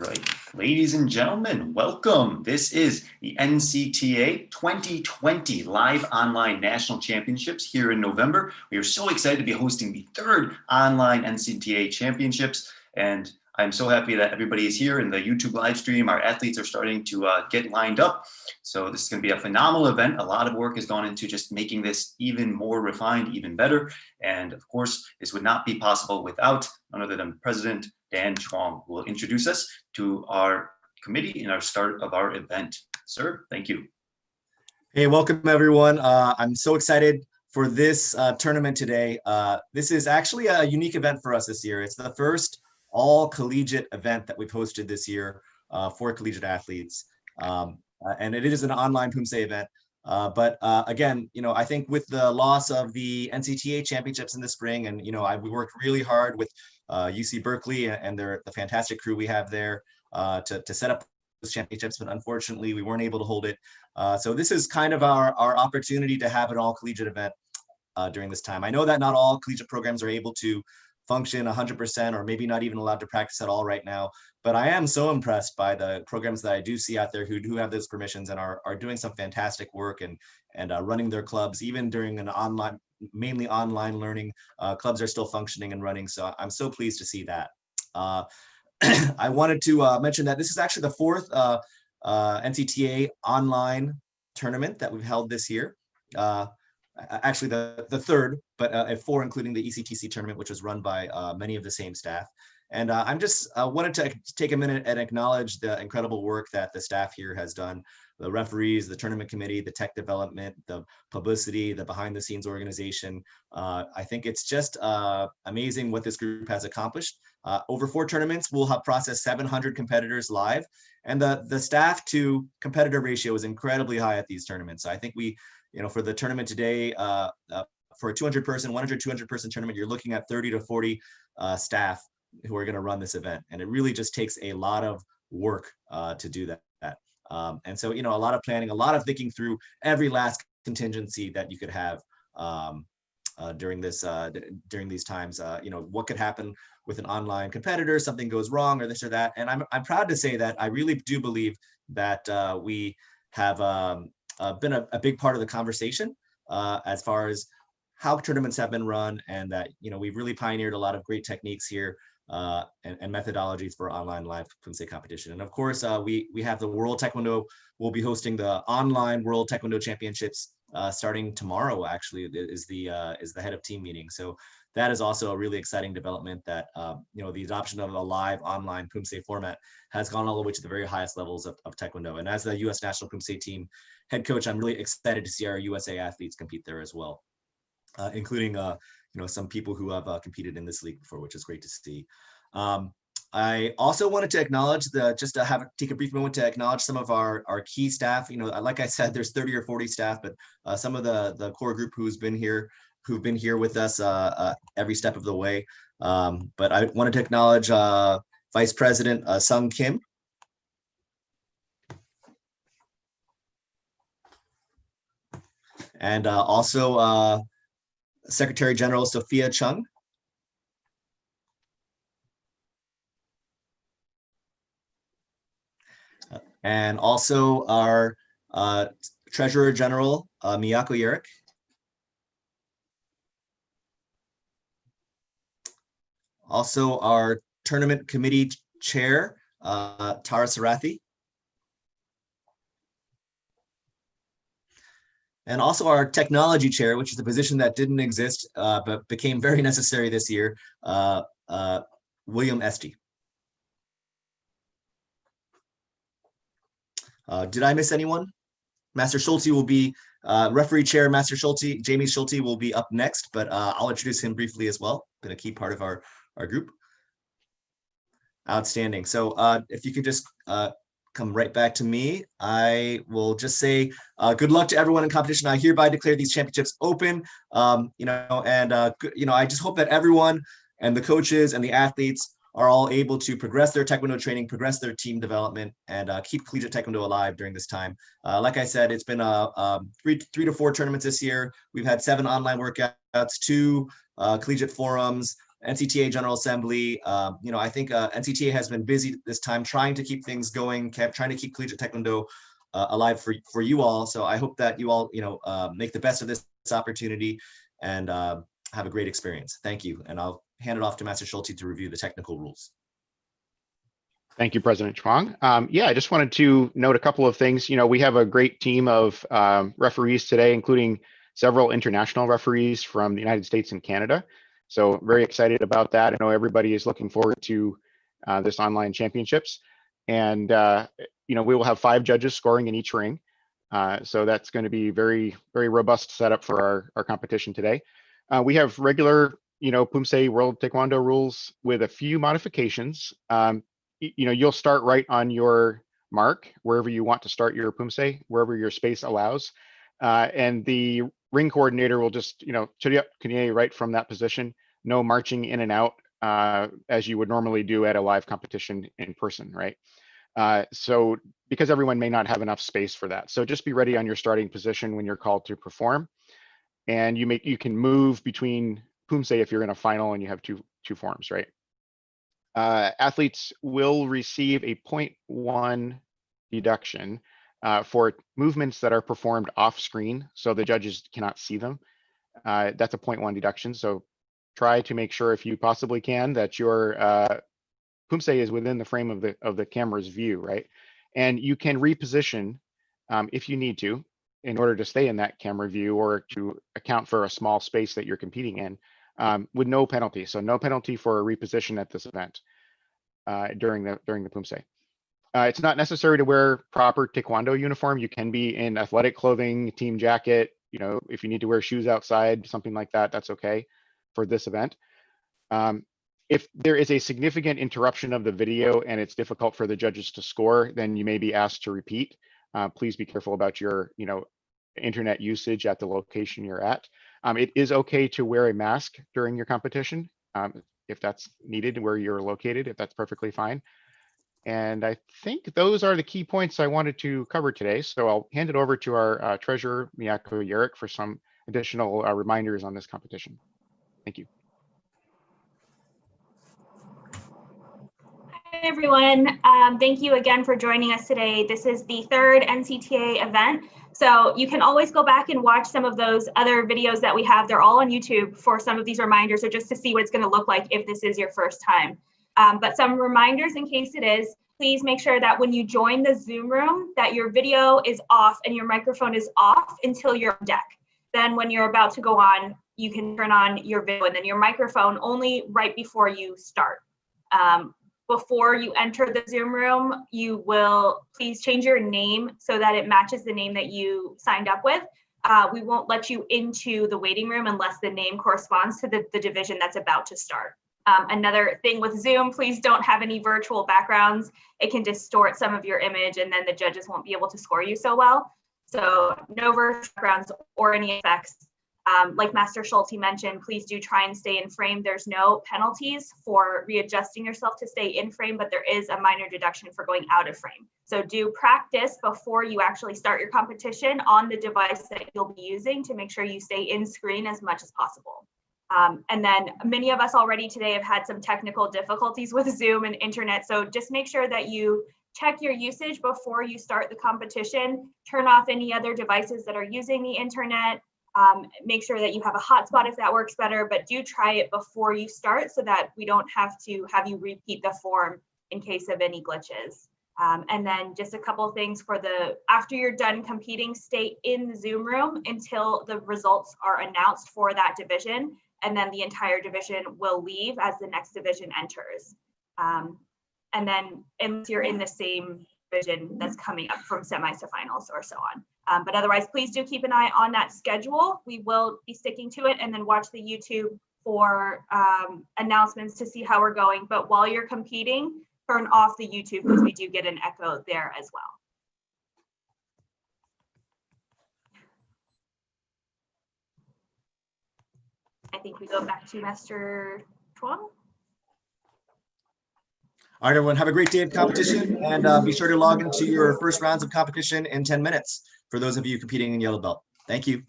right, ladies and gentlemen, welcome. This is the NCTA 2020 Live Online National Championships here in November. We are so excited to be hosting the third online NCTA Championships, and I'm so happy that everybody is here in the YouTube live stream. Our athletes are starting to get lined up. So this is going to be a phenomenal event. A lot of work has gone into just making this even more refined, even better. And of course, this would not be possible without none other than President Dan Chuang, who will introduce us to our committee and our start of our event. Sir, thank you. Hey, welcome everyone. I'm so excited for this tournament today. This is actually a unique event for us this year. It's the first all collegiate event that we've hosted this year for collegiate athletes. And it is an online Poomsae event. But again, I think with the loss of the NCTA championships in the spring, and we worked really hard with UC Berkeley and the fantastic crew we have there to set up those championships, but unfortunately we weren't able to hold it. So this is kind of our opportunity to have an all collegiate event during this time. I know that not all collegiate programs are able to function 100% or maybe not even allowed to practice at all right now, but I am so impressed by the programs that I do see out there who do have those permissions and are doing some fantastic work and running their clubs even during an online, mainly online learning. Clubs are still functioning and running, so I'm so pleased to see that. I wanted to mention that this is actually the fourth NCTA online tournament that we've held this year. Actually the third, but 4 including the ECTC tournament, which was run by many of the same staff. And I'm just wanted to take a minute and acknowledge the incredible work that the staff here has done, the referees, the tournament committee, the tech development, the publicity, the behind the scenes organization. I think it's just amazing what this group has accomplished. Over 4 tournaments, we'll have processed 700 competitors live, and the staff to competitor ratio is incredibly high at these tournaments. So I think we, for the tournament today, for a 200 person tournament, you're looking at 30 to 40 staff who are going to run this event. And it really just takes a lot of work to do that. And so, a lot of planning, a lot of thinking through every last contingency that you could have during these times. What could happen with an online competitor, something goes wrong or this or that. And I'm proud to say that I really do believe that we have been a big part of the conversation as far as how tournaments have been run, and that we've really pioneered a lot of great techniques here and methodologies for online live Poomsae competition. And of course, we have the World Taekwondo. We'll be hosting the online World Taekwondo Championships starting tomorrow. Actually, is the head of team meeting. So that is also a really exciting development. That the adoption of a live online Poomsae format has gone all the way to the very highest levels of Taekwondo. And as the U.S. National Poomsae team head coach, I'm really excited to see our USA athletes compete there as well, including some people who have competed in this league before, which is great to see. I also wanted to acknowledge take a brief moment to acknowledge some of our key staff. Like I said, there's 30 or 40 staff, but some of the core group who've been here with us every step of the way. But I wanted to acknowledge Vice President Sung Kim. And also Secretary General Sophia Chung. And also our Treasurer General, Miyako Yerrick. Also our Tournament Committee Chair, Tara Sarathi. And also our Technology Chair, which is a position that didn't exist, but became very necessary this year, William Estee. Did I miss anyone? Master Schulte will be, referee chair, Master Schulte, Jamie Schulte will be up next, but I'll introduce him briefly as well. Been a key part of our group. Outstanding. So if you could just come right back to me, I will just say good luck to everyone in competition. I hereby declare these championships open. I just hope that everyone and the coaches and the athletes are all able to progress their Taekwondo training, progress their team development, and keep collegiate Taekwondo alive during this time. Like I said, it's been 3 to 4 tournaments this year. We've had 7 online workouts, 2 collegiate forums, NCTA General Assembly. I think NCTA has been busy this time trying to keep things going, trying to keep collegiate taekwondo alive for you all. So I hope that you all, make the best of this opportunity and have a great experience. Thank you. And I'll hand it off to Master Schulte to review the technical rules. Thank you, President Chuang. Yeah, I just wanted to note a couple of things. We have a great team of referees today, including several international referees from the United States and Canada. So very excited about that. I know everybody is looking forward to this online championships. And, we will have 5 judges scoring in each ring. So that's going to be very, very robust setup for our competition today. We have regular, Poomsae World Taekwondo rules with a few modifications. You'll start right on your mark, wherever you want to start your Poomsae, wherever your space allows. And the ring coordinator will just, churiap kunye right from that position, no marching in and out as you would normally do at a live competition in person, right? So because everyone may not have enough space for that. So just be ready on your starting position when you're called to perform. And you can move between Poomsae if you're in a final and you have two forms, right? Athletes will receive a 0.1 deduction for movements that are performed off screen, so the judges cannot see them. That's a 0.1 deduction. So try to make sure, if you possibly can, that your Poomsae is within the frame of the camera's view, right? And you can reposition if you need to, in order to stay in that camera view or to account for a small space that you're competing in. With no penalty. So no penalty for a reposition at this event during the Poomsae. It's not necessary to wear proper Taekwondo uniform. You can be in athletic clothing, team jacket, if you need to wear shoes outside, something like that, that's okay for this event. If there is a significant interruption of the video and it's difficult for the judges to score, then you may be asked to repeat. Please be careful about your, internet usage at the location you're at. It is okay to wear a mask during your competition if that's needed where you're located, if that's perfectly fine. And I think those are the key points I wanted to cover today. So I'll hand it over to our treasurer, Miyako Yerrick, for some additional reminders on this competition. Thank you. Hi, everyone. Thank you again for joining us today. This is the 3rd NCTA event. So you can always go back and watch some of those other videos that we have. They're all on YouTube for some of these reminders, or just to see what it's going to look like if this is your first time. But some reminders in case it is, please make sure that when you join the Zoom room, that your video is off and your microphone is off until you're on deck. Then when you're about to go on, you can turn on your video and then your microphone only right before you start. Before you enter the Zoom room, you will please change your name so that it matches the name that you signed up with. We won't let you into the waiting room unless the name corresponds to the division that's about to start. Another thing with Zoom, please don't have any virtual backgrounds. It can distort some of your image and then the judges won't be able to score you so well. So no virtual backgrounds or any effects. Like Master Schulte mentioned, please do try and stay in frame. There's no penalties for readjusting yourself to stay in frame, but there is a minor deduction for going out of frame. So do practice before you actually start your competition on the device that you'll be using to make sure you stay in screen as much as possible. And then many of us already today have had some technical difficulties with Zoom and internet. So just make sure that you check your usage before you start the competition, turn off any other devices that are using the internet. Make sure that you have a hotspot if that works better, but do try it before you start so that we don't have to have you repeat the form in case of any glitches. And then just a couple of things for after you're done competing, stay in the Zoom room until the results are announced for that division, and then the entire division will leave as the next division enters. And then unless you're in the same division that's coming up from semis to finals or so on. But otherwise, please do keep an eye on that schedule. We will be sticking to it, and then watch the YouTube for announcements to see how we're going. But while you're competing, turn off the YouTube because we do get an echo there as well. I think we go back to Master Chuang. All right, everyone, have a great day of competition, and be sure to log into your first rounds of competition in 10 minutes for those of you competing in yellow belt. Thank you.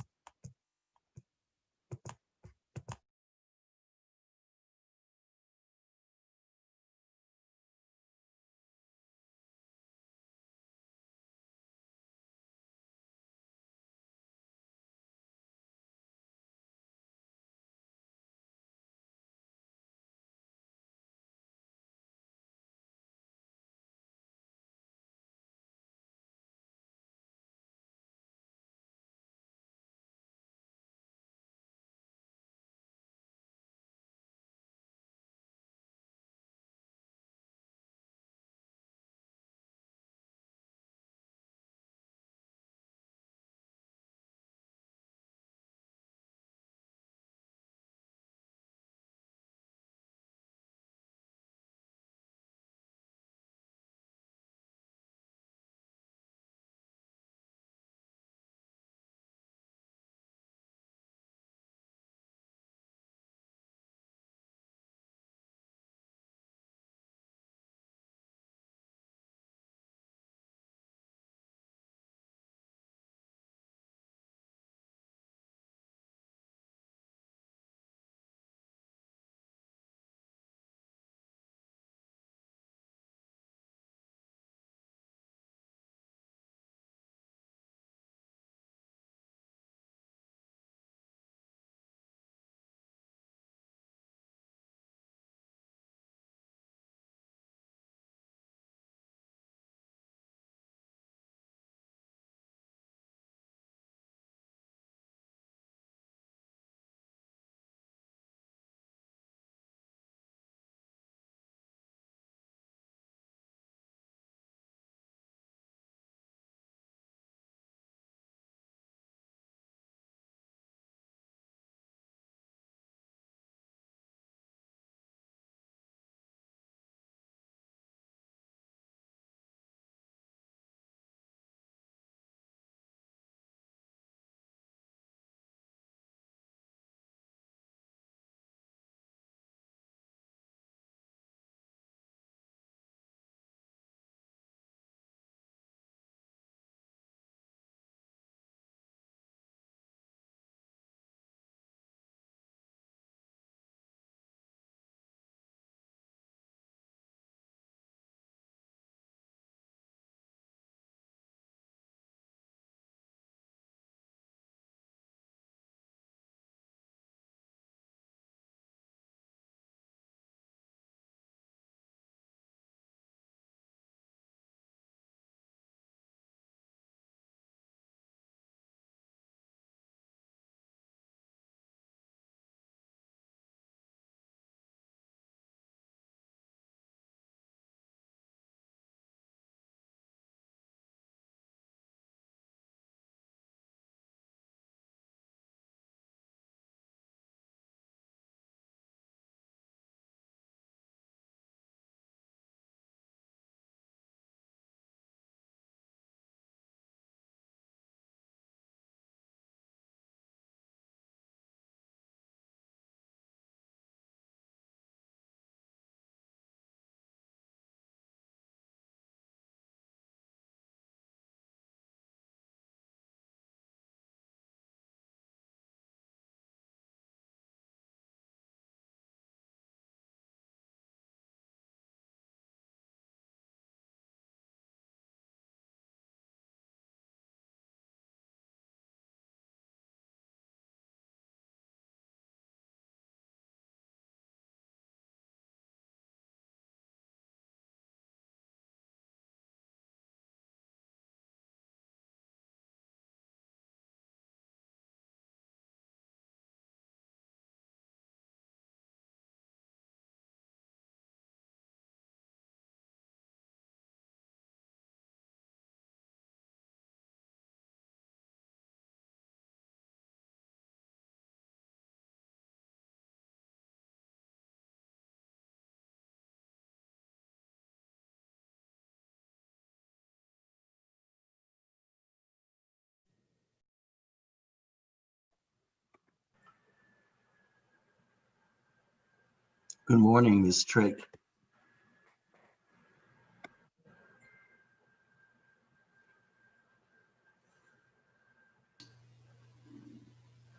Good morning, Ms. Trick.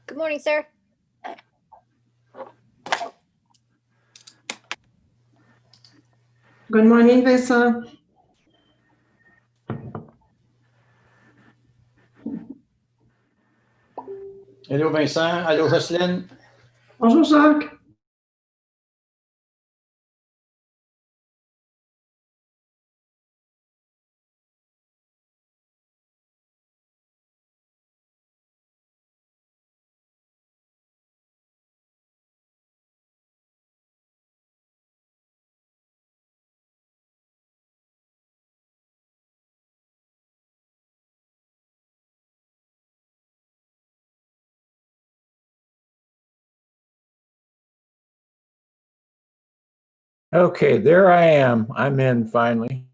Good morning, sir. Good morning, Vincent. Hello Vincent, allô Jocelyne. Bonjour, Jacques. Okay, there I am. I'm in finally.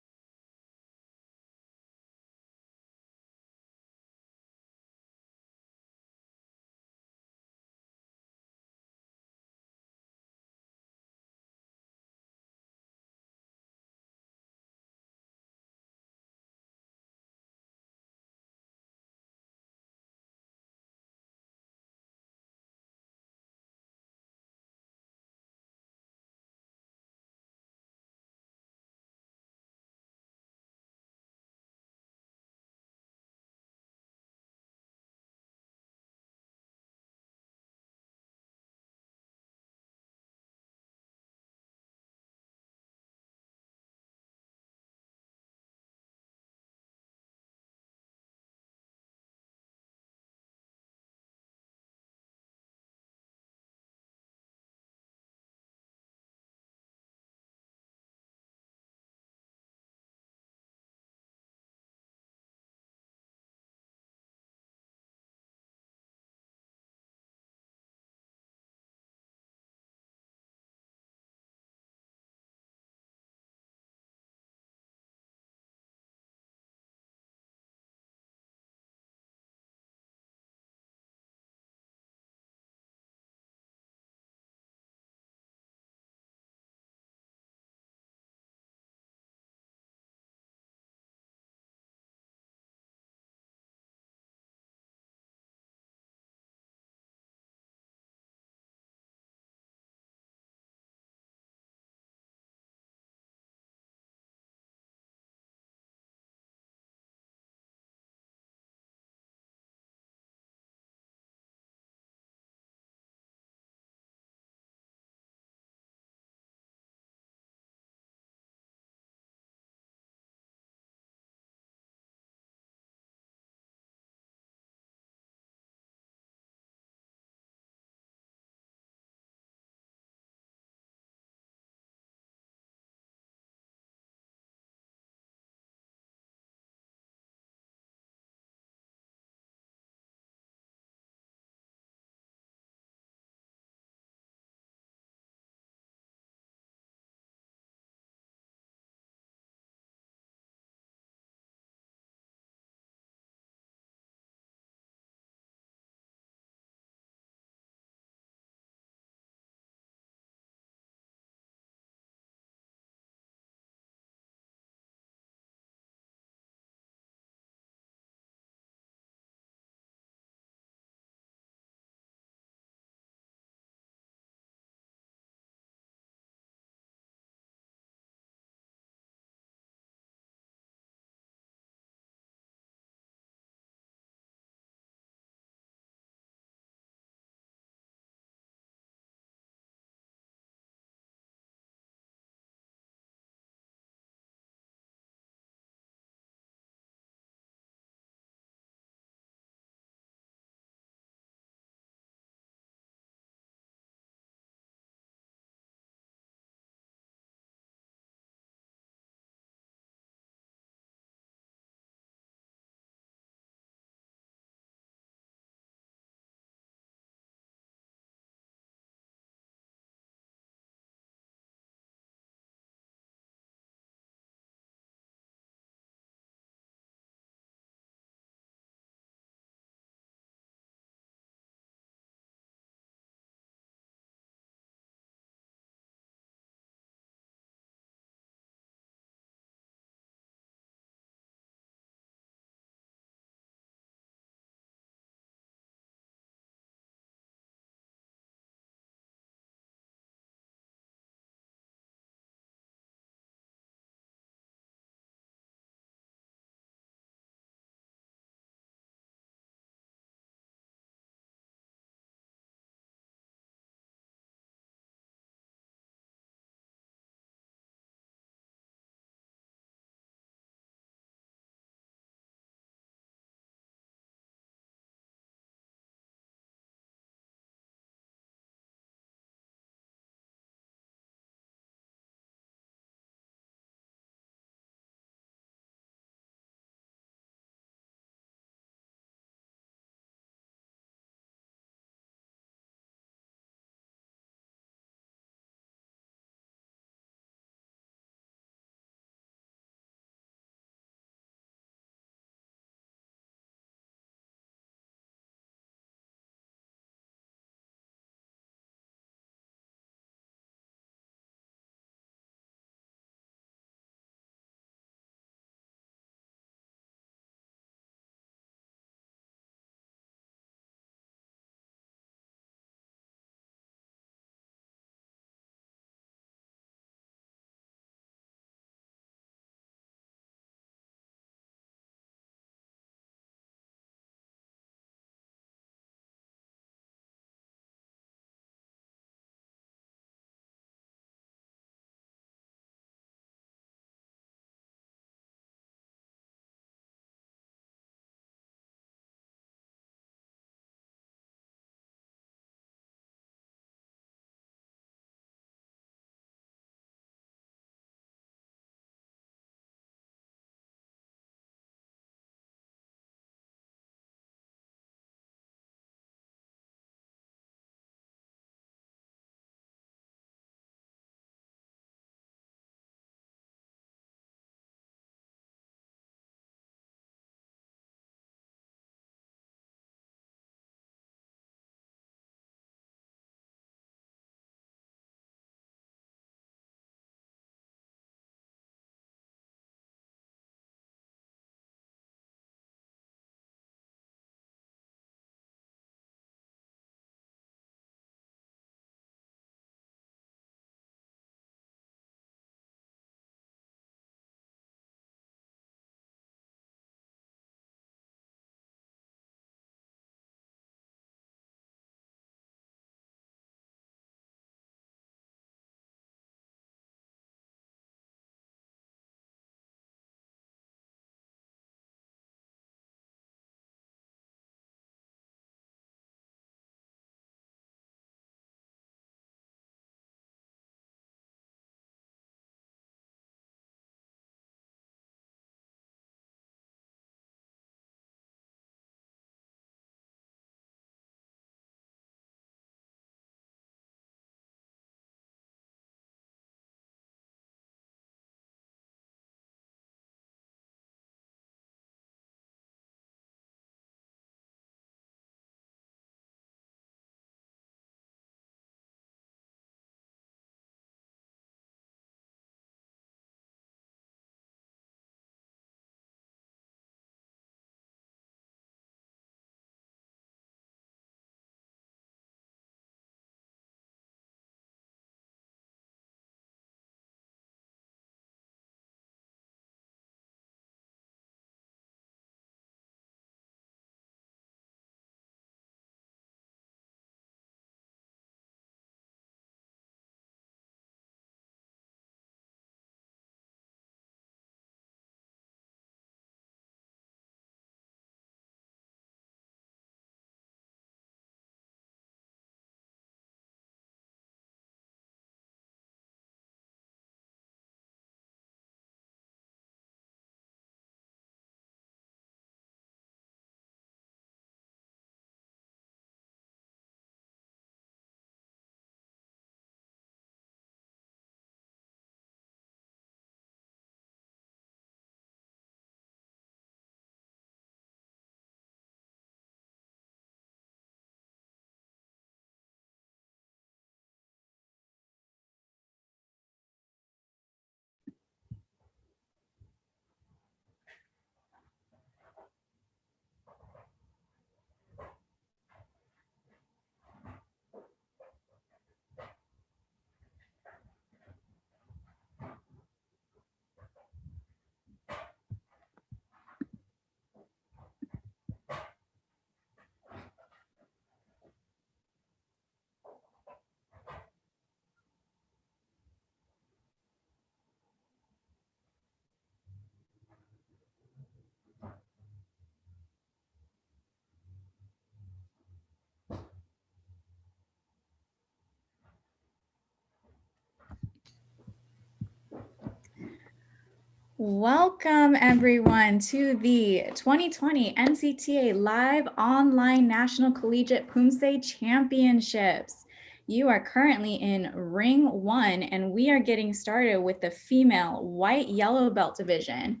Welcome everyone to the 2020 NCTA Live Online National Collegiate Poomsae Championships. You are currently in Ring 1 and we are getting started with the female white yellow belt division.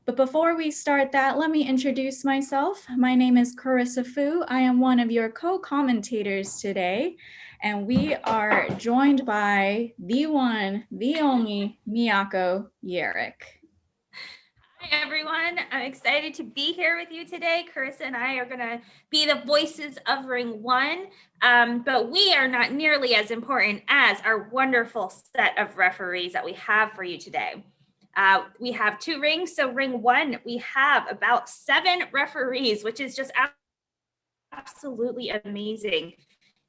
But before we start that, let me introduce myself. My name is Carissa Fu. I am one of your co-commentators today, and we are joined by the one, the only Miyako Yerrick. Hi everyone, I'm excited to be here with you today. Carissa and I are going to be the voices of Ring 1, but we are not nearly as important as our wonderful set of referees that we have for you today. We have 2 rings, so Ring 1, we have about 7 referees, which is just absolutely amazing.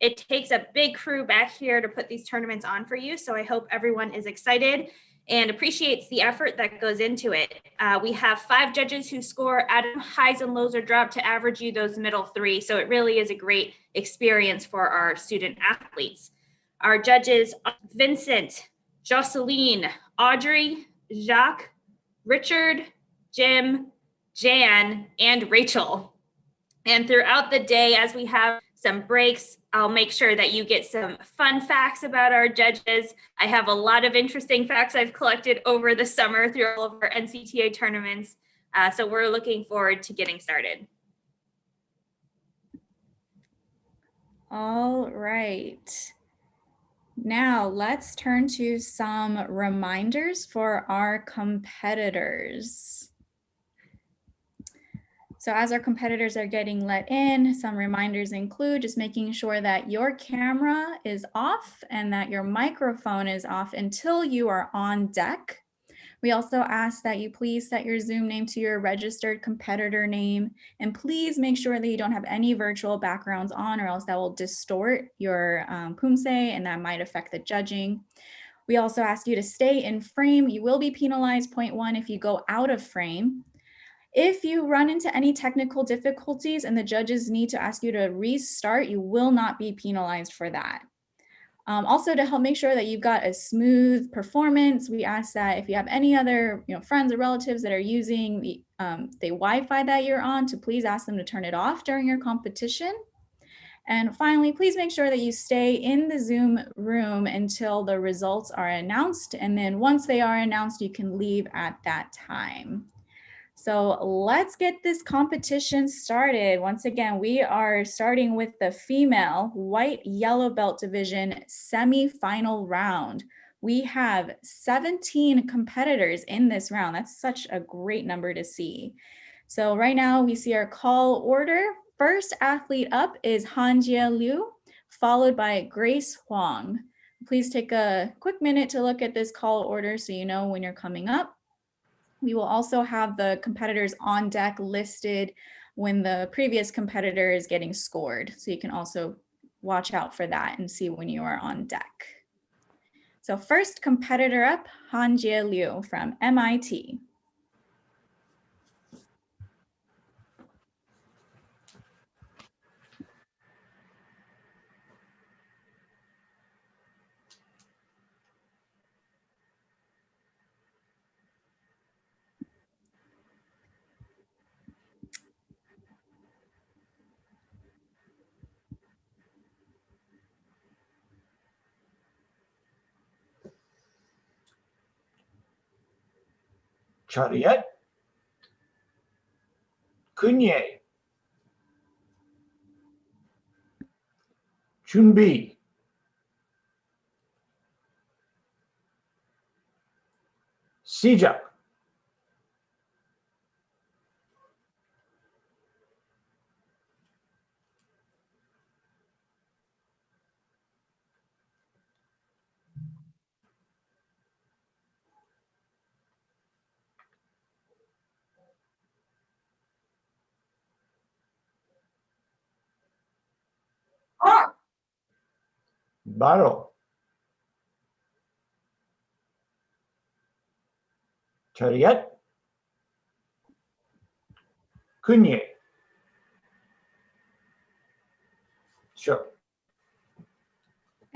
It takes a big crew back here to put these tournaments on for you, so I hope everyone is excited and appreciates the effort that goes into it. We have 5 judges who score at highs and lows or drop to average you those middle 3. So it really is a great experience for our student athletes. Our judges, Vincent, Jocelyn, Audrey, Jacques, Richard, Jim, Jan, and Rachel. And throughout the day, as we have some breaks, I'll make sure that you get some fun facts about our judges. I have a lot of interesting facts I've collected over the summer through all of our NCTA tournaments. So we're looking forward to getting started. All right. Now let's turn to some reminders for our competitors. So as our competitors are getting let in, some reminders include just making sure that your camera is off and that your microphone is off until you are on deck. We also ask that you please set your Zoom name to your registered competitor name, and please make sure that you don't have any virtual backgrounds on, or else that will distort your Poomsae and that might affect the judging. We also ask you to stay in frame. You will be penalized 0.1 if you go out of frame. If you run into any technical difficulties and the judges need to ask you to restart, you will not be penalized for that. Also, to help make sure that you've got a smooth performance, we ask that if you have any other friends or relatives that are using the Wi-Fi that you're on, to please ask them to turn it off during your competition. And finally, please make sure that you stay in the Zoom room until the results are announced. And then once they are announced, you can leave at that time. So let's get this competition started. Once again, we are starting with the female white yellow belt division semifinal round. We have 17 competitors in this round. That's such a great number to see. So right now we see our call order. First athlete up is Hanjie Liu, followed by Grace Huang. Please take a quick minute to look at this call order so you know when you're coming up. We will also have the competitors on deck listed when the previous competitor is getting scored. So you can also watch out for that and see when you are on deck. So first competitor up, Hanjie Liu from MIT. Chariot, Kunye, Chunbi, Sijak, Baro, Chariot, Kunye. Sure.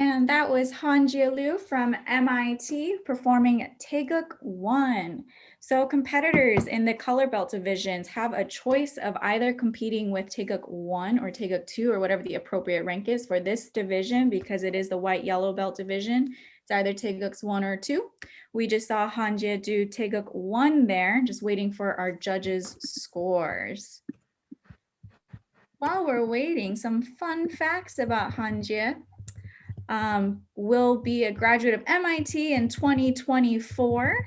And that was Hanjie Liu from MIT performing Taeguk 1. So competitors in the color belt divisions have a choice of either competing with Taeguk 1 or Taeguk 2 or whatever the appropriate rank is for this division, because it is the white yellow belt division. It's either Taeguks 1 or 2. We just saw Hanjie do Taeguk 1 there, just waiting for our judges' scores. While we're waiting, some fun facts about Hanjie. Will be a graduate of MIT in 2024.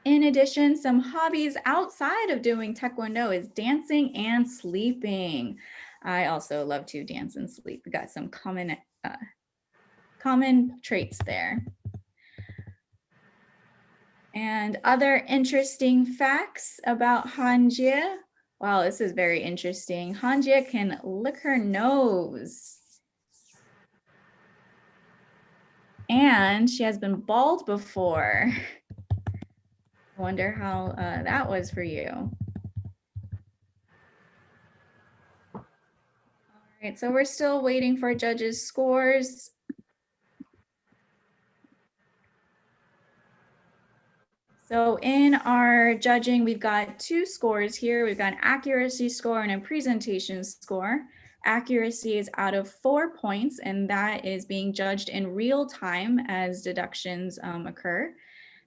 In addition, some hobbies outside of doing Taekwondo is dancing and sleeping. I also love to dance and sleep. We got some common traits there. And other interesting facts about Hanjie. Wow, this is very interesting. Hanjie can lick her nose. And she has been bald before. I wonder how that was for you. All right, so we're still waiting for judges' scores. So in our judging, we've got two scores here. We've got an accuracy score and a presentation score. Accuracy is out of 4 points, and that is being judged in real time as deductions occur.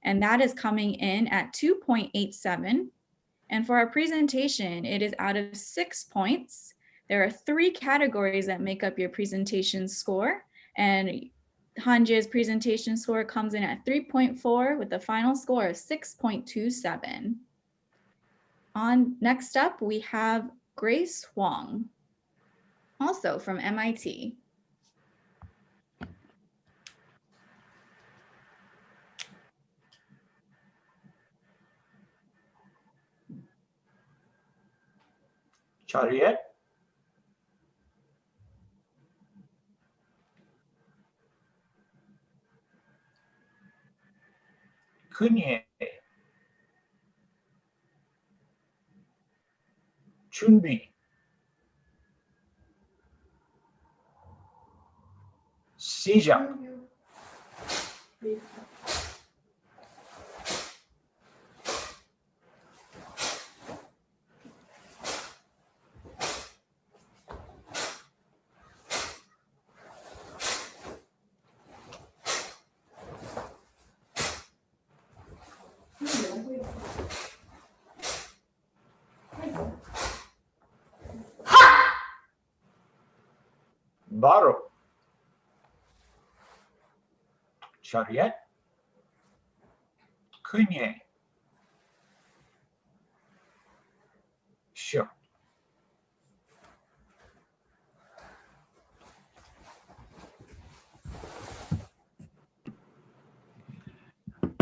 And that is coming in at 2.87. And for our presentation, it is out of 6 points. There are 3 categories that make up your presentation score. And Hanjie's presentation score comes in at 3.4 with a final score of 6.27. Next up, we have Grace Huang, also from MIT. Chariot. Kunye. Chunbi. Sijak. Baro. Chariot. Kunye. Sure.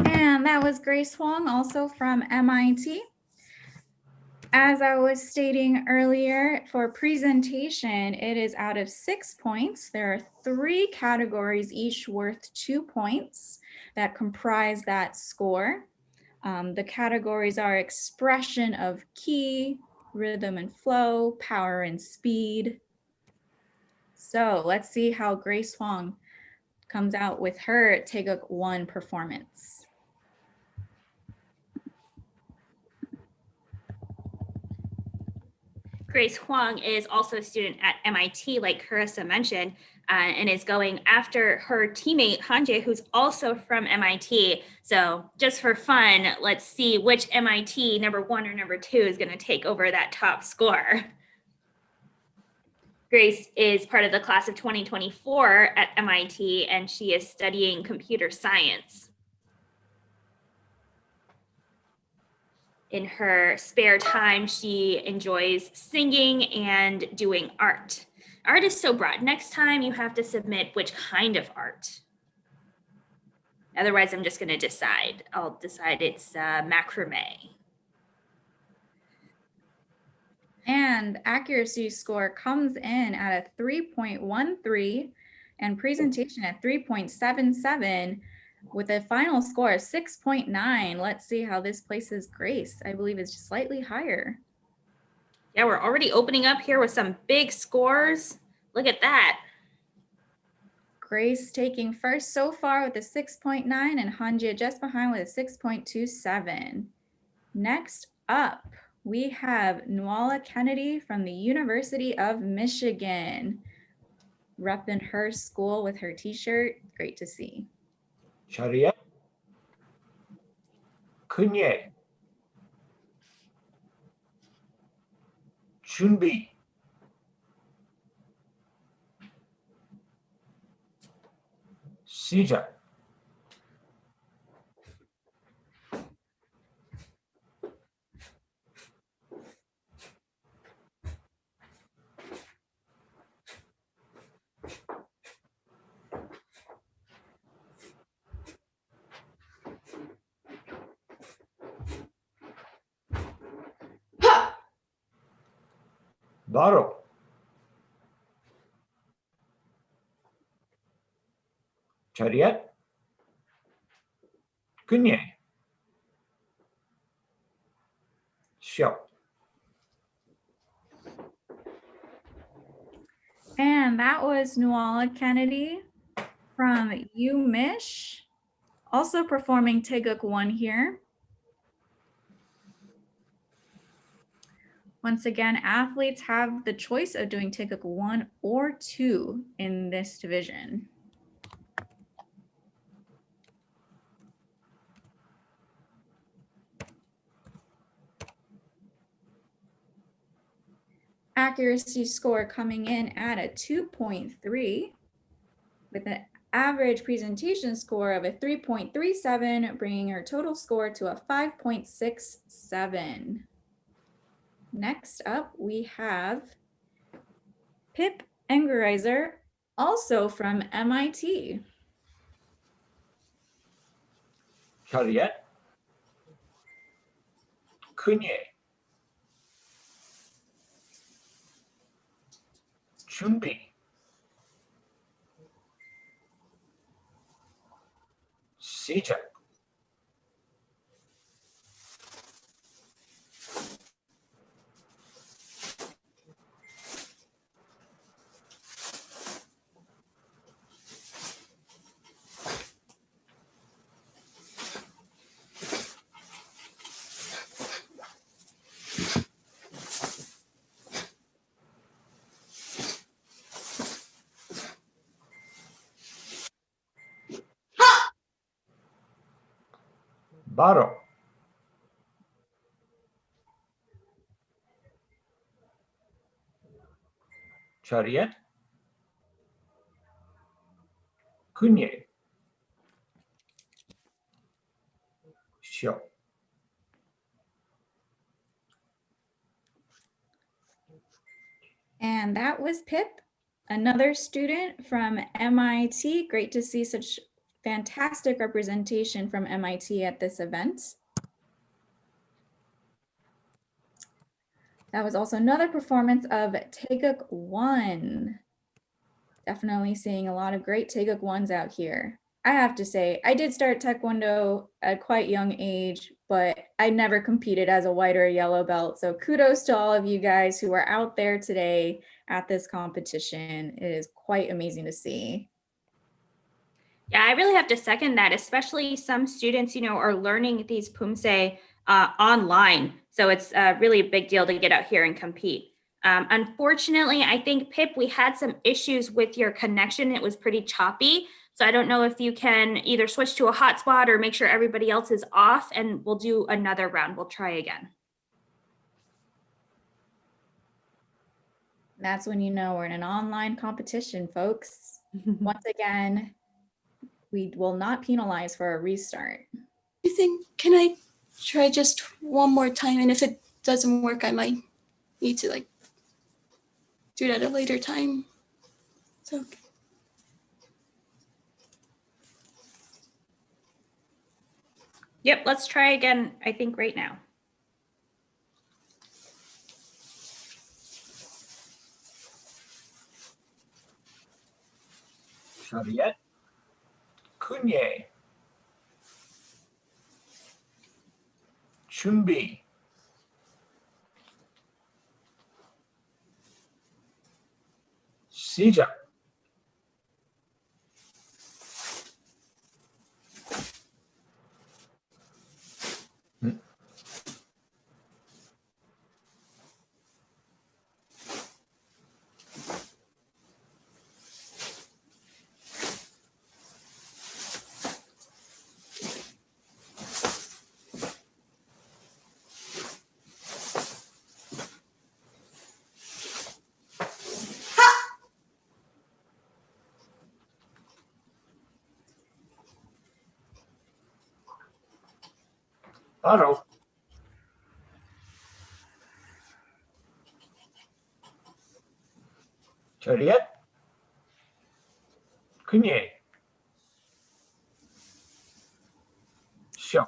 And that was Grace Huang, also from MIT. As I was stating earlier, for presentation, it is out of 6 points. There are 3 categories, each worth 2 points, that comprise that score. The categories are expression of ki, rhythm and flow, power and speed. So let's see how Grace Huang comes out with her Taeguk 1 performance. Grace Huang is also a student at MIT, like Carissa mentioned, and is going after her teammate Hanjie, who's also from MIT. So just for fun, let's see which MIT number 1 or number 2 is going to take over that top score. Grace is part of the class of 2024 at MIT, and she is studying computer science. In her spare time, she enjoys singing and doing art. Art is so broad. Next time you have to submit which kind of art. Otherwise, I'm just going to decide. I'll decide it's macrame. And accuracy score comes in at a 3.13 and presentation at 3.77 with a final score of 6.9. Let's see how this places Grace. I believe it's just slightly higher. Yeah, we're already opening up here with some big scores. Look at that. Grace taking first so far with a 6.9 and Hanja just behind with a 6.27. Next up, we have Nuala Kennedy from the University of Michigan, repping her school with her t-shirt. Great to see. Chariot. Kunye. Chunbi. Sija. Baro. Chariot. Kunye. Xiao. And that was Nuala Kennedy from UMich, also performing Taeguk 1 here. Once again, athletes have the choice of doing Taeguk 1 or 2 in this division. Accuracy score coming in at a 2.3 with an average presentation score of a 3.37, bringing her total score to a 5.67. Next up, we have Pip Engerizer, also from MIT. Chariot. Kunye. Chunbi. Sija. Baro. Chariot. Kunye. Xiao. And that was Pip, another student from MIT. Great to see such fantastic representation from MIT at this event. That was also another performance of Taeguk 1. Definitely seeing a lot of great Taeguk 1s out here. I have to say, I did start Taekwondo at quite young age, but I never competed as a white or a yellow belt. So kudos to all of you guys who are out there today at this competition. It is quite amazing to see. Yeah, I really have to second that, especially some students, are learning these Poomsae online. So it's really a big deal to get out here and compete. Unfortunately, I think, Pip, we had some issues with your connection. It was pretty choppy. So I don't know if you can either switch to a hotspot or make sure everybody else is off, and we'll do another round. We'll try again. That's when you know we're in an online competition, folks. Once again, we will not penalize for a restart. I think, can I try just one more time? And if it doesn't work, I might need to do it at a later time. So. Okay. Yep, let's try again, I think right now. Chariot. Kunye. Chunbi. Sija. 바로 처리해 그녀의 쇼.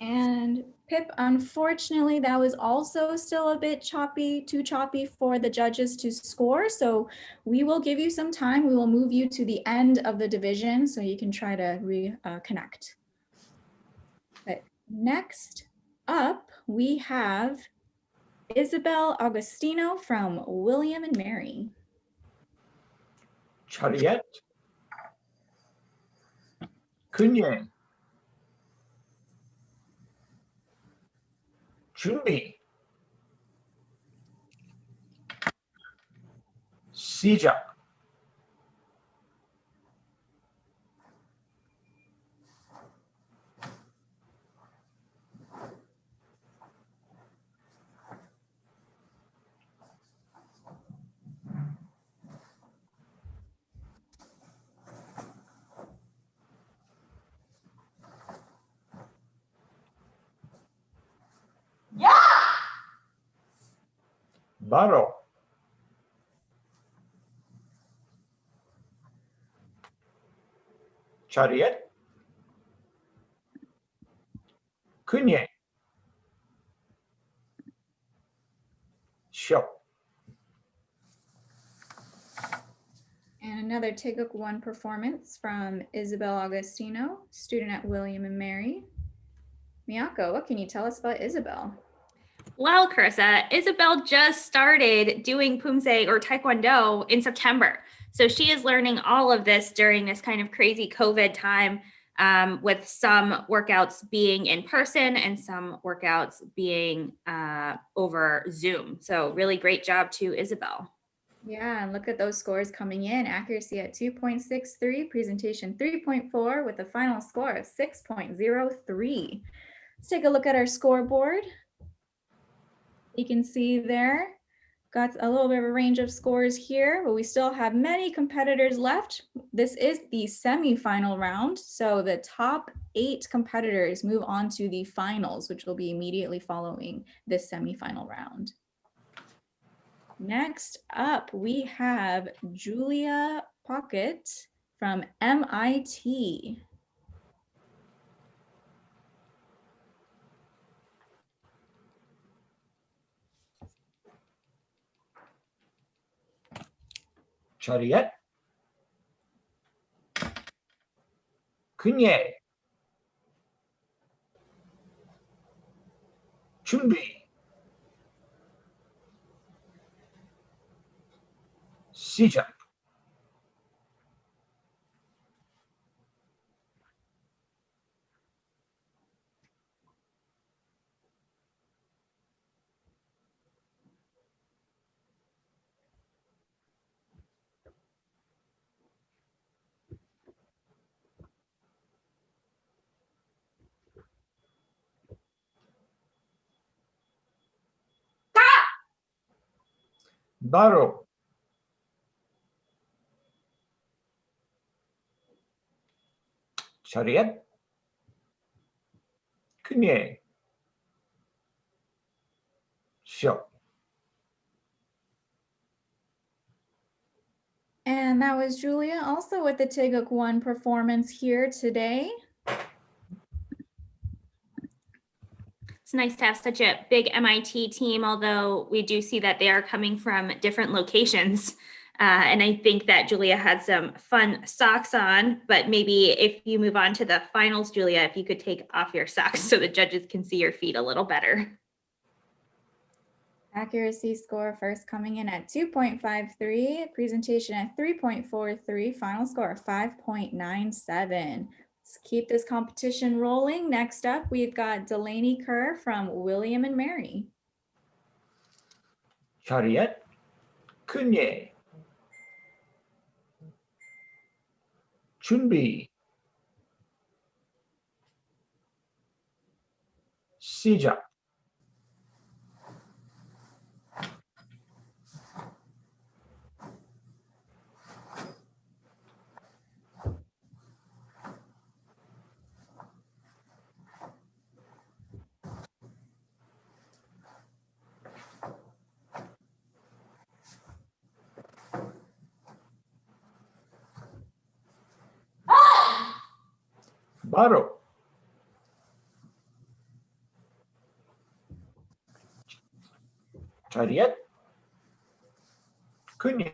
And Pip, unfortunately, that was also still a bit choppy, too choppy for the judges to score. So we will give you some time. We will move you to the end of the division so you can try to reconnect. But next up, we have Isabel Augustino from William and Mary. 처리해 그녀의 준비 시작. 바로 처리해 그녀의 쇼. And another Taeguk 1 performance from Isabel Augustino, student at William and Mary. Miyako, what can you tell us about Isabel? Well, Carissa, Isabel just started doing Poomsae or Taekwondo in September. So she is learning all of this during this kind of crazy COVID time, with some workouts being in person and some workouts being over Zoom. So really great job to Isabel. Yeah, and look at those scores coming in. Accuracy at 2.63, presentation 3.4 with a final score of 6.03. Let's take a look at our scoreboard. You can see there, got a little bit of a range of scores here, but we still have many competitors left. This is the semifinal round. So the top 8 competitors move on to the finals, which will be immediately following this semifinal round. Next up, we have Julia Pocket from MIT. 처리해 그녀의 준비 시작. 바로 처리해 그녀의 쇼. And that was Julia, also with the Taeguk 1 performance here today. It's nice to have such a big MIT team, although we do see that they are coming from different locations. And I think that Julia had some fun socks on, but maybe if you move on to the finals, Julia, if you could take off your socks so the judges can see your feet a little better. Accuracy score first coming in at 2.53, presentation at 3.43, final score of 5.97. Let's keep this competition rolling. Next up, we've got Delaney Kerr from William and Mary. 처리해 그녀의 준비 시작. Baro. Chariot. Kunye.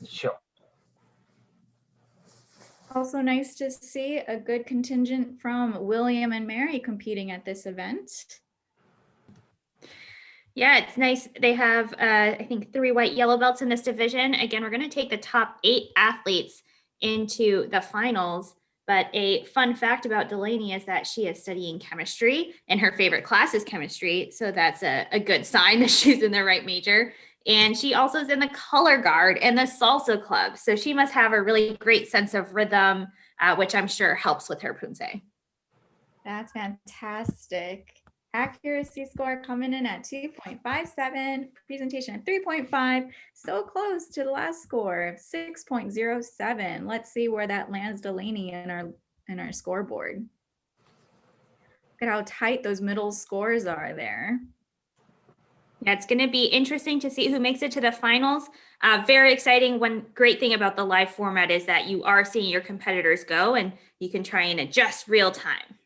Show. Also nice to see a good contingent from William and Mary competing at this event. Yeah, it's nice. They have, I think, 3 white yellow belts in this division. Again, we're going to take the top 8 athletes into the finals. But a fun fact about Delaney is that she is studying chemistry and her favorite class is chemistry. So that's a good sign that she's in the right major. And she also is in the color guard and the salsa club. So she must have a really great sense of rhythm, which I'm sure helps with her Poomsae. That's fantastic. Accuracy score coming in at 2.57, presentation at 3.5, so close to the last score of 6.07. Let's see where that lands Delaney in our scoreboard. Look at how tight those middle scores are there. Yeah, it's going to be interesting to see who makes it to the finals. Very exciting. One great thing about the live format is that you are seeing your competitors go and you can try and adjust real time.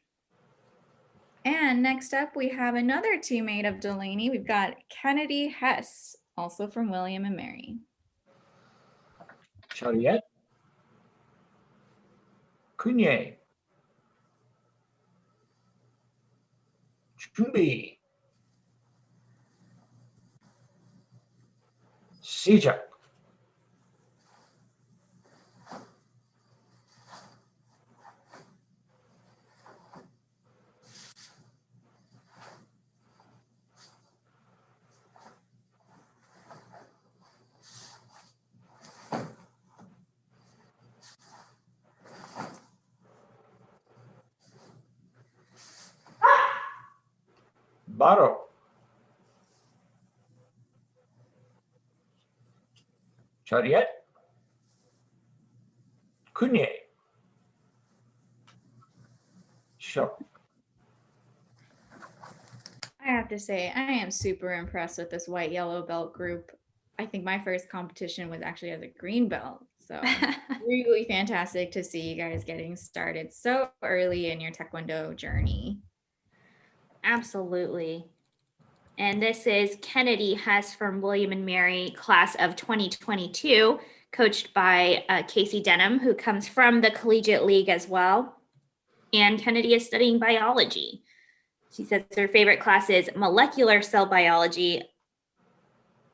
And next up, we have another teammate of Delaney. We've got Kennedy Hess, also from William and Mary. Chariot. Kunye. Chumbi. Sijak. Baro. Chariot. Kunye. Show. I have to say, I am super impressed with this white yellow belt group. I think my first competition was actually as a green belt. So really fantastic to see you guys getting started so early in your Taekwondo journey. Absolutely. And this is Kennedy Hess from William and Mary, class of 2022, coached by Casey Denham, who comes from the Collegiate League as well. And Kennedy is studying biology. She says her favorite class is molecular cell biology.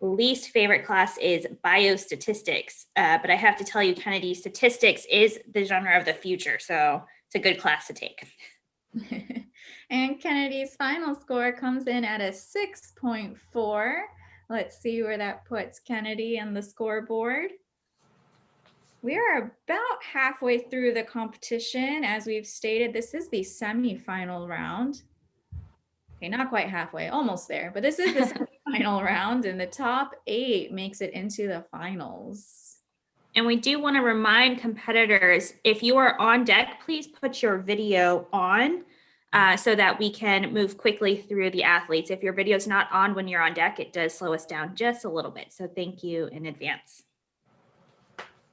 Least favorite class is biostatistics. But I have to tell you, Kennedy, statistics is the genre of the future. So it's a good class to take. And Kennedy's final score comes in at a 6.4. Let's see where that puts Kennedy on the scoreboard. We are about halfway through the competition. As we've stated, this is the semifinal round. Okay, not quite halfway, almost there, but this is the semifinal round, and the top 8 makes it into the finals. And we do want to remind competitors, if you are on deck, please put your video on so that we can move quickly through the athletes. If your video is not on when you're on deck, it does slow us down just a little bit. So thank you in advance.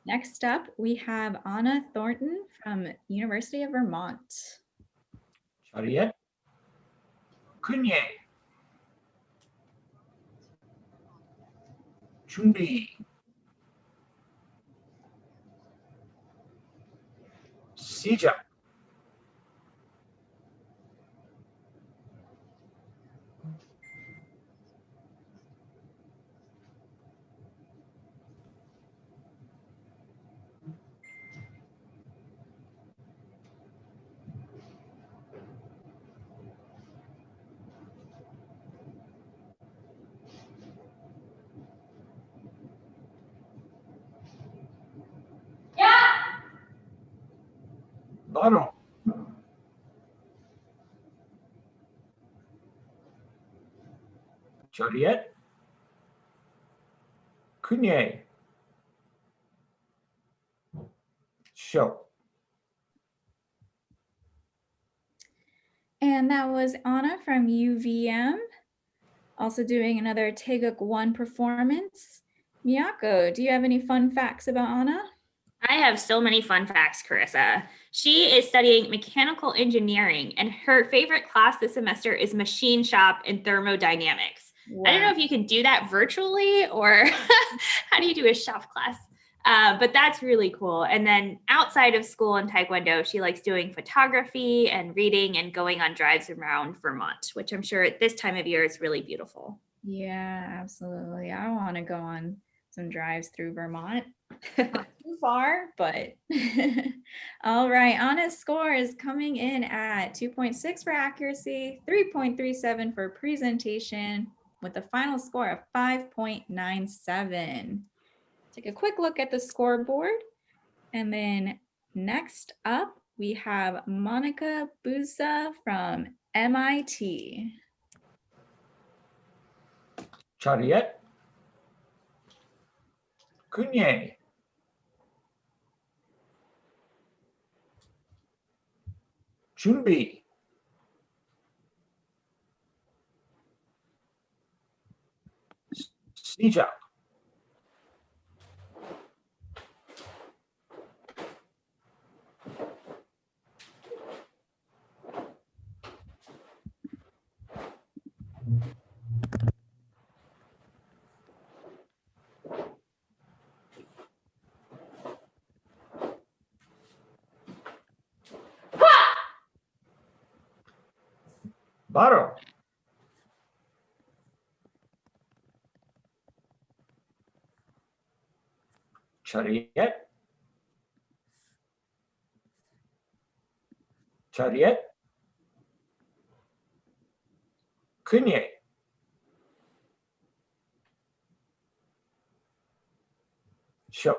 Next up, we have Anna Thornton from University of Vermont. Chariot. Kunye. Chumbi. Sijak. Baro. Chariot. Kunye. Show. And that was Anna from UVM, also doing another Taeguk 1 performance. Miyako, do you have any fun facts about Anna? I have so many fun facts, Carissa. She is studying mechanical engineering, and her favorite class this semester is machine shop and thermodynamics. I don't know if you can do that virtually or how do you do a shop class? But that's really cool. And then outside of school and Taekwondo, she likes doing photography and reading and going on drives around Vermont, which I'm sure at this time of year is really beautiful. Yeah, absolutely. I want to go on some drives through Vermont. Not too far, but all right. Anna's score is coming in at 2.6 for accuracy, 3.37 for presentation, with a final score of 5.97. Take a quick look at the scoreboard. And then next up, we have Monica Busa from MIT. Chariot. Kunye. Chunbi. Sija. Baro. Chariot. Chariot. Kunye. Show.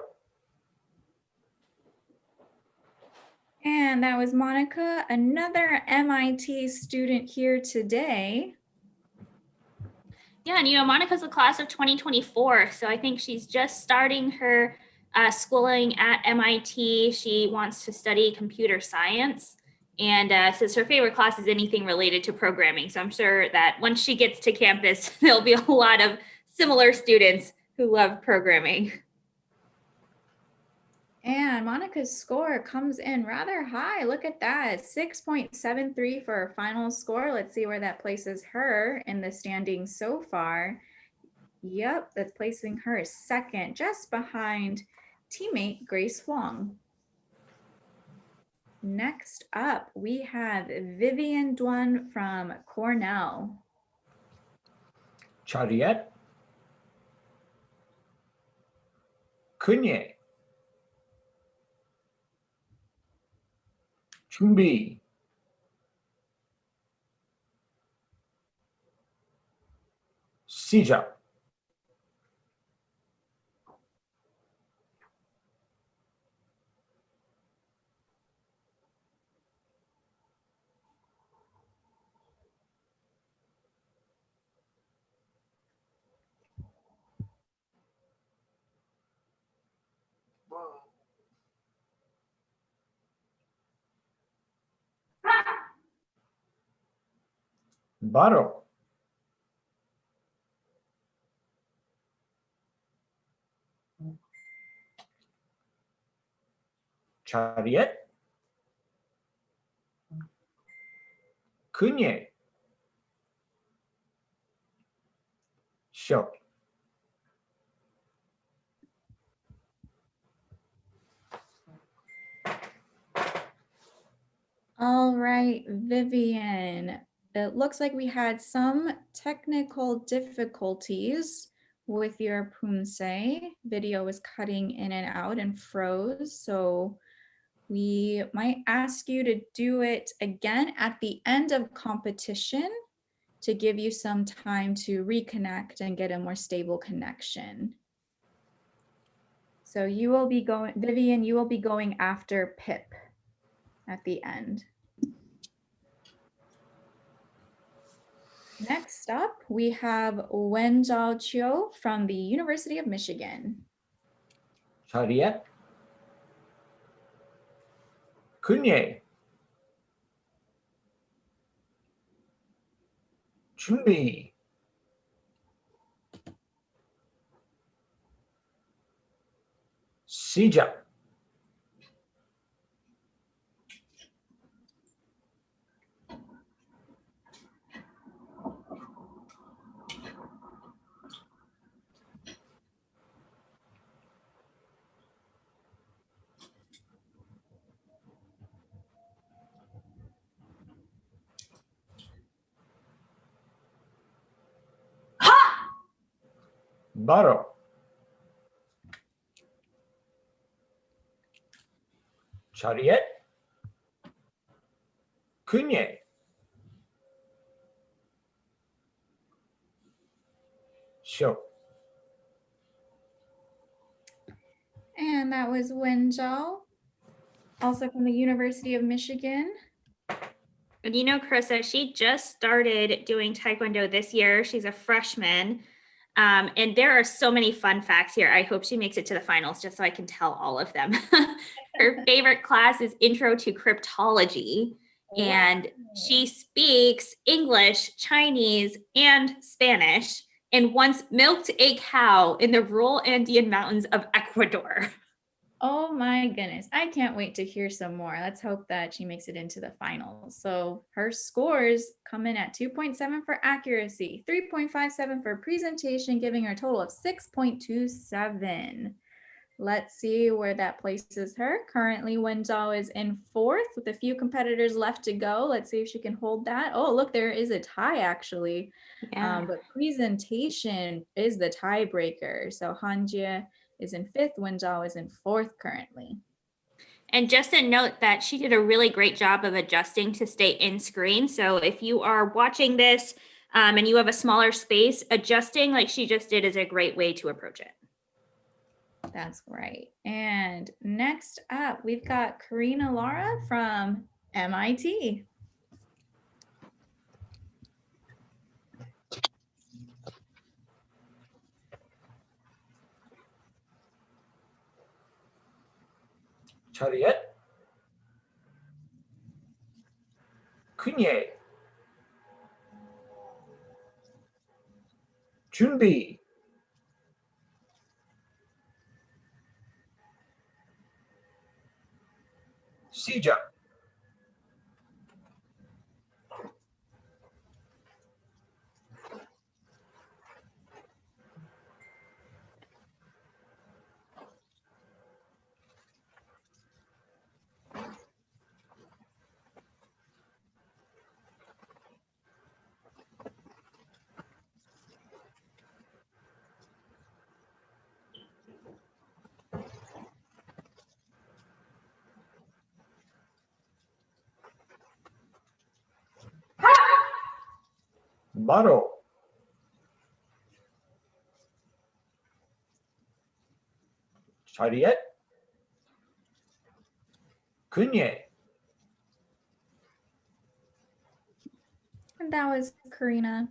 And that was Monica, another MIT student here today. Yeah, and Monica's a class of 2024, so I think she's just starting her schooling at MIT. She wants to study computer science, and says her favorite class is anything related to programming. So I'm sure that once she gets to campus, there'll be a lot of similar students who love programming. And Monica's score comes in rather high. Look at that, 6.73 for her final score. Let's see where that places her in the standings so far. Yep, that's placing her second, just behind teammate Grace Wong. Next up, we have Vivian Duan from Cornell. Chariot. Kunye. Chunbi. Sija. Baro. Chariot. Kunye. Show. All right, Vivian, it looks like we had some technical difficulties with your Poomsae. Video was cutting in and out and froze, so we might ask you to do it again at the end of competition to give you some time to reconnect and get a more stable connection. So you will be going, Vivian, you will be going after Pip at the end. Next up, we have Wenzhao Chiu from the University of Michigan. Chariot. Kunye. Chunbi. Sija. Baro. Chariot. Kunye. Show. And that was Wenzhou, also from the University of Michigan. And you know, Carissa, she just started doing Taekwondo this year. She's a freshman. And there are so many fun facts here. I hope she makes it to the finals just so I can tell all of them. Her favorite class is Intro to Cryptology. And she speaks English, Chinese, and Spanish, and once milked a cow in the rural Andean mountains of Ecuador. Oh my goodness. I can't wait to hear some more. Let's hope that she makes it into the finals. So her scores come in at 2.7 for accuracy, 3.57 for presentation, giving her a total of 6.27. Let's see where that places her. Currently, Wenzhou is in fourth with a few competitors left to go. Let's see if she can hold that. Oh, look, there is a tie actually. Yeah. But presentation is the tiebreaker. So Hanjie is in fifth, Wenzhou is in fourth currently. And just a note that she did a really great job of adjusting to stay in screen. So if you are watching this and you have a smaller space, adjusting like she just did is a great way to approach it. That's right. And next up, we've got Karina Lara from MIT. Chariot. Kunye. Chunbi. Sija. Baro. Chariot. Kunye. And that was Karina.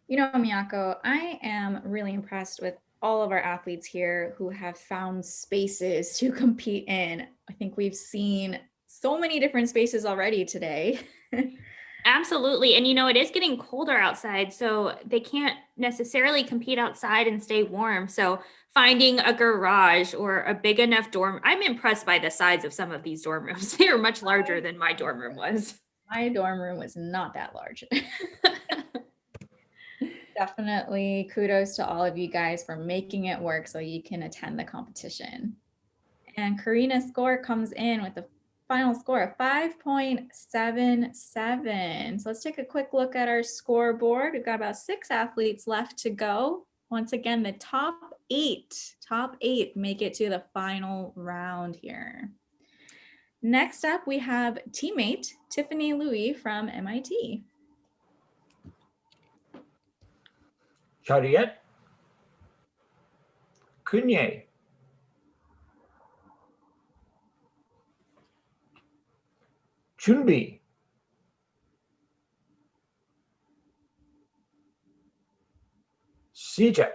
You know, Miyako, I am really impressed with all of our athletes here who have found spaces to compete in. I think we've seen so many different spaces already today. Absolutely. And you know, it is getting colder outside, so they can't necessarily compete outside and stay warm. So finding a garage or a big enough dorm, I'm impressed by the size of some of these dorm rooms. They are much larger than my dorm room was. My dorm room was not that large. Definitely kudos to all of you guys for making it work so you can attend the competition. And Karina's score comes in with a final score of 5.77. So let's take a quick look at our scoreboard. We've got about 6 athletes left to go. Once again, the top eight make it to the final round here. Next up, we have teammate Tiffany Louis from MIT. Chariot. Kunye. Chunbi. Sija.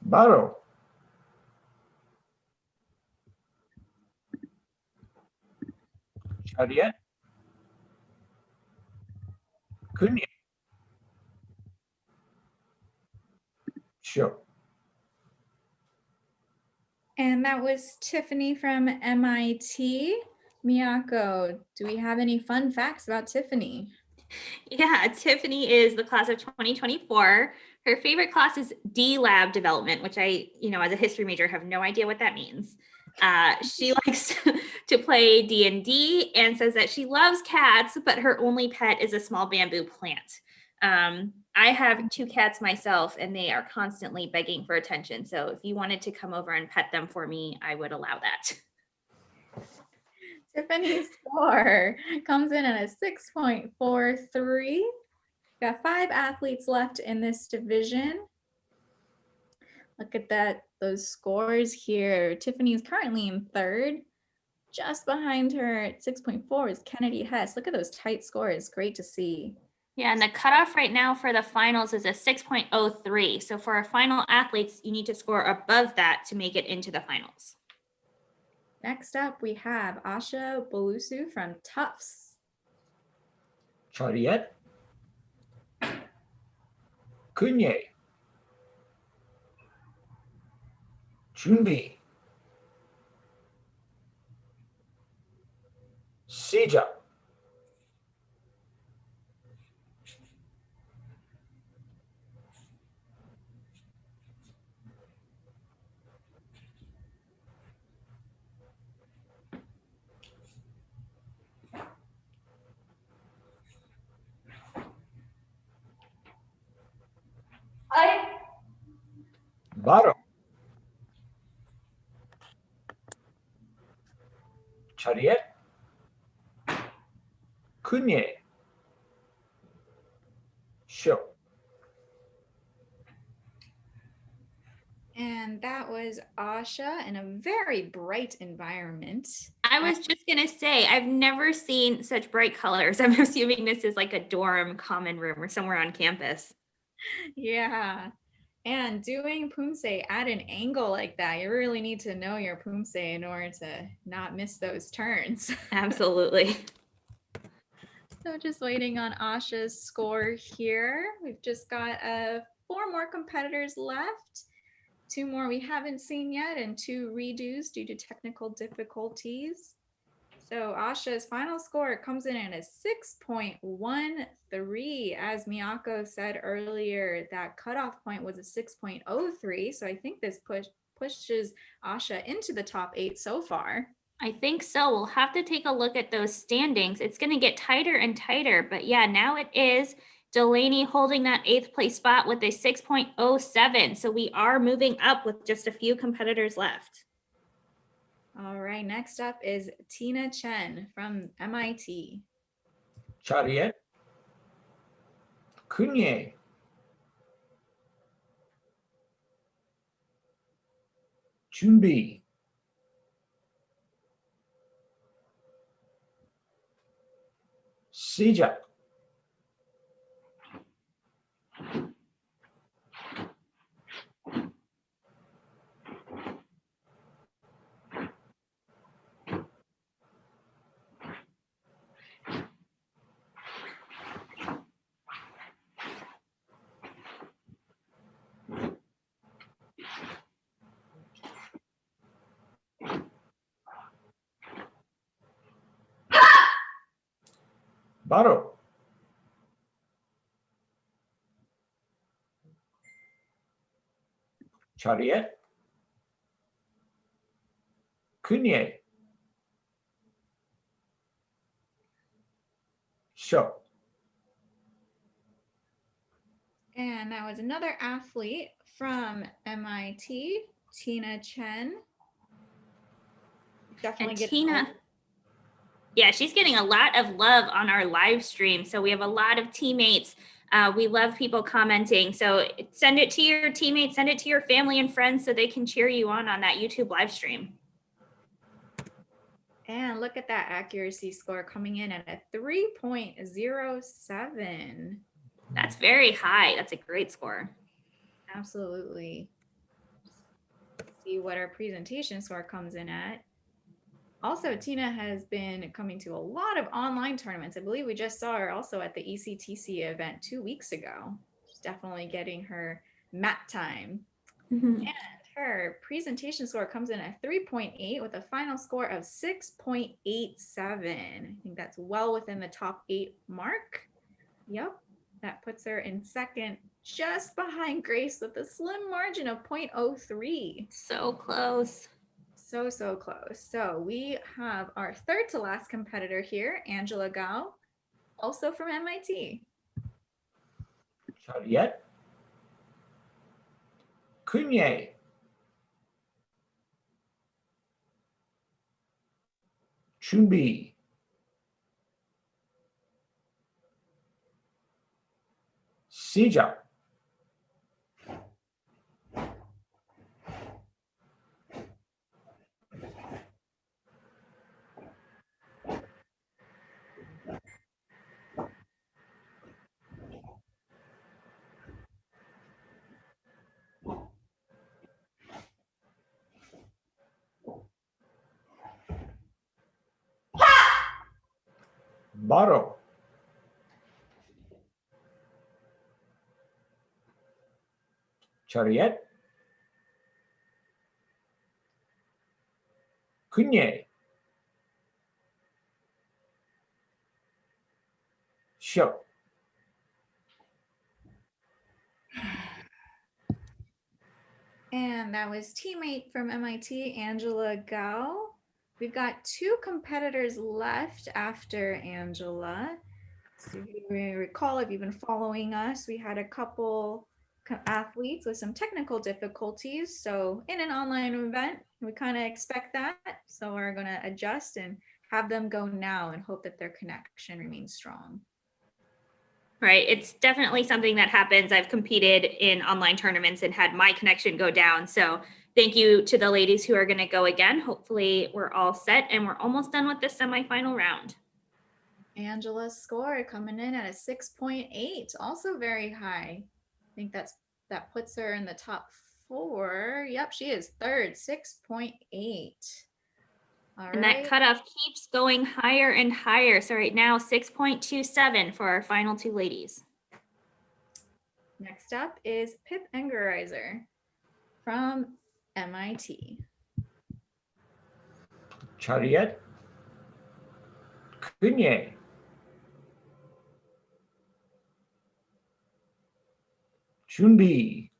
Baro. Chariot. Kunye. Show. And that was Tiffany from MIT. Miyako, do we have any fun facts about Tiffany? Yeah, Tiffany is the class of 2024. Her favorite class is D Lab development, which I, as a history major, have no idea what that means. She likes to play D&D and says that she loves cats, but her only pet is a small bamboo plant. I have 2 cats myself, and they are constantly begging for attention. So if you wanted to come over and pet them for me, I would allow that. Tiffany's score comes in at a 6.43. Got 5 athletes left in this division. Look at those scores here. Tiffany's currently in 3rd. Just behind her at 6.4 is Kennedy Hess. Look at those tight scores. Great to see. Yeah, and the cutoff right now for the finals is a 6.03. So for our final athletes, you need to score above that to make it into the finals. Next up, we have Asha Bolusu from Tufts. Chariot. Kunye. Chunbi. Sija. Baro. Chariot. Kunye. Show. And that was Asha in a very bright environment. I was just going to say, I've never seen such bright colors. I'm assuming this is like a dorm common room or somewhere on campus. Yeah. And doing Poomsae at an angle like that, you really need to know your Poomsae in order to not miss those turns. Absolutely. So just waiting on Asha's score here. We've just got 4 more competitors left. 2 more we haven't seen yet and 2 redos due to technical difficulties. So Asha's final score comes in at a 6.13. As Miyako said earlier, that cutoff point was a 6.03. So I think this pushes Asha into the top 8 so far. I think so. We'll have to take a look at those standings. It's going to get tighter and tighter, but yeah, now it is Delaney holding that 8th place spot with a 6.07. So we are moving up with just a few competitors left. All right, next up is Tina Chen from MIT. Chariot. Kunye. Chunbi. Sija. Baro. Chariot. Kunye. Show. And that was another athlete from MIT, Tina Chen. Definitely and Tina, yeah, she's getting a lot of love on our live stream. So we have a lot of teammates. We love people commenting. So send it to your teammates, send it to your family and friends so they can cheer you on that YouTube live stream. And look at that accuracy score coming in at a 3.07. That's very high. That's a great score. Absolutely. Let's see what our presentation score comes in at. Also, Tina has been coming to a lot of online tournaments. I believe we just saw her also at the ECTC event 2 weeks ago. She's definitely getting her mat time. Mm-hmm. And Her presentation score comes in at 3.8 with a final score of 6.87. I think that's well within the top 8 mark. Yep, that puts her in second, just behind Grace with a slim margin of 0.03. So close. So close. So we have our third to last competitor here, Angela Gao, also from MIT. Chariot. Cunye. Chunbi. Sija. Baro. Chariot. Cunye. Show. And that was teammate from MIT, Angela Gao. We've got 2 competitors left after Angela. So if you recall, if you've been following us, we had a couple athletes with some technical difficulties. So in an online event, we kind of expect that. So we're going to adjust and have them go now and hope that their connection remains strong. Right. It's definitely something that happens. I've competed in online tournaments and had my connection go down. So thank you to the ladies who are going to go again. Hopefully we're all set and we're almost done with the semifinal round. Angela's score coming in at a 6.8, also very high. I think that puts her in the top 4. Yep, she is third, 6.8. All And right. that cutoff keeps going higher and higher. So right now, 6.27 for our final 2 ladies. Next up is Pip Engerizer from MIT. Chariot. Cunye. Chunbi.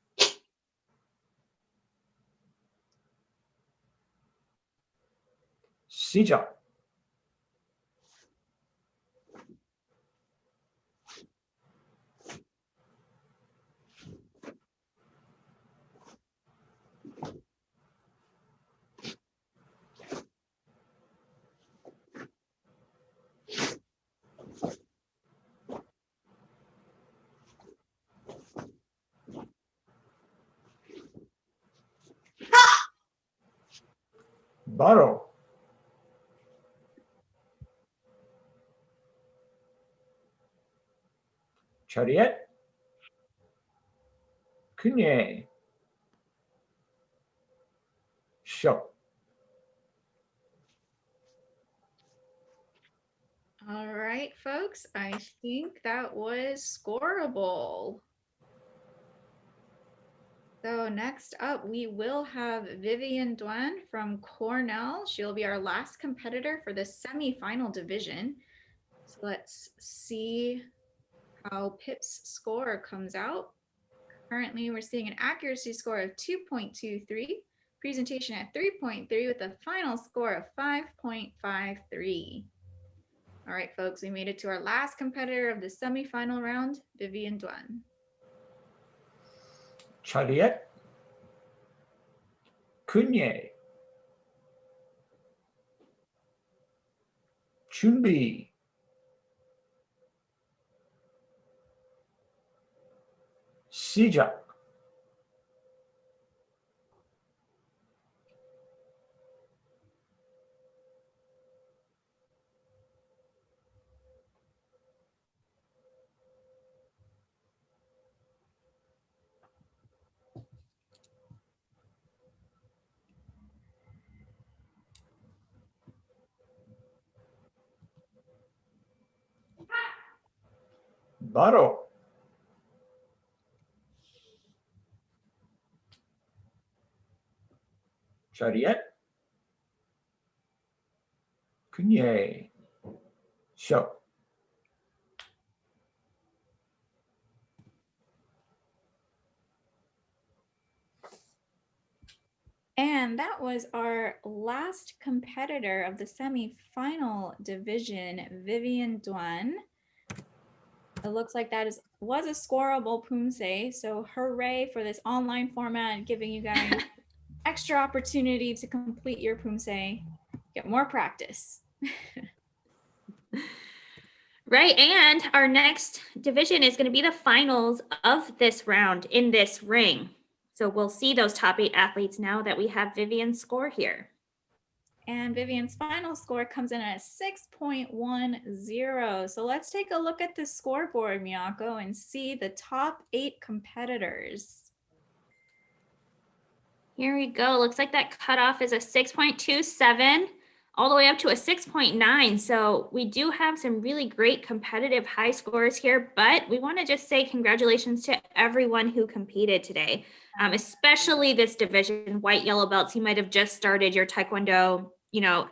Sija. Baro. Chariot. Cunye. Show. All right, folks, I think that was scoreable. So next up, we will have Vivian Duan from Cornell. She'll be our last competitor for the semifinal division. So let's see how Pip's score comes out. Currently, we're seeing an accuracy score of 2.23, presentation at 3.3 with a final score of 5.53. All right, folks, we made it to our last competitor of the semifinal round, Vivian Duan. Chariot. Cunye. Chunbi. Sija. Baro. Chariot. Cunye. Show. And that was our last competitor of the semifinal division, Vivian Duan. It looks like that was a scoreable Poomsae. So hooray for this online format, giving you guys extra opportunity to complete your Poomsae, get more practice. Right, and our next division is going to be the finals of this round in this ring. So we'll see those top 8 athletes now that we have Vivian's score here. And Vivian's final score comes in at 6.10. So let's take a look at the scoreboard, Miyako, and see the top 8 competitors. Here we go. Looks like that cutoff is a 6.27 all the way up to a 6.9. So we do have some really great competitive high scores here, but we want to just say congratulations to everyone who competed today, especially this division, white, yellow belts. You might have just started your Taekwondo,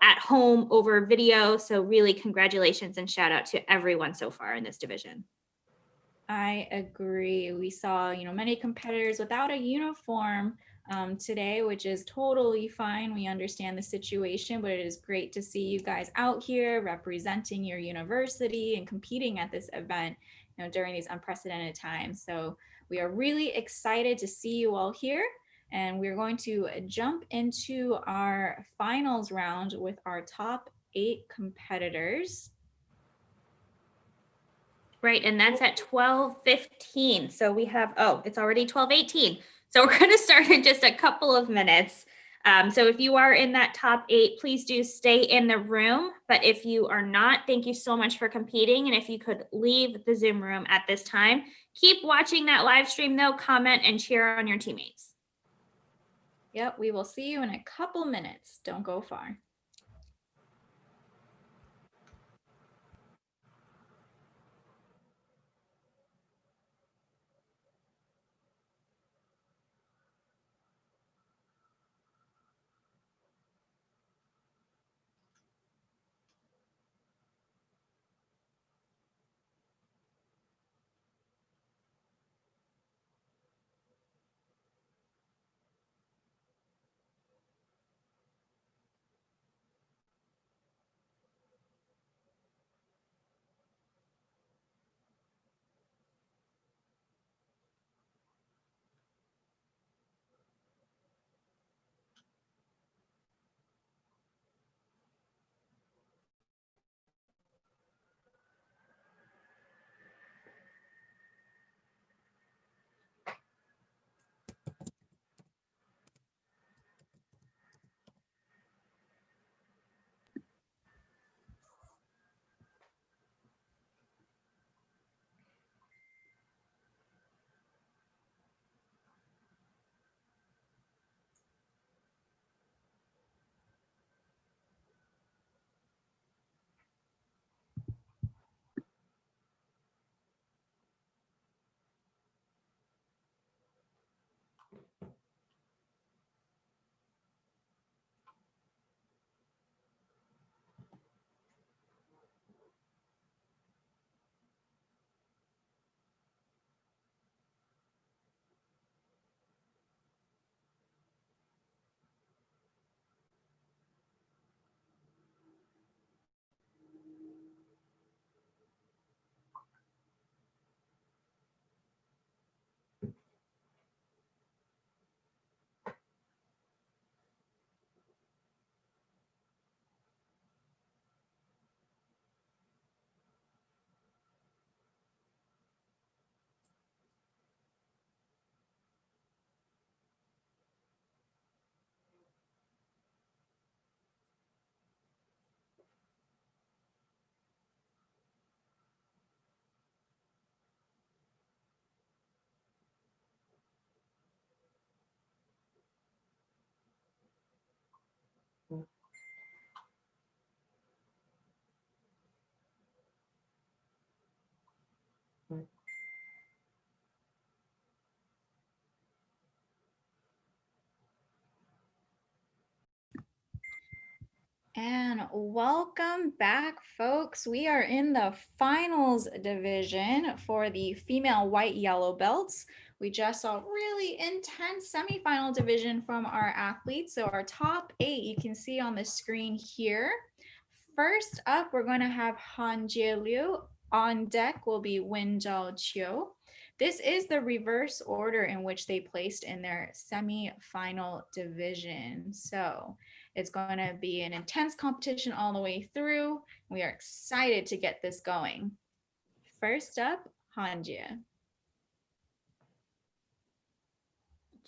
at home over video. So really congratulations and shout out to everyone so far in this division. I agree. We saw, many competitors without a uniform today, which is totally fine. We understand the situation, but it is great to see you guys out here representing your university and competing at this event, during these unprecedented times. So we are really excited to see you all here. And we're going to jump into our finals round with our top 8 competitors. Right, and that's at 12:15. So we have, it's already 12:18. So we're going to start in just a couple of minutes. So if you are in that top 8, please do stay in the room. But if you are not, thank you so much for competing. And if you could leave the Zoom room at this time, keep watching that live stream though, comment and cheer on your teammates. Yep, we will see you in a couple minutes. Don't go far. And welcome back, folks. We are in the finals division for the female white yellow belts. We just saw really intense semifinal division from our athletes. So our top 8 you can see on the screen here. First up, we're going to have Han Jie Liu. On deck will be Wen Zhao Qiu. This is the reverse order in which they placed in their semifinal division. So it's going to be an intense competition all the way through. We are excited to get this going. First up, Hanjia.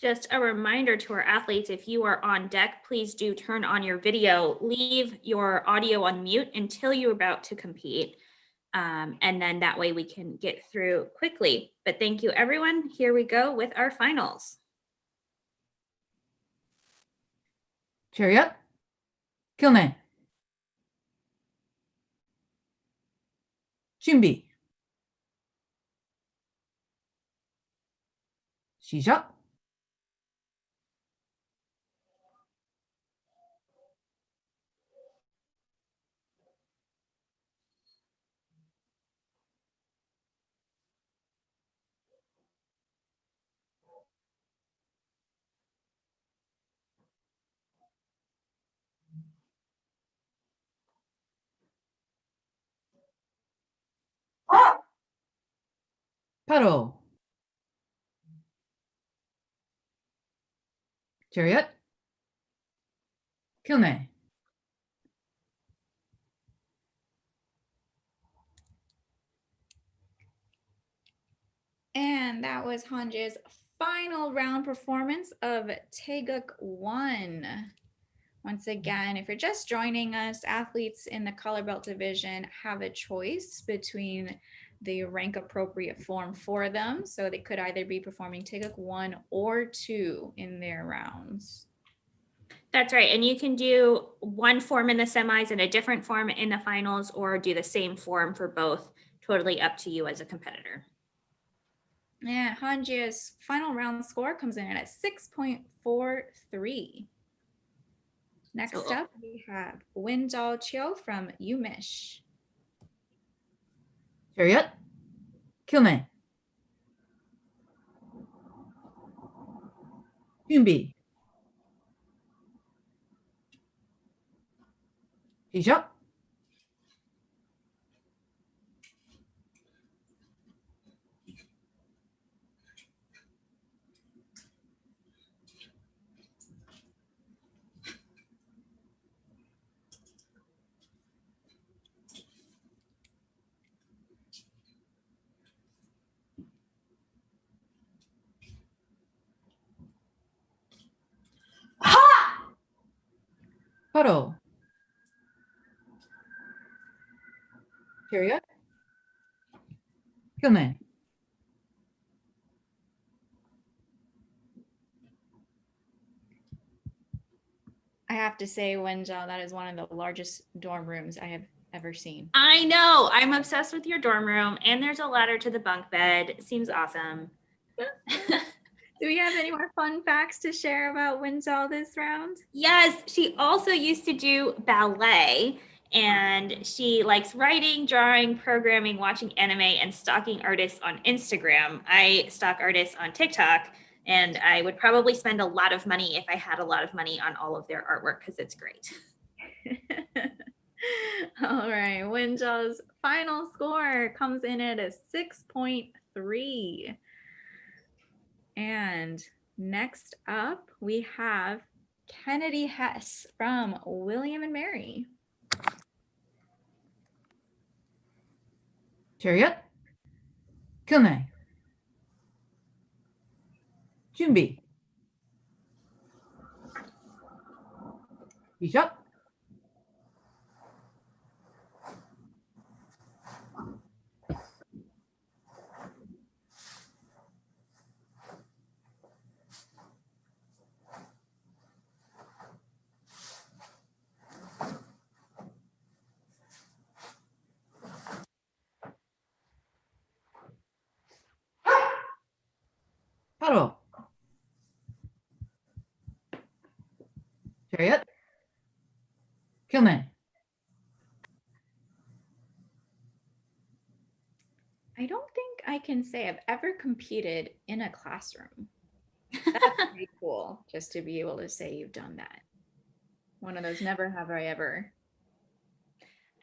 Just a reminder to our athletes, if you are on deck, please do turn on your video. Leave your audio on mute until you're about to compete. And then that way we can get through quickly. But thank you, everyone. Here we go with our finals. Chariot. Kilne. 준비. 시작. 바로. Chariot. kilne. And that was Hanjia's final round performance of Taeguk 1. Once again, if you're just joining us, athletes in the color belt division have a choice between the rank appropriate form for them. So they could either be performing Taeguk 1 or 2 in their rounds. That's right. And you can do one form in the semis and a different form in the finals, or do the same form for both. Totally up to you as a competitor. Yeah, Hanjia's final round score comes in at 6.43. Next up, we have Wen Zhao Qiu from UMich. Chariot. kilne. 준비. 시작. 바로. Chariot. kilne. I have to say, Wen Zhao, that is one of the largest dorm rooms I have ever seen. I know. I'm obsessed with your dorm room, and there's a ladder to the bunk bed. It seems awesome. Do we have any more fun facts to share about Wen Zhao this round? Yes, she also used to do ballet, and she likes writing, drawing, programming, watching anime, and stalking artists on Instagram. I stalk artists on TikTok, and I would probably spend a lot of money if I had a lot of money on all of their artwork because it's great. All right, Wen Zhao's final score comes in at a 6.3. And next up, we have Kennedy Hess from William and Mary. Chariot. kilne. 준비. 시작. 바로. Chariot. Kilne. I don't think I can say I've ever competed in a classroom. That's pretty cool just to be able to say you've done that. One of those never have I ever.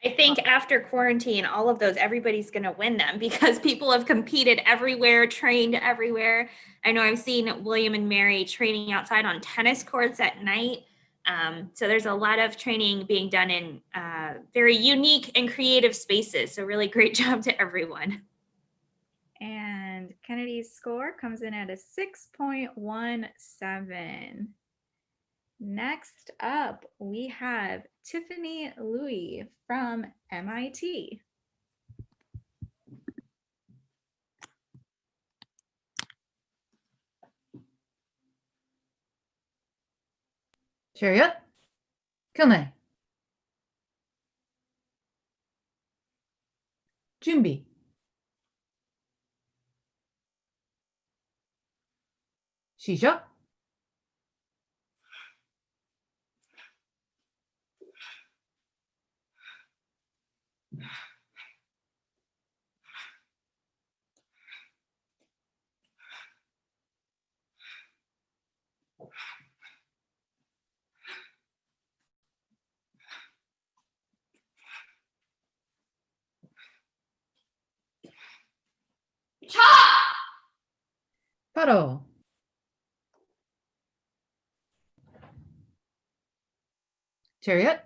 I think after quarantine, all of those, everybody's going to win them because people have competed everywhere, trained everywhere. I know I've seen William and Mary training outside on tennis courts at night. So there's a lot of training being done in very unique and creative spaces. So really great job to everyone. And Kennedy's score comes in at a 6.17. Next up, we have Tiffany Louis from MIT. Chariot. Kilne. Junbi. Shisha. Paro. Chariot.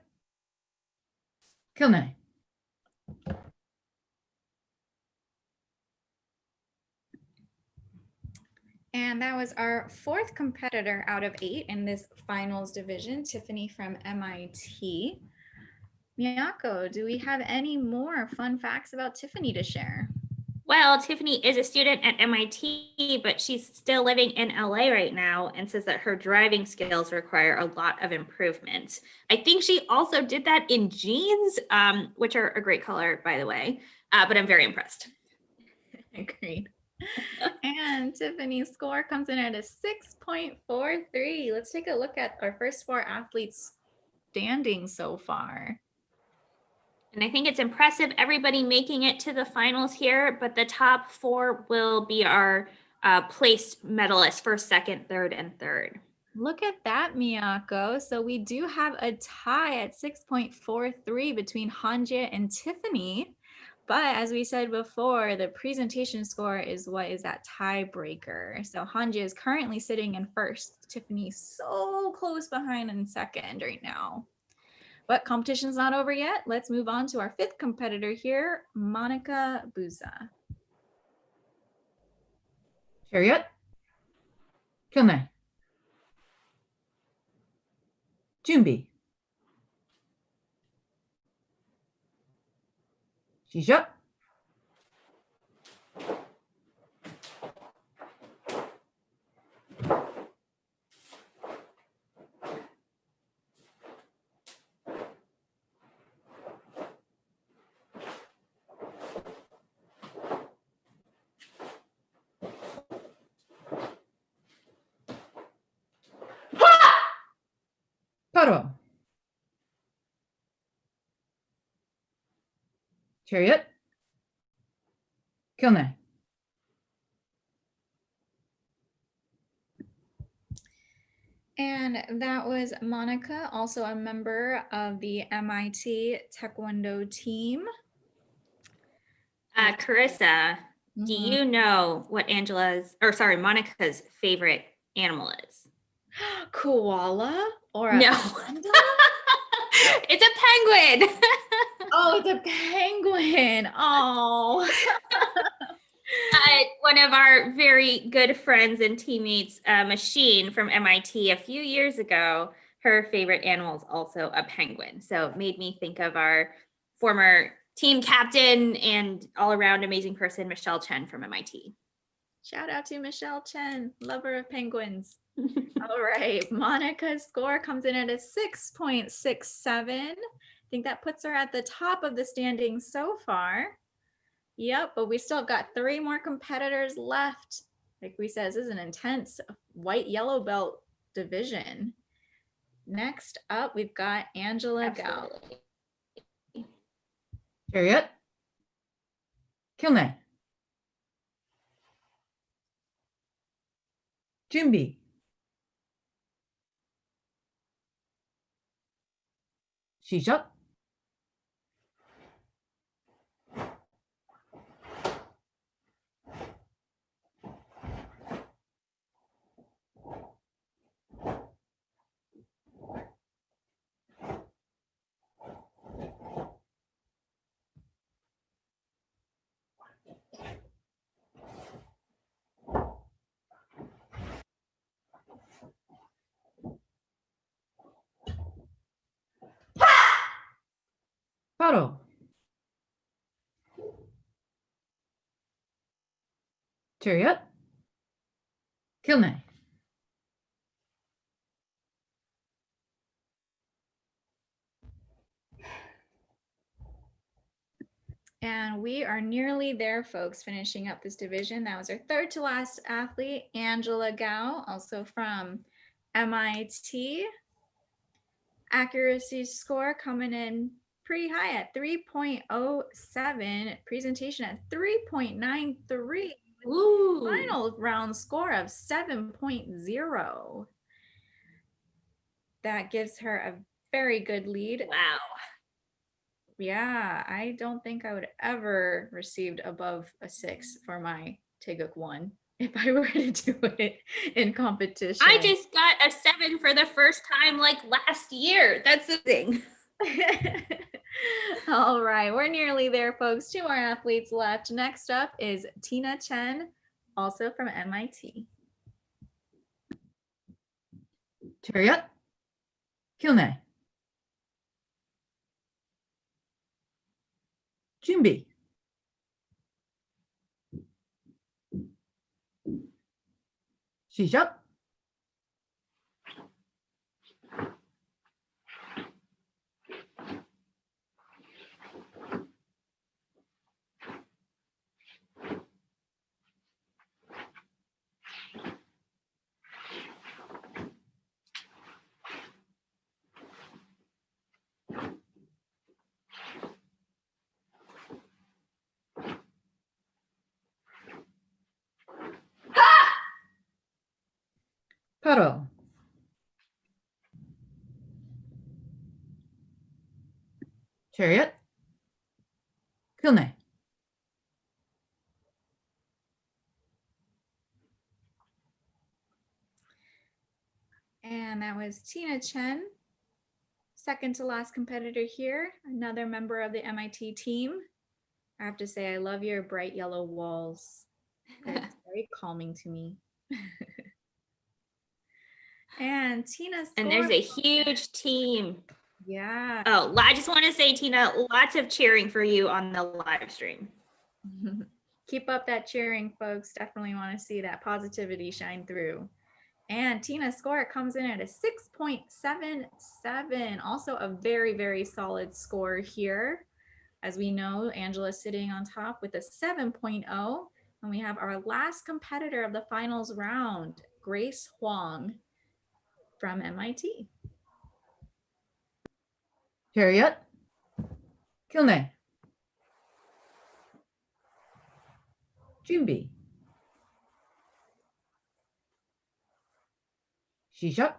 Kilne. And that was our fourth competitor out of 8 in this finals division, Tiffany from MIT. Miyako, do we have any more fun facts about Tiffany to share? Well, Tiffany is a student at MIT, but she's still living in LA right now and says that her driving skills require a lot of improvement. I think she also did that in jeans, which are a great color, by the way, but I'm very impressed. Agreed. And Tiffany's score comes in at a 6.43. Let's take a look at our first 4 athletes standing so far. And I think it's impressive, everybody making it to the finals here, but the top 4 will be our placed medalists, first, second, third, and third. Look at that, Miyako. So we do have a tie at 6.43 between Hanje and Tiffany. But as we said before, the presentation score is what is that tiebreaker. So Hanje is currently sitting in first. Tiffany's so close behind in second right now. But competition's not over yet. Let's move on to our 5th competitor here, Monica Buza. Chariot. Kilne. Junbi. Shisha. Paro. Chariot. Kilne. And that was Monica, also a member of the MIT Taekwondo team. Carissa, do you know what Monica's favorite animal is? Koala or a No. panda? It's a penguin. Oh, it's a penguin. Oh. One of our very good friends and teammates, Machine from MIT, a few years ago, her favorite animal is also a penguin. So it made me think of our former team captain and all around amazing person, Michelle Chen from MIT. Shout out to Michelle Chen, lover of penguins. All right, Monica's score comes in at a 6.67. I think that puts her at the top of the standings so far. Yep, but we still have got 3 more competitors left. Like we said, this is an intense white-yellow belt division. Next up, we've got Angela Gao. Absolutely. Chariot. Kilne. Junbi. Shijut. Paro. Chariot. Kilne. And we are nearly there, folks, finishing up this division. That was our third to last athlete, Angela Gao, also from MIT. Accuracy score coming in pretty high at 3.07, presentation at 3.93, final round score of 7.0. That gives her a very good lead. Wow. Yeah, I don't think I would ever received above a 6 for my Taeguk 1 if I were to do it in competition. I just got a 7 for the first time like last year. That's the thing. All right, we're nearly there, folks. 2 more athletes left. Next up is Tina Chen, also from MIT. Chariot. Kilne. Junbi. Shijut. Paro. Chariot. Kilne. And that was Tina Chen, second to last competitor here, another member of the MIT team. I have to say, I love your bright yellow walls. It's very calming to me. And Tina And there's a huge team. Yeah. Oh, I just want to say, Tina, lots of cheering for you on the live stream. Keep up that cheering, folks. Definitely want to see that positivity shine through. And Tina's score comes in at a 6.77. Also a very, very solid score here. As we know, Angela's sitting on top with a 7.0. And we have our last competitor of the finals round, Grace Huang from MIT. Chariot. Kilne. Junbi. Shijut.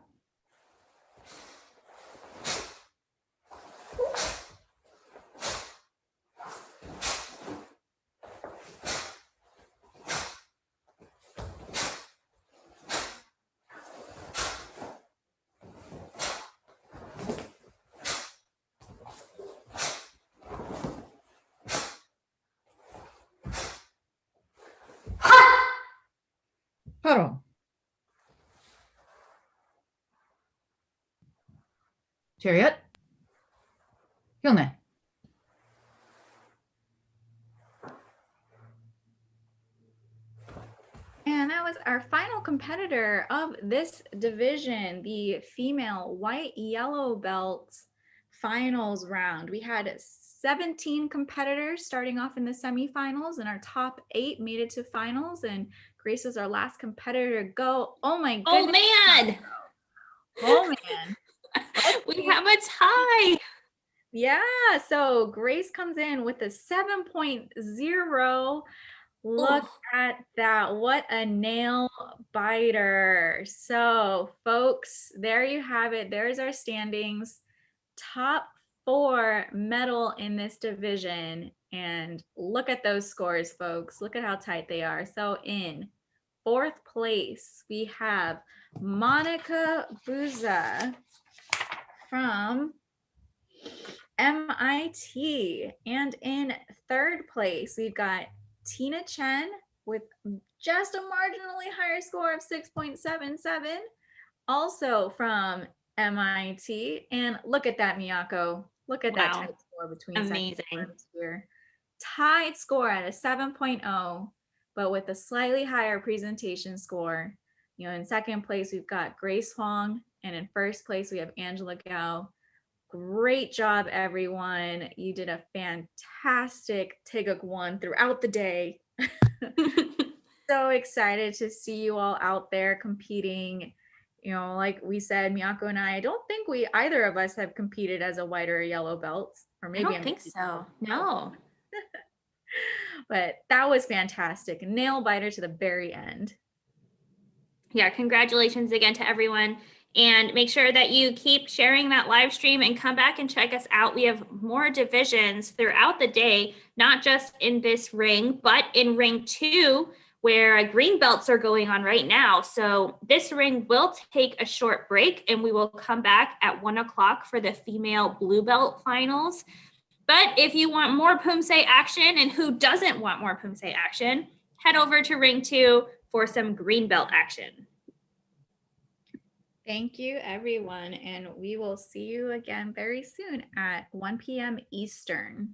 Paro. Chariot. Kilne. And that was our final competitor of this division, the female white yellow belt finals round. We had 17 competitors starting off in the semifinals, and our top 8 made it to finals. And Grace was our last competitor to go. Oh my goodness. Oh man. Oh man. We have a tie. Yeah, so Grace comes in with a 7.0. Look at that. What a nail biter. So, folks, there you have it. There's our standings. Top 4 medal in this division. And look at those scores, folks. Look at how tight they are. So, in 4th place, we have Monica Buza from MIT. And in 3rd place, we've got Tina Chen with just a marginally higher score of 6.77, also from MIT. And look at that, Miyako. Look at that tight score between Amazing. here. Tied score at a 7.0, but with a slightly higher presentation score. You know, in 2nd place, we've got Grace Huang, and in 1st place, we have Angela Gao. Great job, everyone. You did a fantastic Taeguk 1 throughout the day. So excited to see you all out there competing. You know, like we said, Miyako and I don't think either of us have competed as a white or a yellow belt, or maybe I don't think so. No. But that was fantastic. Nail biter to the very end. Yeah, congratulations again to everyone. And make sure that you keep sharing that live stream and come back and check us out. We have more divisions throughout the day, not just in this ring, but in ring 2, where green belts are going on right now. So this ring will take a short break and we will come back at 1 o'clock for the female blue belt finals. But if you want more Poomsae action, and who doesn't want more Poomsae action, head over to ring 2 for some green belt action. Thank you, everyone. And we will see you again very soon at 1 p.m. Eastern.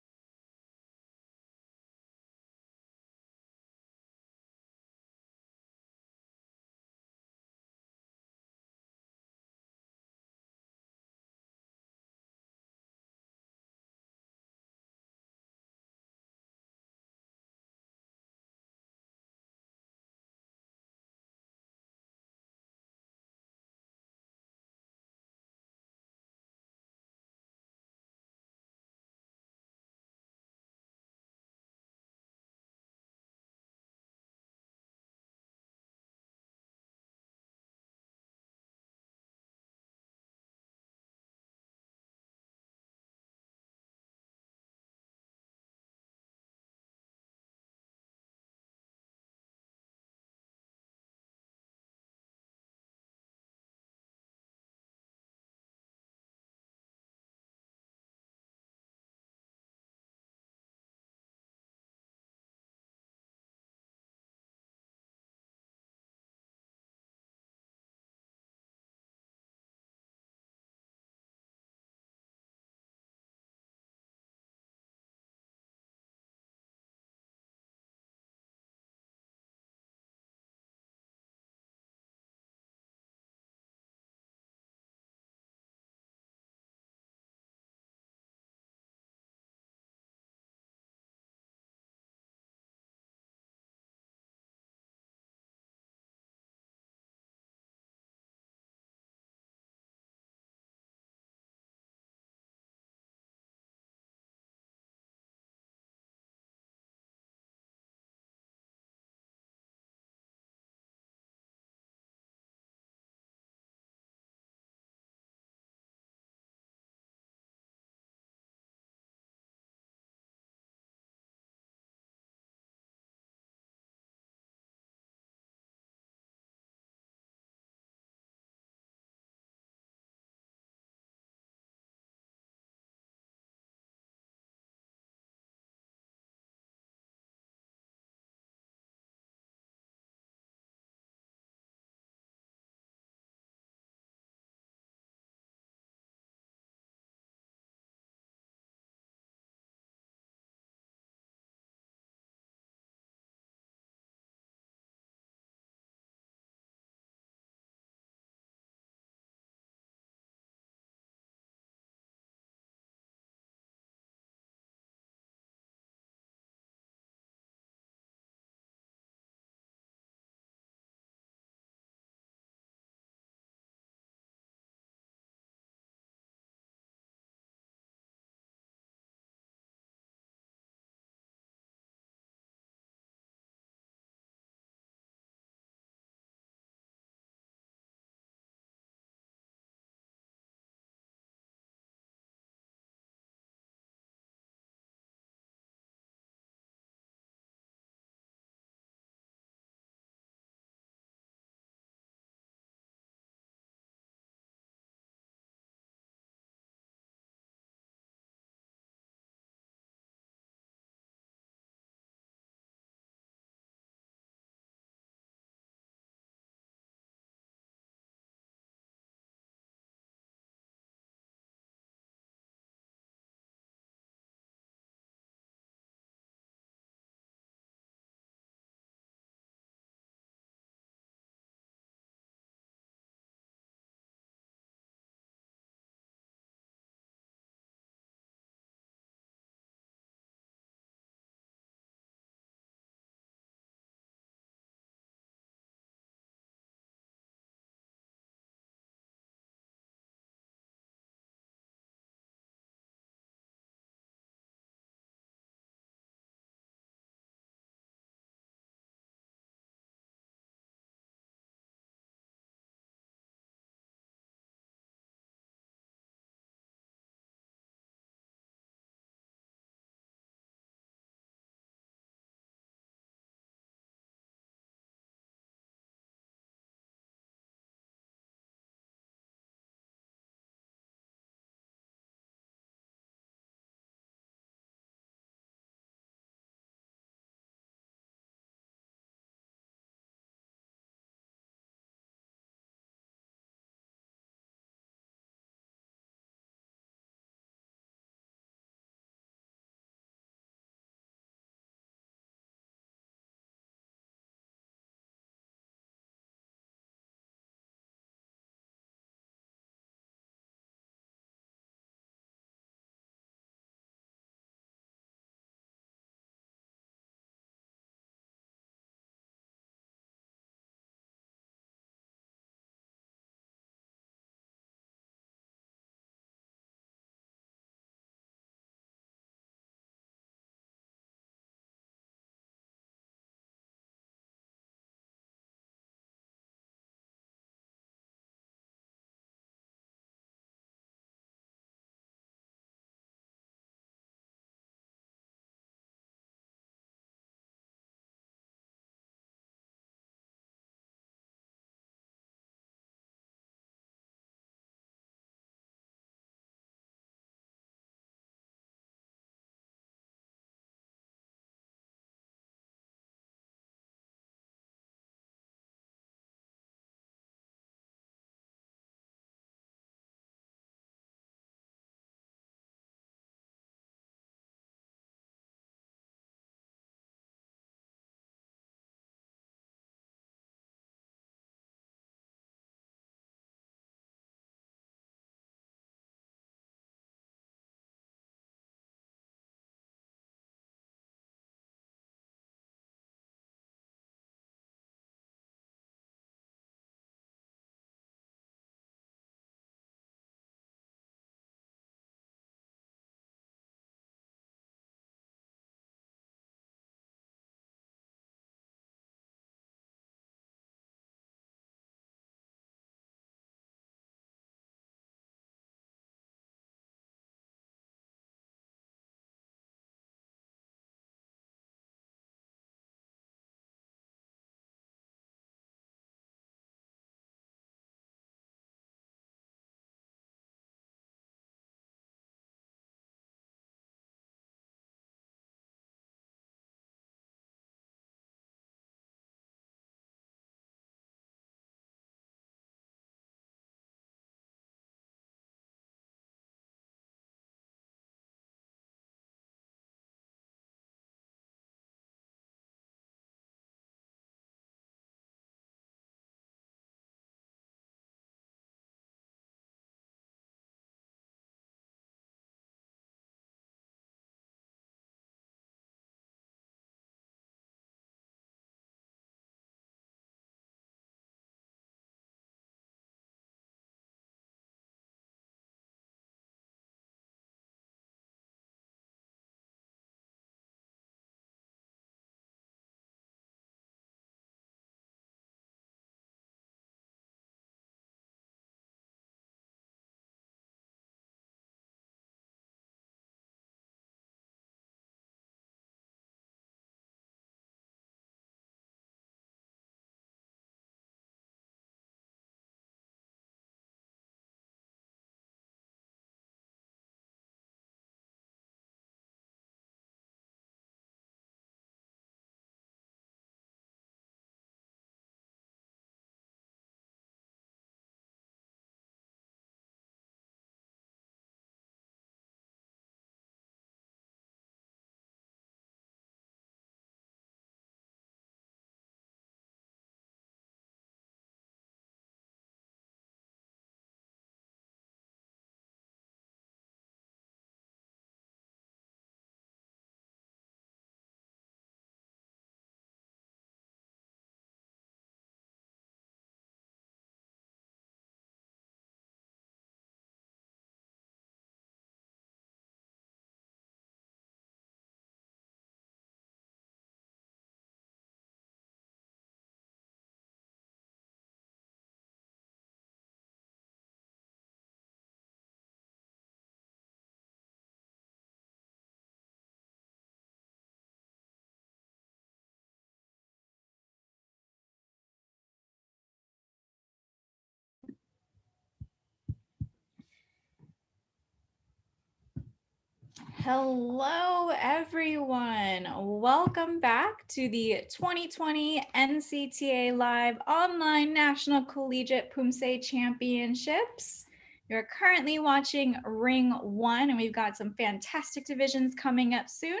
Hello, everyone. Welcome back to the 2020 NCTA Live Online National Collegiate Poomsae Championships. You're currently watching Ring 1, and we've got some fantastic divisions coming up soon.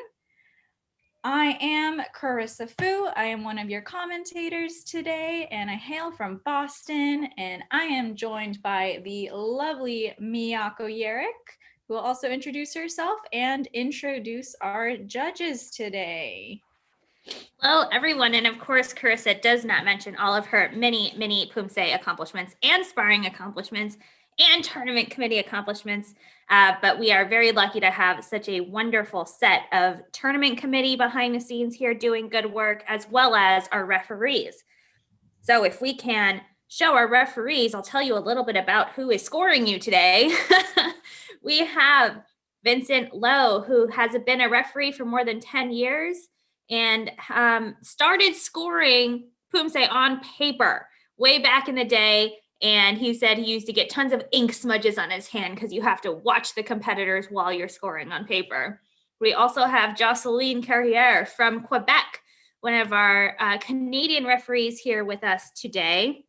I am Carissa Fu. I am one of your commentators today, and I hail from Boston, and I am joined by the lovely Miyako Yerrick, who will also introduce herself and introduce our judges today. Hello, everyone. And of course, Carissa does not mention all of her many Poomsae accomplishments and sparring accomplishments and tournament committee accomplishments. But we are very lucky to have such a wonderful set of tournament committee behind the scenes here doing good work, as well as our referees. So if we can show our referees, I'll tell you a little bit about who is scoring you today. We have Vincent Lowe, who has been a referee for more than 10 years and started scoring Poomsae on paper way back in the day. And he said he used to get tons of ink smudges on his hand because you have to watch the competitors while you're scoring on paper. We also have Jocelyn Carrière from Quebec, one of our Canadian referees here with us today.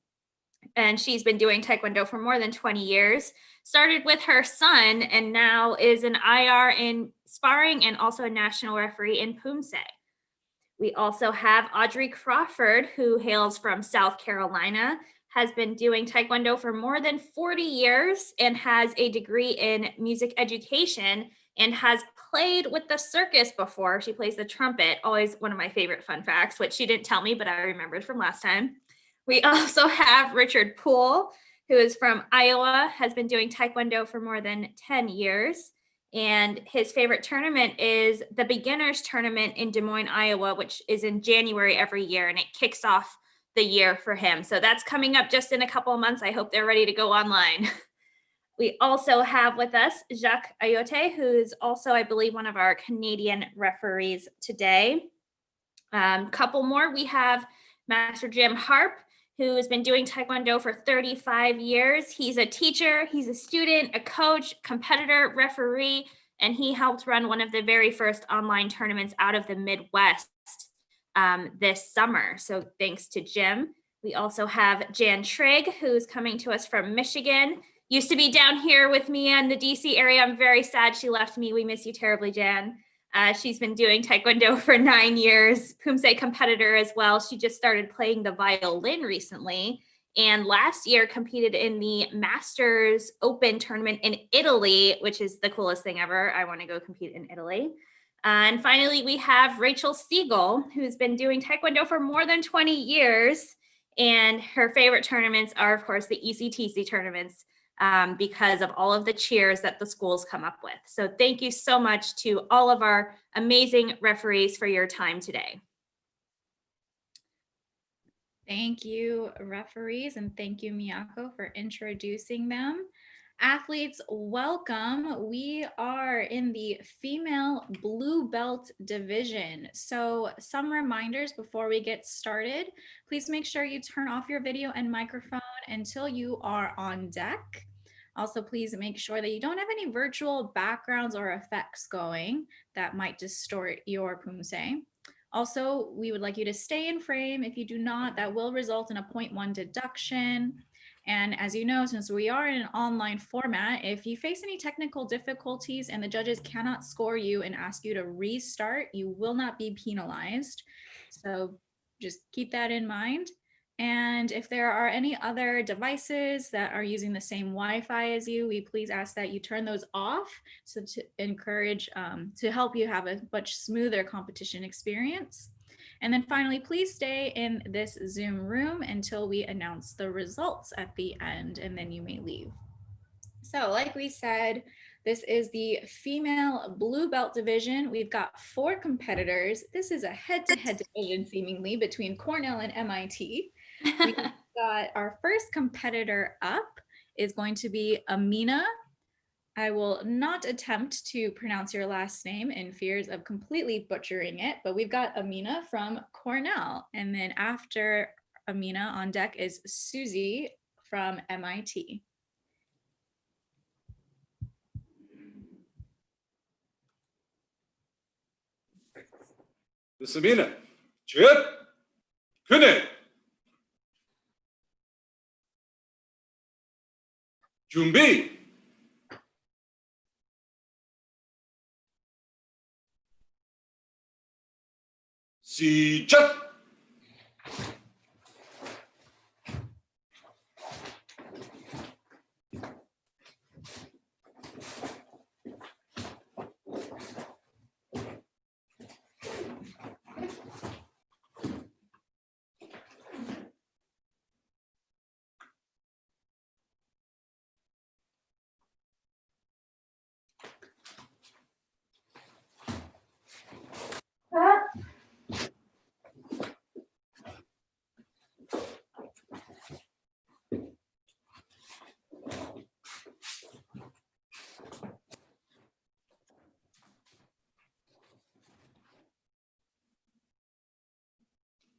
And she's been doing Taekwondo for more than 20 years. Started with her son and now is an IR in sparring and also a national referee in Poomsae. We also have Audrey Crawford, who hails from South Carolina, has been doing Taekwondo for more than 40 years and has a degree in music education and has played with the circus before. She plays the trumpet, always one of my favorite fun facts, which she didn't tell me, but I remembered from last time. We also have Richard Poole, who is from Iowa, has been doing Taekwondo for more than 10 years. And his favorite tournament is the beginners tournament in Des Moines, Iowa, which is in January every year, and it kicks off the year for him. So that's coming up just in a couple of months. I hope they're ready to go online. We also have with us Jacques Ayotte, who is also, I believe, one of our Canadian referees today. Couple more, we have Master Jim Harp, who has been doing Taekwondo for 35 years. He's a teacher, he's a student, a coach, competitor, referee, and he helped run one of the very first online tournaments out of the Midwest this summer. So thanks to Jim. We also have Jan Trigg, who's coming to us from Michigan. Used to be down here with me in the DC area. I'm very sad she left me. We miss you terribly, Jan. She's been doing Taekwondo for 9 years, Poomsae competitor as well. She just started playing the violin recently, and last year competed in the Masters Open tournament in Italy, which is the coolest thing ever. I want to go compete in Italy. And finally, we have Rachel Siegel, who's been doing Taekwondo for more than 20 years, and her favorite tournaments are, of course, the ECTC tournaments, because of all of the cheers that the schools come up with. So thank you so much to all of our amazing referees for your time today. Thank you, referees, and thank you, Miyako, for introducing them. Athletes, welcome. We are in the female blue belt division. So some reminders before we get started. Please make sure you turn off your video and microphone until you are on deck. Also, please make sure that you don't have any virtual backgrounds or effects going that might distort your Poomsae. Also, we would like you to stay in frame. If you do not, that will result in a 0.1 deduction. And as you know, since we are in an online format, if you face any technical difficulties and the judges cannot score you and ask you to restart, you will not be penalized. So just keep that in mind. And if there are any other devices that are using the same Wi-Fi as you, we please ask that you turn those off, so to encourage, to help you have a much smoother competition experience. And then finally, please stay in this Zoom room until we announce the results at the end, and then you may leave. So like we said, this is the female blue belt division. We've got 4 competitors. This is a head-to-head division seemingly between Cornell and MIT. We've got our first competitor up is going to be Amina. I will not attempt to pronounce your last name in fears of completely butchering it, but we've got Amina from Cornell. And then after Amina on deck is Susie from MIT. 됐습니다. 쯧! 그네! 준비! 시작!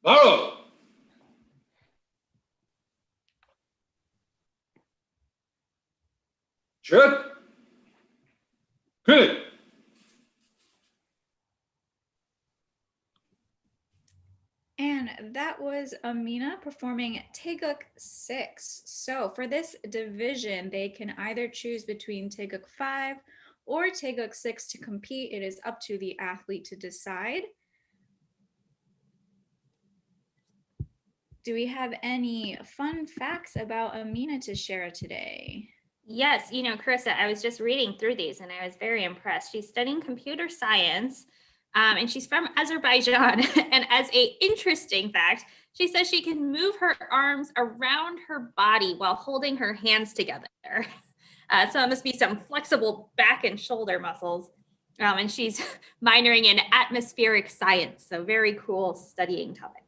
바로! 쯧! 그네! And that was Amina performing Taeguk 6. So for this division, they can either choose between Taeguk 5 or Taeguk 6 to compete. It is up to the athlete to decide. Do we have any fun facts about Amina to share today? Yes, you know, Carissa, I was just reading through these and I was very impressed. She's studying computer science and she's from Azerbaijan. And as a interesting fact, she says she can move her arms around her body while holding her hands together. So it must be some flexible back and shoulder muscles. And she's minoring in atmospheric science. So very cool studying topics.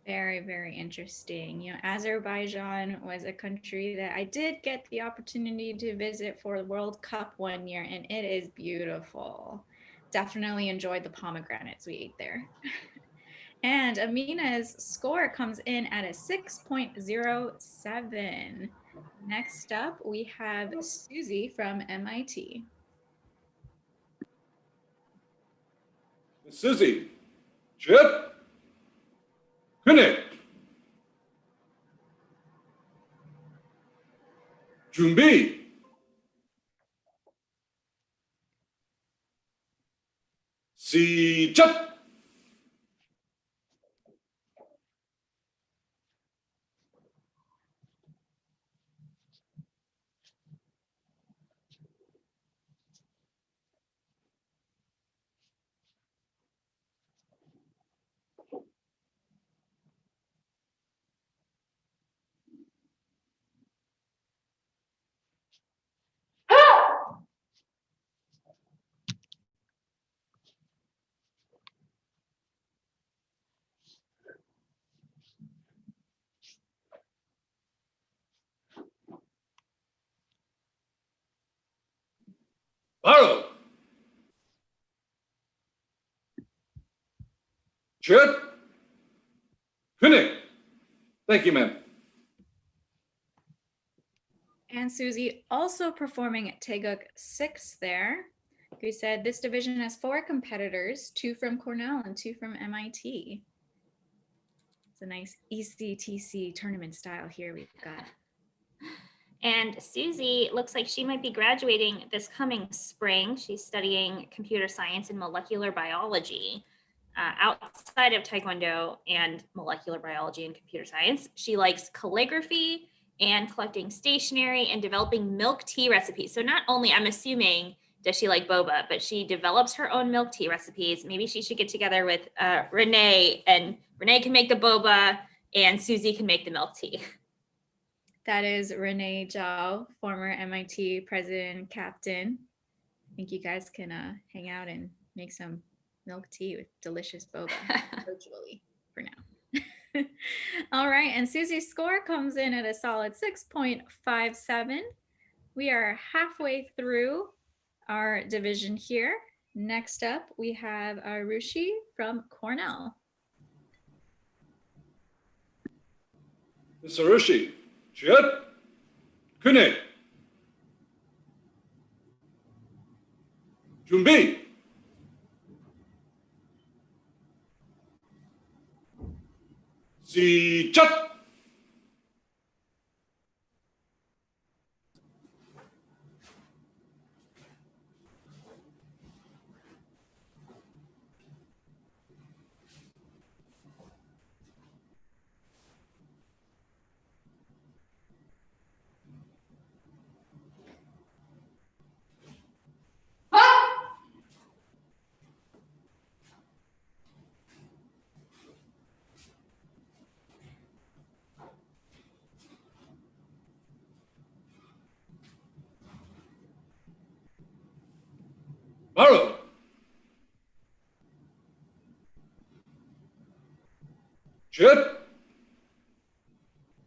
Very, very interesting. You know, Azerbaijan was a country that I did get the opportunity to visit for the World Cup one year, and it is beautiful. Definitely enjoyed the pomegranates we ate there. And Amina's score comes in at a 6.07. Next up, we have Susie from MIT. Susie! 쯧! 그네! 준비! 시작! 바로! 쯧! 그네! Thank you, ma'am. And Susie also performing at Taeguk 6 there. We said this division has 4 competitors, 2 from Cornell and 2 from MIT. It's a nice ECTC tournament style here we've got. And Susie looks like she might be graduating this coming spring. She's studying computer science and molecular biology. Outside of Taekwondo and molecular biology and computer science, she likes calligraphy and collecting stationery and developing milk tea recipes. So not only, I'm assuming, does she like boba, but she develops her own milk tea recipes. Maybe she should get together with Renee, and Renee can make the boba and Susie can make the milk tea. That is Renee Zhao, former MIT president, captain. I think you guys can hang out and make some milk tea with delicious boba virtually for now. All right, and Susie's score comes in at a solid 6.57. We are halfway through our division here. Next up, we have Arushi from Cornell. Miss Arushi, 쯧! 그네! 준비! 시작! 바로 jet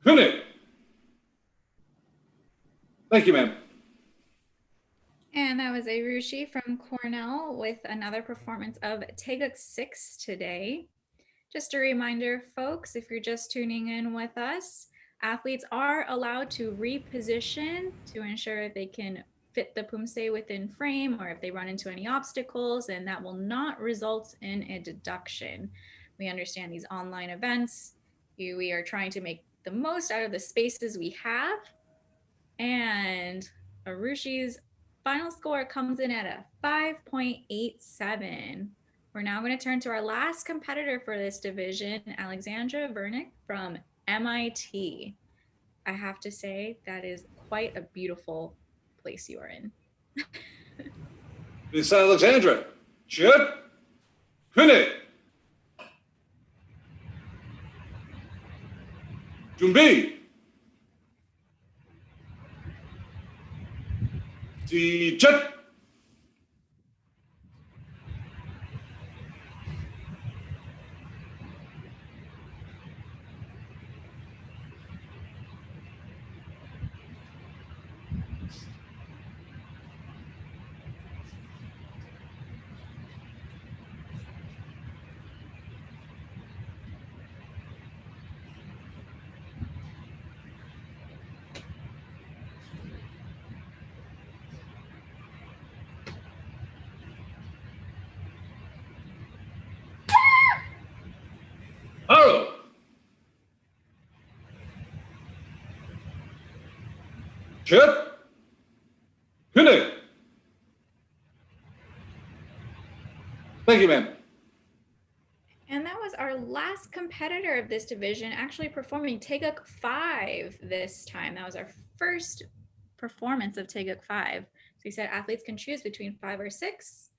finish. Thank you, ma'am. And that was a Rushi from Cornell with another performance of Taeguk 6 today. Just a reminder, folks, if you're just tuning in with us, athletes are allowed to reposition to ensure they can fit the Poomsae within frame, or if they run into any obstacles, and that will not result in a deduction. We understand these online events, we are trying to make the most out of the spaces we have, and Arushi's final score comes in at a 5.87. We're now going to turn to our last competitor for this division, Alexandra Vernick from MIT. I have to say, that is quite a beautiful place you are in. Miss Alexandra, jet finish. 준비. 시작! 바로 jet finish. Thank you, ma'am. And that was our last competitor of this division, actually performing Taeguk 5 this time. That was our first performance of Taeguk 5. So we said athletes can choose between 5 or 6.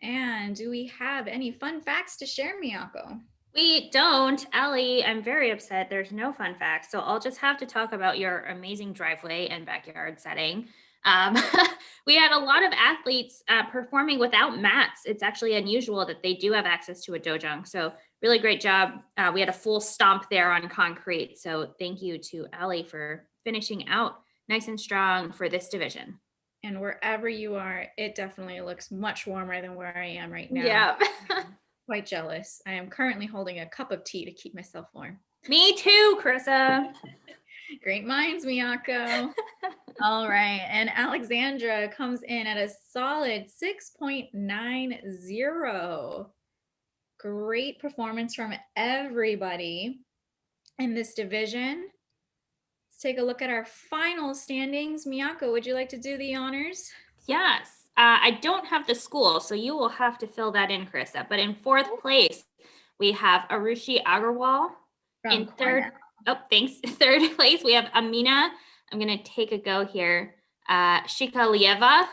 And do we have any fun facts to share, Miyako? We don't. Allie, I'm very upset. There's no fun facts. So I'll just have to talk about your amazing driveway and backyard setting. We had a lot of athletes performing without mats. It's actually unusual that they do have access to a dojang. So really great job. We had a full stomp there on concrete. So thank you to Allie for finishing out nice and strong for this division. And wherever you are, it definitely looks much warmer than where I am right now. Yeah. Quite jealous. I am currently holding a cup of tea to keep myself warm. Me too, Carissa. Great minds, Miyako. All right. And Alexandra comes in at a solid 6.90. Great performance from everybody in this division. Let's take a look at our final standings. Miyako, would you like to do the honors? Yes. I don't have the school, so you will have to fill that in, Carissa. But in 4th place, we have Arushi Agarwal. In third place, we have Amina. I'm going to take a go here. Shikalieva.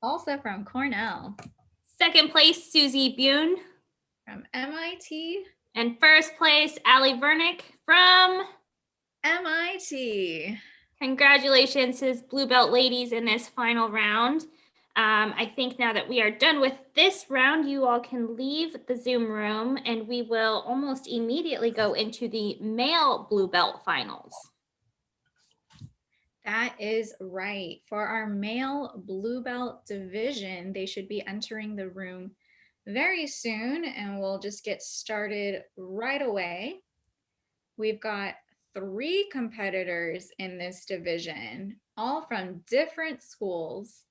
Also from Cornell. 2nd place, Susie Bune. From MIT. And 1st place, Allie Vernick from MIT. Congratulations to Blue Belt ladies in this final round. I think now that we are done with this round, you all can leave the Zoom room and we will almost immediately go into the male Blue Belt finals. That is right. For our male Blue Belt division, they should be entering the room very soon, and we'll just get started right away. We've got 3 competitors in this division, all from different schools,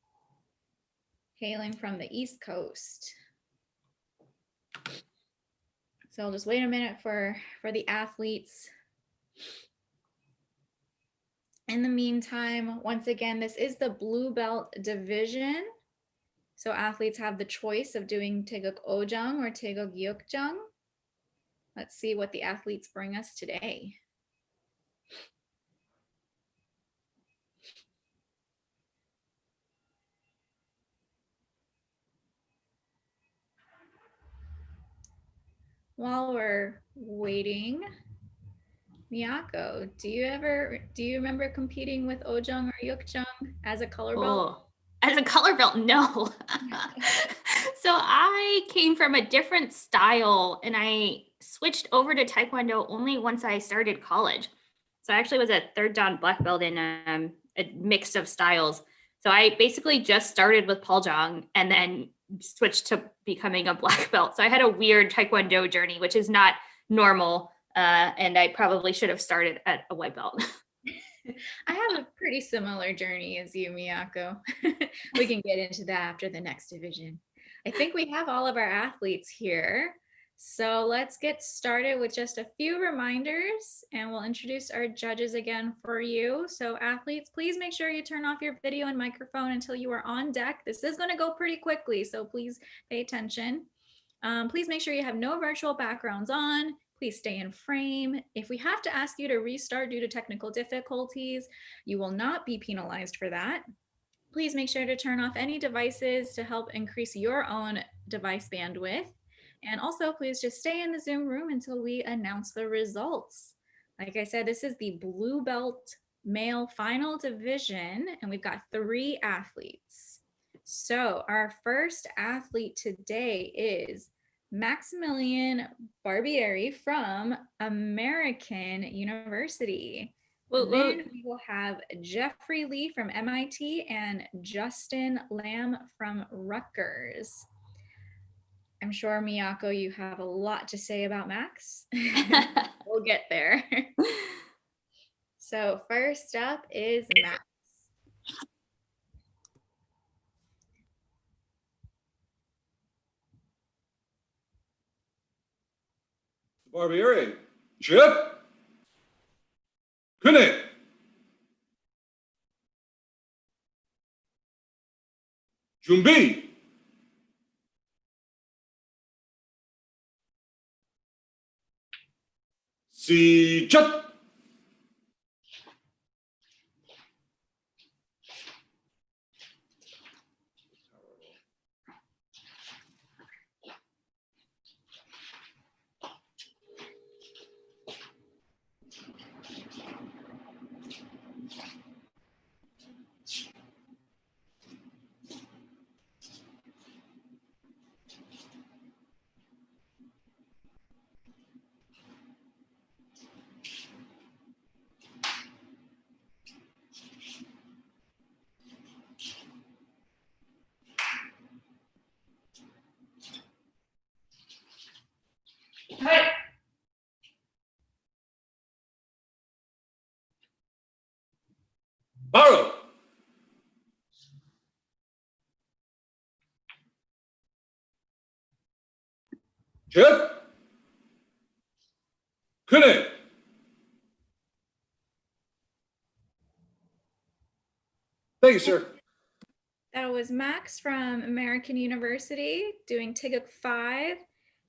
hailing from the East Coast. So I'll just wait a minute for the athletes. In the meantime, once again, this is the blue belt division. So athletes have the choice of doing Taeguk Ojang or Taeguk Yeokjang. Let's see what the athletes bring us today. While we're waiting, Miyako, do you remember competing with Ojang or Yeokjang as a color belt? Oh, as a color belt, no. So I came from a different style and I switched over to Taekwondo only once I started college. So I actually was a third dan black belt in a mix of styles. So I basically just started with Paljong and then switched to becoming a black belt. So I had a weird Taekwondo journey, which is not normal. And I probably should have started at a white belt. I have a pretty similar journey as you, Miyako. We can get into that after the next division. I think we have all of our athletes here. So let's get started with just a few reminders and we'll introduce our judges again for you. So athletes, please make sure you turn off your video and microphone until you are on deck. This is going to go pretty quickly, so please pay attention. Please make sure you have no virtual backgrounds on. Please stay in frame. If we have to ask you to restart due to technical difficulties, you will not be penalized for that. Please make sure to turn off any devices to help increase your own device bandwidth. And also, please just stay in the Zoom room until we announce the results. Like I said, this is the blue belt male final division, and we've got 3 athletes. So our first athlete today is Maximilian Barbieri from American University. Then we will have Jeffrey Lee from MIT and Justin Lamb from Rutgers. I'm sure, Miyako, you have a lot to say about Max. We'll get there. So first up is Max. Barbieri. Chip. Kune. 준비. 시작. 바로. jet. 그네. Thank you, sir. That was Max from American University doing Taeguk 5.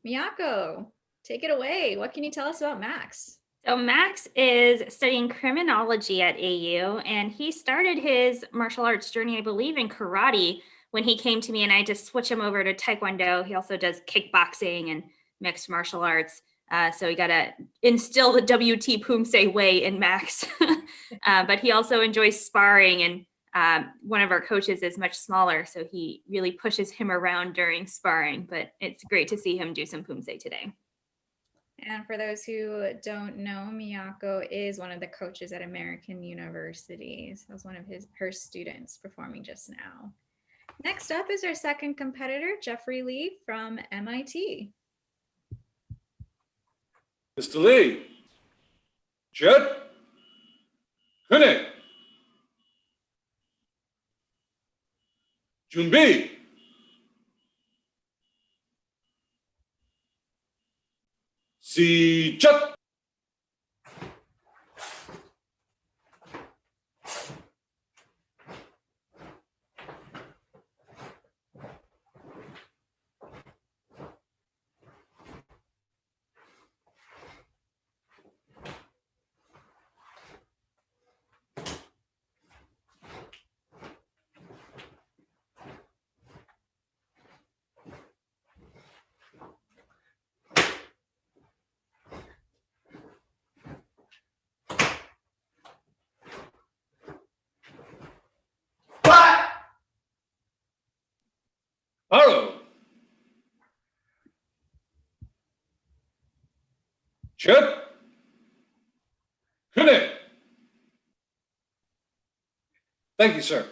Miyako, take it away. What can you tell us about Max? So Max is studying criminology at AU, and he started his martial arts journey, I believe, in karate when he came to me, and I had to switch him over to Taekwondo. He also does kickboxing and mixed martial arts. So we got to instill the WT Poomsae way in Max. But he also enjoys sparring, and one of our coaches is much smaller, so he really pushes him around during sparring. But it's great to see him do some Poomsae today. And for those who don't know, Miyako is one of the coaches at American University. So that was one of her students performing just now. Next up is our second competitor, Jeffrey Lee from MIT. Mr. Lee. jet. 그네. 준비. 시작! 바로 jet connect. Thank you, sir.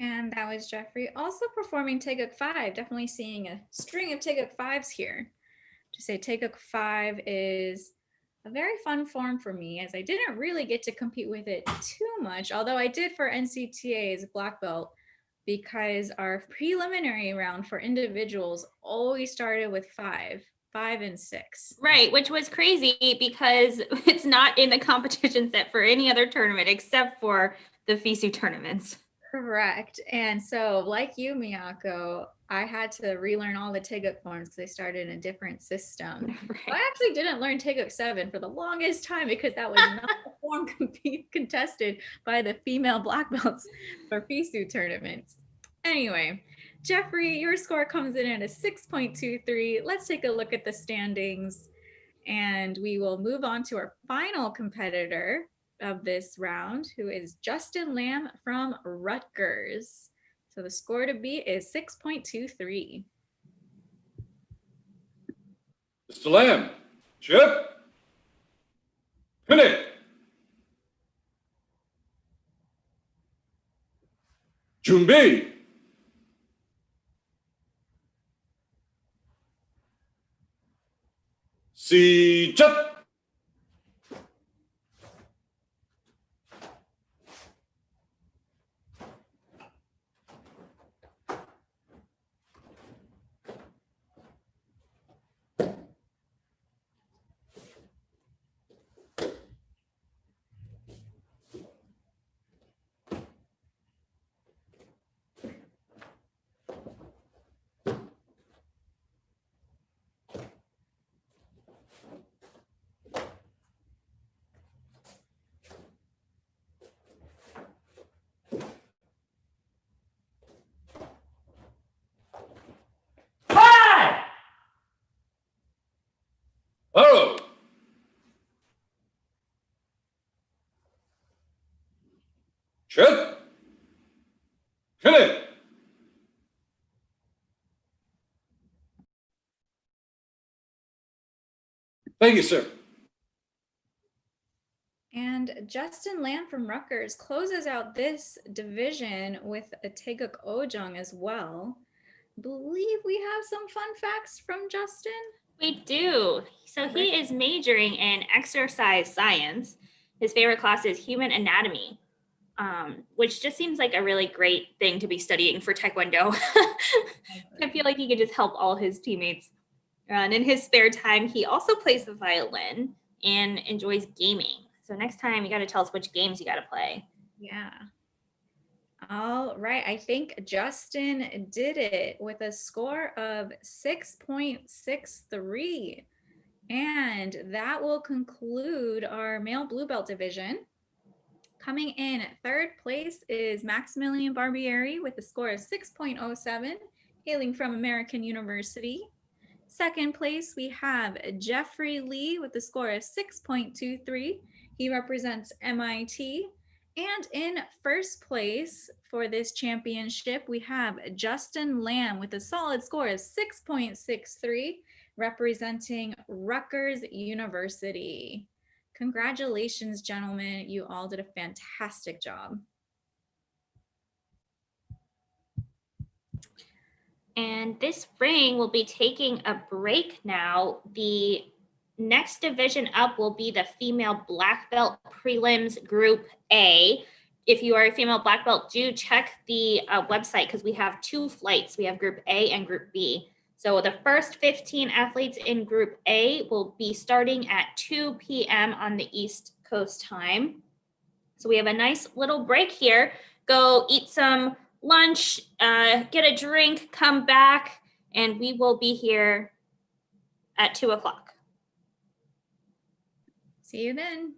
And that was Jeffrey also performing Taeguk 5, definitely seeing a string of Taeguk 5s here. To say Taeguk 5 is a very fun form for me, as I didn't really get to compete with it too much, although I did for NCTA's black belt, because our preliminary round for individuals always started with 5 and 6. Right, which was crazy because it's not in the competition set for any other tournament except for the FISU tournaments. Correct. And so, like you, Miyako, I had to relearn all the Taeguk forms because they started in a different system. Right. I actually didn't learn Taeguk 7 for the longest time because that was not the form contested by the female black belts for FISU tournaments. Anyway, Jeffrey, your score comes in at a 6.23. Let's take a look at the standings, and we will move on to our final competitor of this round, who is Justin Lamb from Rutgers. So the score to beat is 6.23. Mr. Lamb, jet connect. 준비. 시작. 바로 jet connect. Thank you, sir. And Justin Lamb from Rutgers closes out this division with a Taeguk Ojung as well. Believe we have some fun facts from Justin. We do. So he is majoring in exercise science. His favorite class is human anatomy, which just seems like a really great thing to be studying for Taekwondo. I feel like he could just help all his teammates. And in his spare time, he also plays the violin and enjoys gaming. So next time you got to tell us which games you got to play. Yeah. All right. I think Justin did it with a score of 6.63. And that will conclude our male blue belt division. Coming in third place is Maximilian Barbieri with a score of 6.07, hailing from American University. Second place, we have Jeffrey Lee with a score of 6.23. He represents MIT. And in first place for this championship, we have Justin Lamb with a solid score of 6.63, representing Rutgers University. Congratulations, gentlemen. You all did a fantastic job. And this ring will be taking a break now. The next division up will be the female black belt prelims group A. If you are a female black belt, do check the website because we have two flights. We have group A and group B. So the first 15 athletes in Group A will be starting at 2 p.m. on the East Coast time. So we have a nice little break here. Go eat some lunch, get a drink, come back, and we will be here at 2 o'clock. See you then.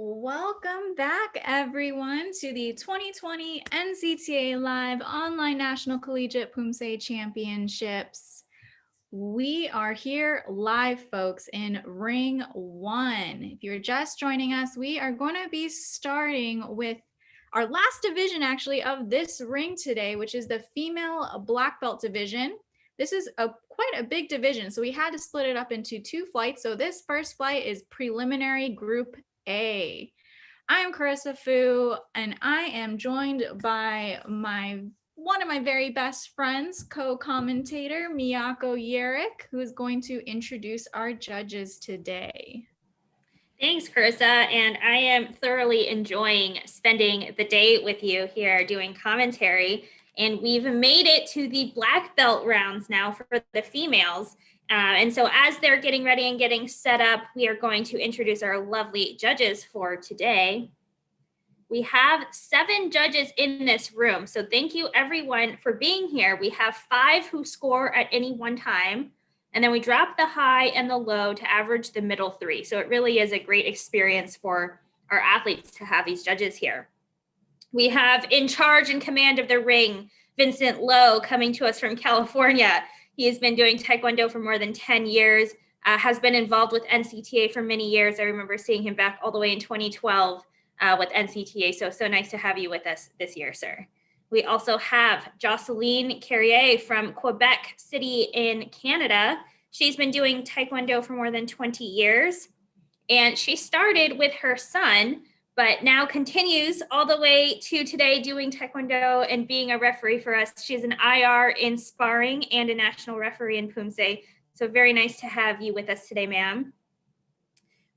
Welcome back, everyone, to the 2020 NCTA Live Online National Collegiate Poomsae Championships. We are here live, folks, in Ring 1. If you're just joining us, we are going to be starting with our last division, actually, of this ring today, which is the female black belt division. This is quite a big division, so we had to split it up into 2 flights. So this first flight is preliminary Group A. I am Carissa Fu, and I am joined by one of my very best friends, co-commentator Miyako Yerrick, who is going to introduce our judges today. Thanks, Carissa, and I am thoroughly enjoying spending the day with you here doing commentary. And we've made it to the black belt rounds now for the females. And so as they're getting ready and getting set up, we are going to introduce our lovely judges for today. We have 7 judges in this room. So thank you everyone for being here. We have 5 who score at any one time. And then we drop the high and the low to average the middle 3. So it really is a great experience for our athletes to have these judges here. We have in charge and command of the ring, Vincent Lowe, coming to us from California. He has been doing Taekwondo for more than 10 years, has been involved with NCTA for many years. I remember seeing him back all the way in 2012 with NCTA. So nice to have you with us this year, sir. We also have Jocelyn Carrier from Quebec City in Canada. She's been doing Taekwondo for more than 20 years. And she started with her son, but now continues all the way to today doing Taekwondo and being a referee for us. She's an IR in sparring and a national referee in Poomsae. So very nice to have you with us today, ma'am.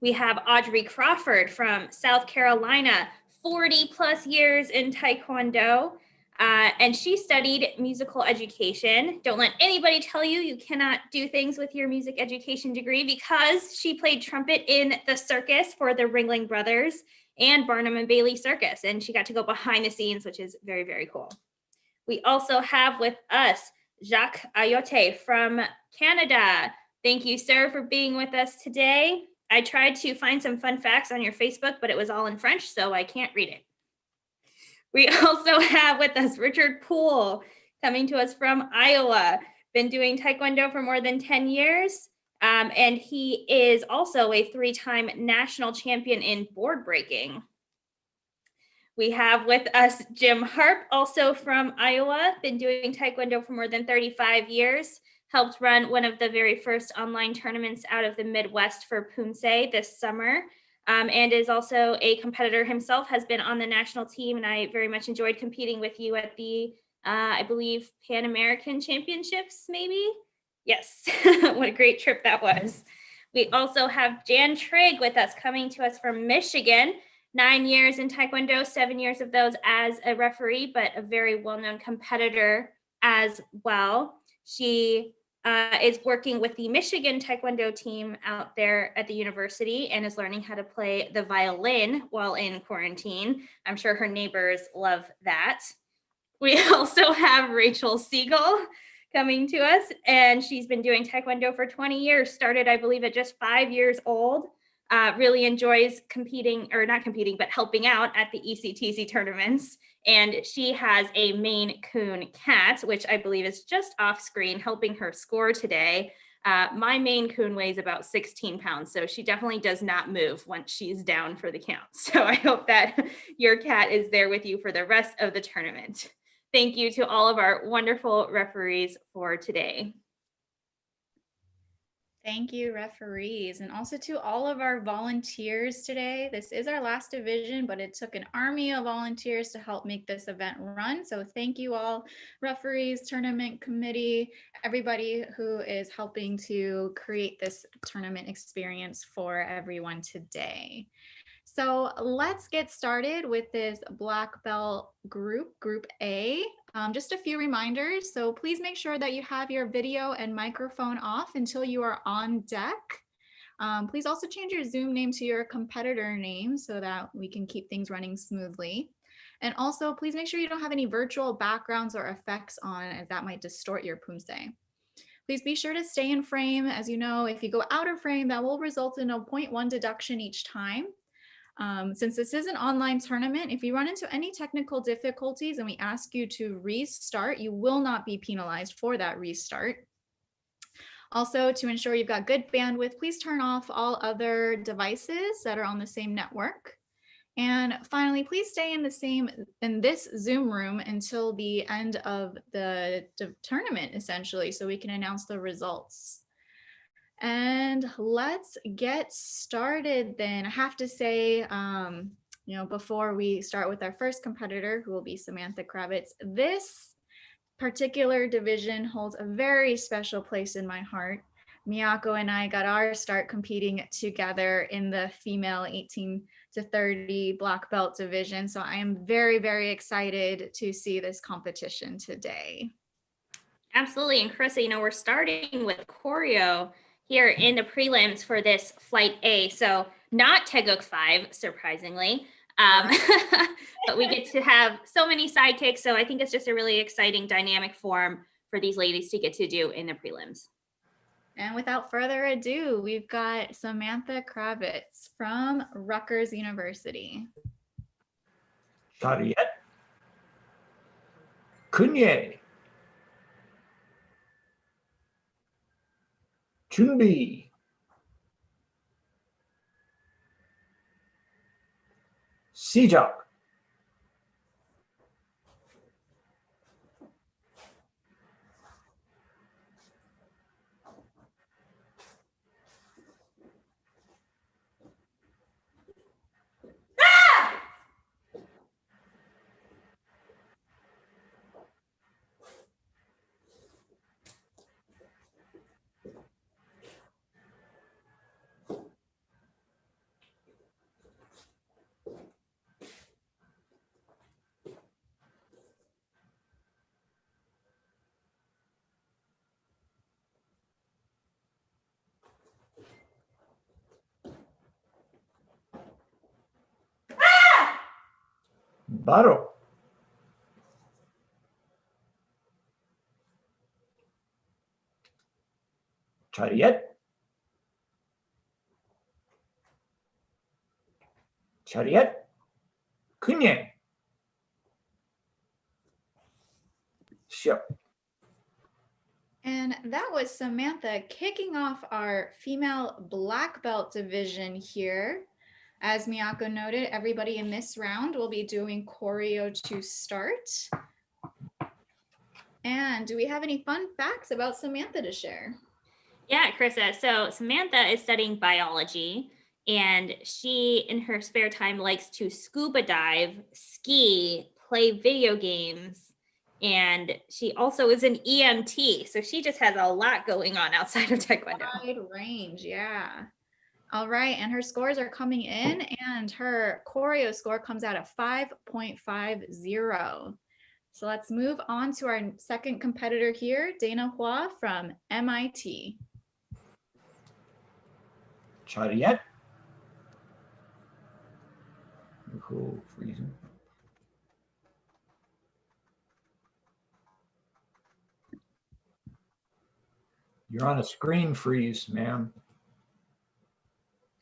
We have Audrey Crawford from South Carolina, 40 plus years in Taekwondo. And she studied musical education. Don't let anybody tell you you cannot do things with your music education degree, because she played trumpet in the circus for the Ringling Brothers and Barnum and Bailey Circus. And she got to go behind the scenes, which is very, very cool. We also have with us Jacques Ayotte from Canada. Thank you, sir, for being with us today. I tried to find some fun facts on your Facebook, but it was all in French, so I can't read it. We also have with us Richard Poole, coming to us from Iowa, been doing Taekwondo for more than 10 years. And he is also a 3-time national champion in board breaking. We have with us Jim Harp, also from Iowa, been doing Taekwondo for more than 35 years, helped run one of the very first online tournaments out of the Midwest for Poomsae this summer. And is also a competitor himself, has been on the national team, and I very much enjoyed competing with you at the, I believe, Pan American Championships, maybe? Yes, what a great trip that was. We also have Jan Trigg with us, coming to us from Michigan, 9 years in Taekwondo, 7 years of those as a referee, but a very well-known competitor as well. She is working with the Michigan Taekwondo team out there at the university and is learning how to play the violin while in quarantine. I'm sure her neighbors love that. We also have Rachel Siegel coming to us, and she's been doing Taekwondo for 20 years, started, I believe, at just 5 years old. Really enjoys competing, or not competing, but helping out at the ECTC tournaments. And she has a Maine Coon cat, which I believe is just off screen, helping her score today. My Maine Coon weighs about 16 pounds, so she definitely does not move once she's down for the count. So I hope that your cat is there with you for the rest of the tournament. Thank you to all of our wonderful referees for today. Thank you, referees, and also to all of our volunteers today. This is our last division, but it took an army of volunteers to help make this event run. So thank you all, referees, tournament committee, everybody who is helping to create this tournament experience for everyone today. So let's get started with this black belt group, Group A. Just a few reminders. So please make sure that you have your video and microphone off until you are on deck. Please also change your Zoom name to your competitor name so that we can keep things running smoothly. And also please make sure you don't have any virtual backgrounds or effects on, as that might distort your Poomsae. Please be sure to stay in frame. As you know, if you go out of frame, that will result in a 0.1 deduction each time. Since this is an online tournament, if you run into any technical difficulties and we ask you to restart, you will not be penalized for that restart. Also, to ensure you've got good bandwidth, please turn off all other devices that are on the same network. And finally, please stay in this Zoom room until the end of the tournament, essentially, so we can announce the results. And let's get started then. I have to say, before we start with our first competitor, who will be Samantha Kravitz, this particular division holds a very special place in my heart. Miyako and I got our start competing together in the female 18 to 30 black belt division. So I am very, very excited to see this competition today. Absolutely. And Carissa, we're starting with choreo here in the prelims for this flight A. So not Teguk 5, surprisingly. But we get to have so many sidekicks. So I think it's just a really exciting dynamic form for these ladies to get to do in the prelims. And without further ado, we've got Samantha Kravitz from Rutgers University. Chariot. Kunye. Chunbi. Sijak. Baro. Chariot. Chariot. Kunye. Ship. And that was Samantha kicking off our female black belt division here. As Miyako noted, everybody in this round will be doing choreo to start. And do we have any fun facts about Samantha to share? Yeah, Carissa. So Samantha is studying biology, and she, in her spare time, likes to scuba dive, ski, play video games, and she also is an EMT. So she just has a lot going on outside of Taekwondo. Wide range, yeah. All right, and her scores are coming in, and her choreo score comes out at 5.50. So let's move on to our second competitor here, Dana Hua from MIT. Chariot. Cool, freezing. You're on a screen freeze, ma'am.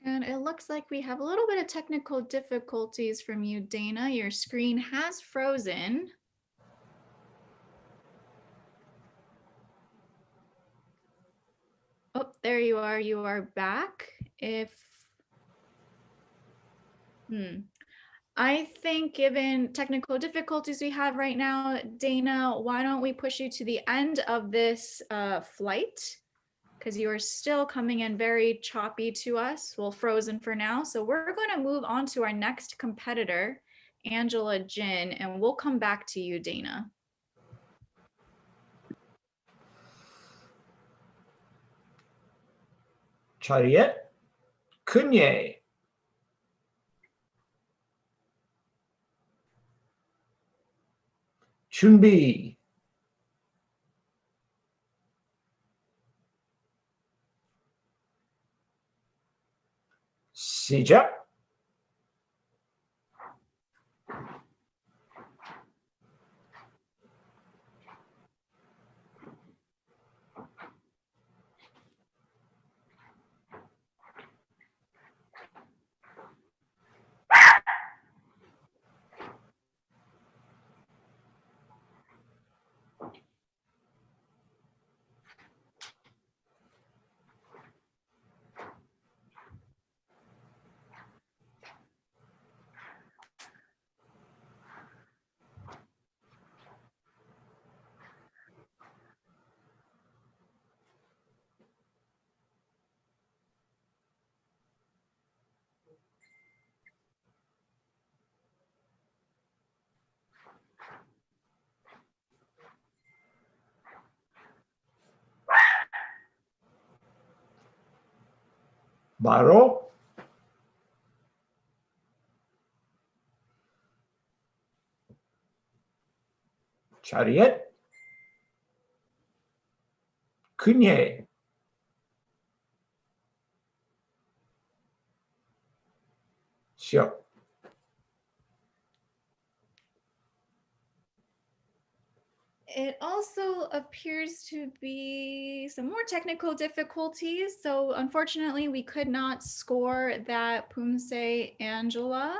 And it looks like we have a little bit of technical difficulties from you, Dana. Your screen has frozen. Oh, there you are. You are back. I think given technical difficulties we have right now, Dana, why don't we push you to the end of this flight? Because you are still coming in very choppy to us. Well, frozen for now. So we're going to move on to our next competitor, Angela Jin, and we'll come back to you, Dana. Chariot. Kunye. Chunbi. Sijak. Baro. Chariot. Kunye. Shio. It also appears to be some more technical difficulties. So unfortunately, we could not score that Poomsae Angela.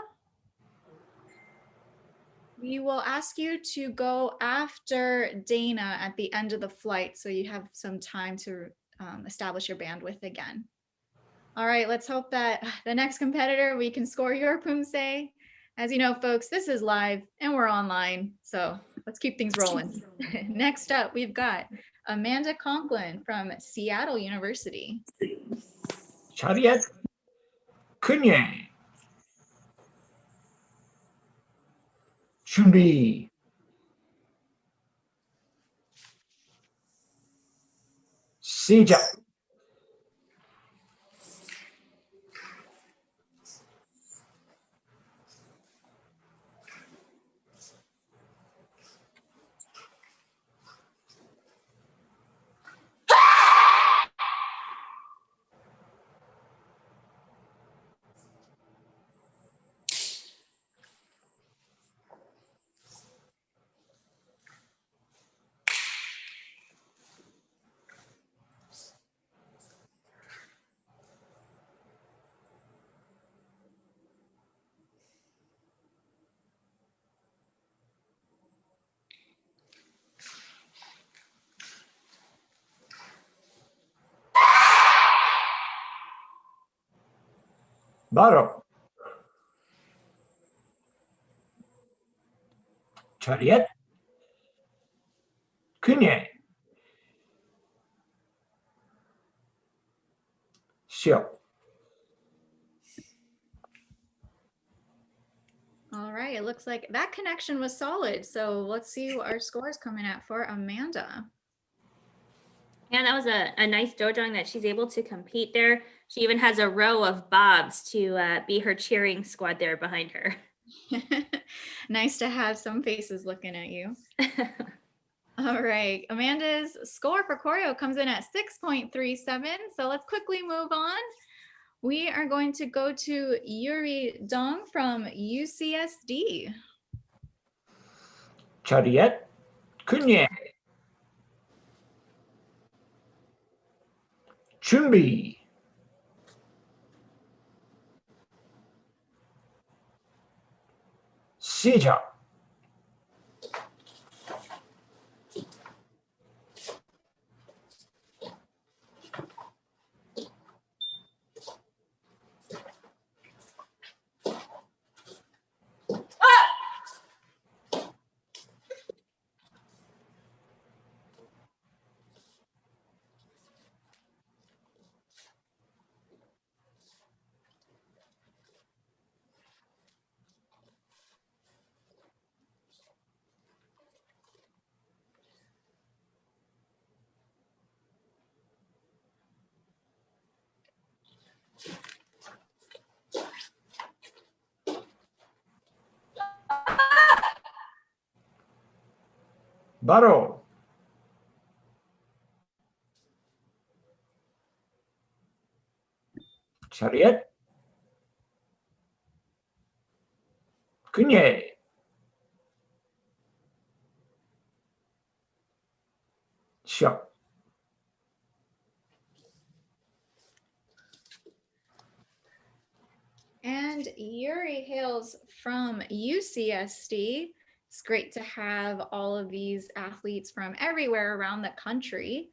We will ask you to go after Dana at the end of the flight so you have some time to establish your bandwidth again. All right, let's hope that the next competitor, we can score your Poomsae. As you know, folks, this is live and we're online, so let's keep things rolling. Next up, we've got Amanda Conklin from Seattle University. Chariot. Kunye. Chunbi. Sija. Baro. Chariot. Kunye. Shio. All right, it looks like that connection was solid. So let's see what our score is coming at for Amanda. Yeah, that was a nice dojang that she's able to compete there. She even has a row of bobs to be her cheering squad there behind her. Nice to have some faces looking at you. All right, Amanda's score for choreo comes in at 6.37. So let's quickly move on. We are going to go to Yuri Dong from UCSD. Chariot. Kunye. Chunbi. Sija. Baro. Chariot. Kunye. Shio. And Yuri hails from UCSD. It's great to have all of these athletes from everywhere around the country.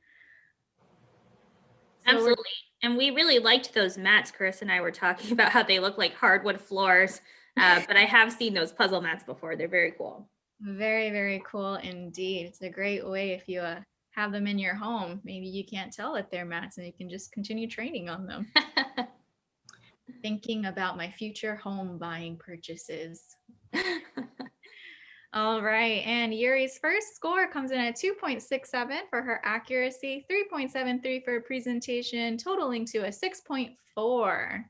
So Absolutely. And we really liked those mats. Chris and I were talking about how they look like hardwood floors, but I have seen those puzzle mats before. They're very cool. Very, very cool indeed. It's a great way if you have them in your home. Maybe you can't tell that they're mats and you can just continue training on them. Thinking about my future home buying purchases. All right, and Yuri's first score comes in at 2.67 for her accuracy, 3.73 for her presentation, totaling to a 6.4.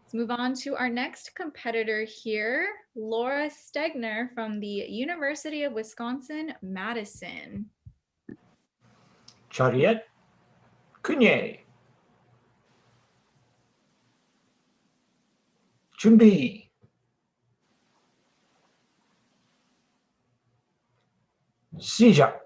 Let's move on to our next competitor here, Laura Stegner from the University of Wisconsin-Madison. Chariot, kunye. 준비. 시작.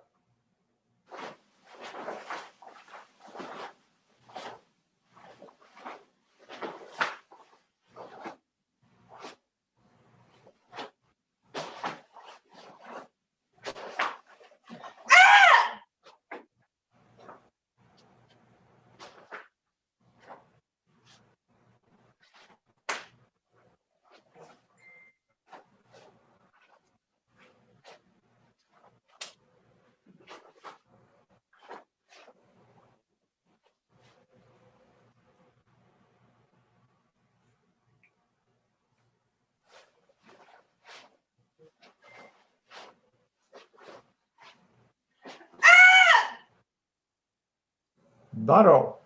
바로.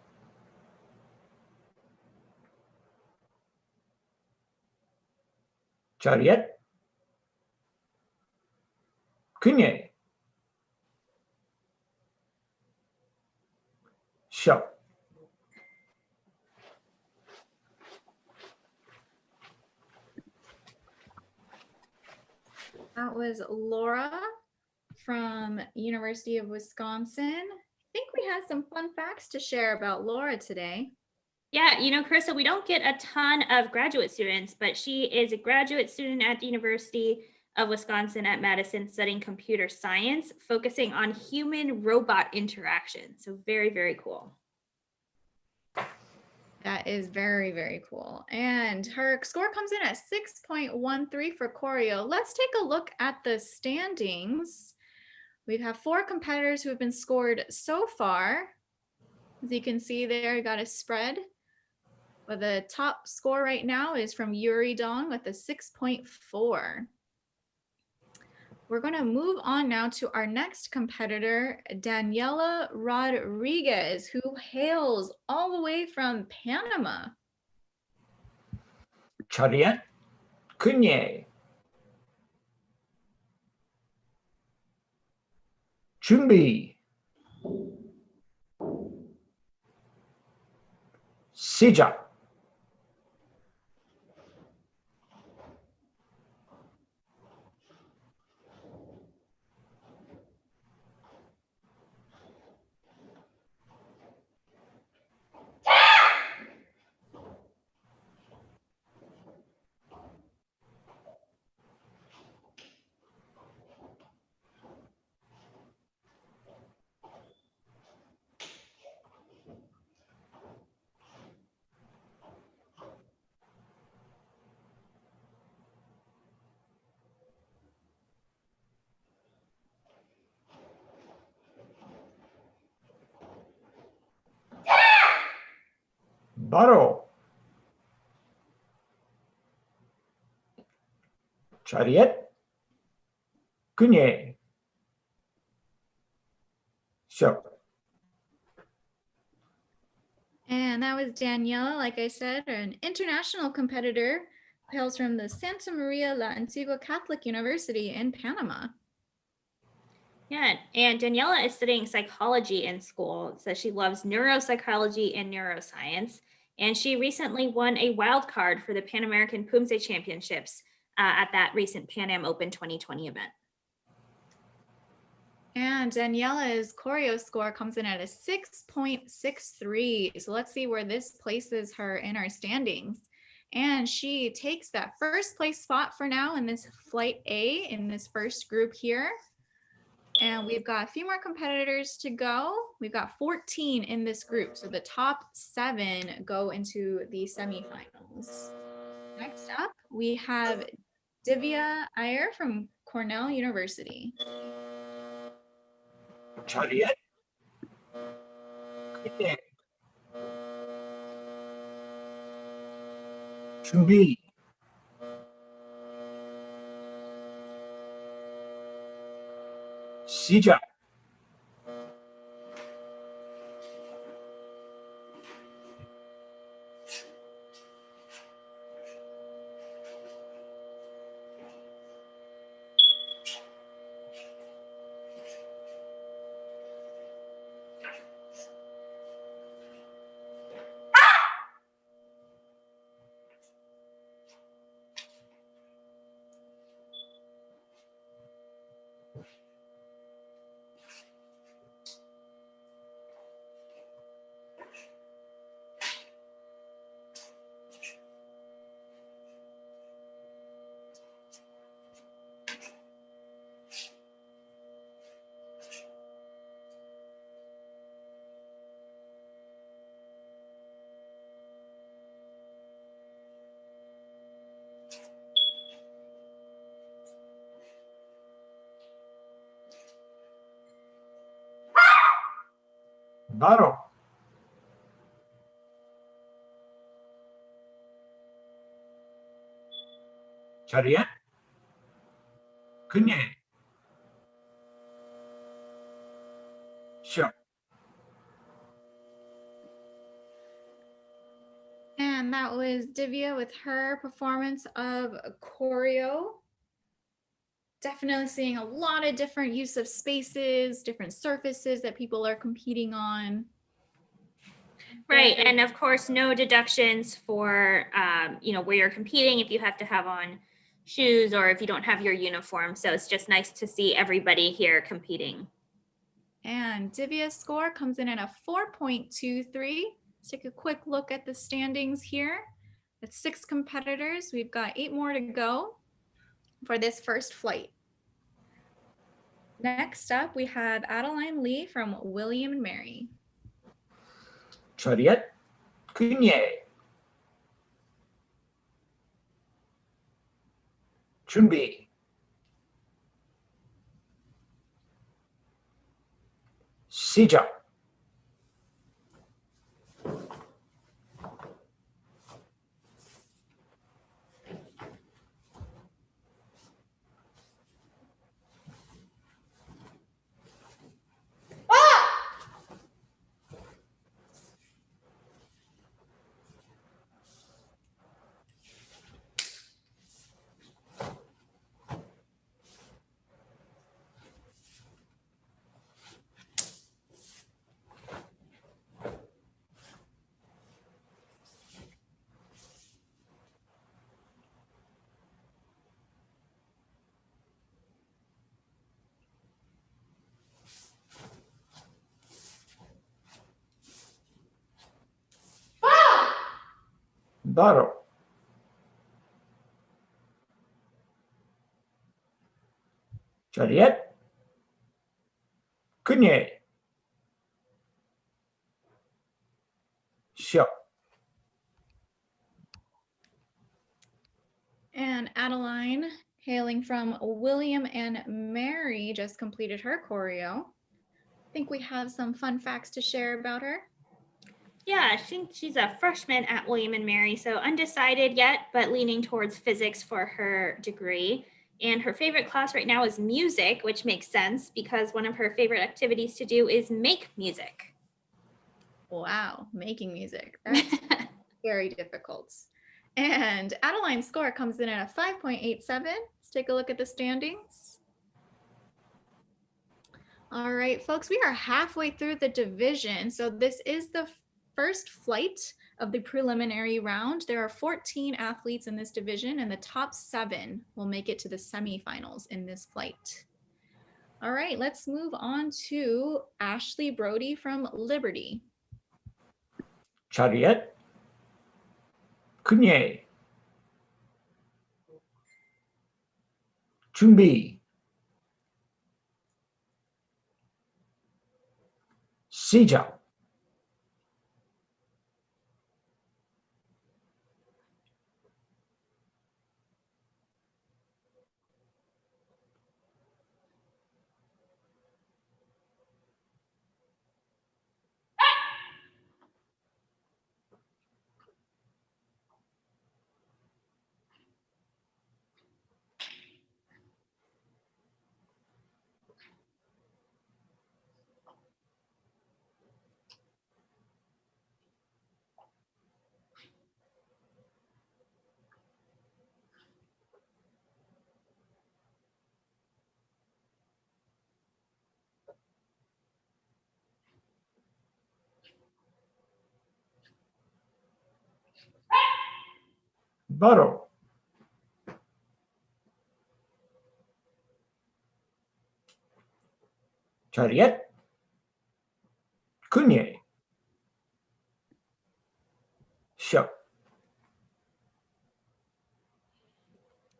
Chariot, kunye. Show. That was Laura from University of Wisconsin. I think we have some fun facts to share about Laura today. Yeah, you know, Carissa, we don't get a ton of graduate students, but she is a graduate student at the University of Wisconsin at Madison studying computer science, focusing on human-robot interaction. So very, very cool. That is very, very cool. And her score comes in at 6.13 for choreo. Let's take a look at the standings. We have 4 competitors who have been scored so far. As you can see there, I got a spread. But the top score right now is from Yuri Dong with a 6.4. We're going to move on now to our next competitor, Daniela Rodriguez, who hails all the way from Panama. Chariot, kunye. 준비. 시작. 바로. Chariot, kunye. Show. And that was Daniela, like I said, an international competitor, hails from the Santa Maria La Antigua Catholic University in Panama. Yeah, and Daniela is studying psychology in school. So she loves neuropsychology and neuroscience. And she recently won a wild card for the Pan American Poomsae Championships at that recent Pan Am Open 2020 event. And Daniela's choreo score comes in at a 6.63. So let's see where this places her in our standings. And she takes that first place spot for now in this flight A in this first group here. And we've got a few more competitors to go. We've got 14 in this group. So the top 7 go into the semifinals. Next up, we have Divya Iyer from Cornell University. Chariot, kunye. 준비. 시작. 바로. 자리에. 그녀. 시작. And that was Divya with her performance of choreo. Definitely seeing a lot of different use of spaces, different surfaces that people are competing on. Right, and of course, no deductions for, where you're competing if you have to have on shoes or if you don't have your uniform. So it's just nice to see everybody here competing. And Divya's score comes in at a 4.23. Let's take a quick look at the standings here. It's 6 competitors. We've got 8 more to go for this first flight. Next up, we have Adeline Lee from William and Mary. 자리에. 그녀. 준비. 시작. 바로. 자리에. 그녀. 시작. And Adeline, hailing from William and Mary, just completed her choreo. I think we have some fun facts to share about her. Yeah, I think she's a freshman at William and Mary, so undecided yet, but leaning towards physics for her degree. And her favorite class right now is music, which makes sense because one of her favorite activities to do is make music. Wow, making music. That's very difficult. And Adeline's score comes in at a 5.87. Let's take a look at the standings. All right, folks, we are halfway through the division. So this is the first flight of the preliminary round. There are 14 athletes in this division, and the top 7 will make it to the semifinals in this flight. All right, let's move on to Ashley Brody from Liberty. 자리에. 그녀. 준비. 시작. 바로, chariot, kunye, show.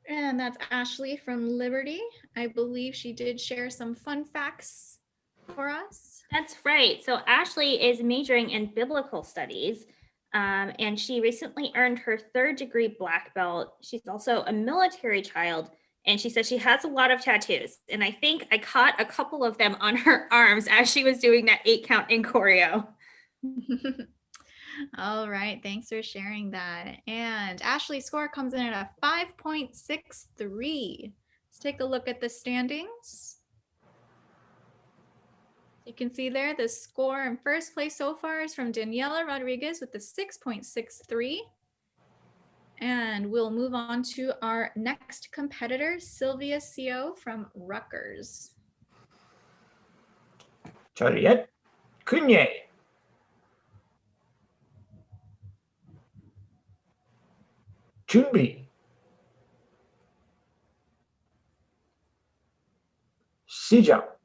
And that's Ashley from Liberty. I believe she did share some fun facts for us. That's right. So Ashley is majoring in biblical studies, and she recently earned her 3rd degree black belt. She's also a military child, and she says she has a lot of tattoos. And I think I caught a couple of them on her arms as she was doing that 8 count in choreo. All right, thanks for sharing that. And Ashley's score comes in at a 5.63. Let's take a look at the standings. You can see there the score in first place so far is from Daniela Rodriguez with the 6.63. And we'll move on to our next competitor, Sylvia Co from Rutgers. chariot, kunye, 준비, 시작.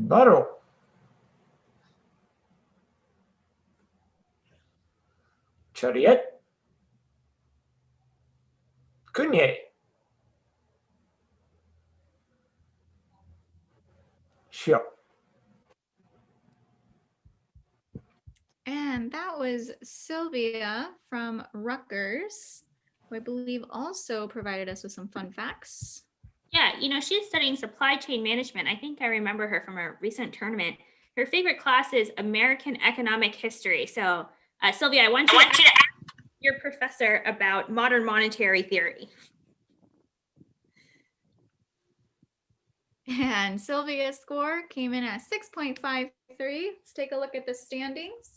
바로, chariot, kunye, show. And that was Sylvia from Rutgers, who I believe also provided us with some fun facts. Yeah, she's studying supply chain management. I think I remember her from a recent tournament. Her favorite class is American Economic History. So, Sylvia, I want you to ask your professor about modern monetary theory. And Sylvia's score came in at 6.53. Let's take a look at the standings.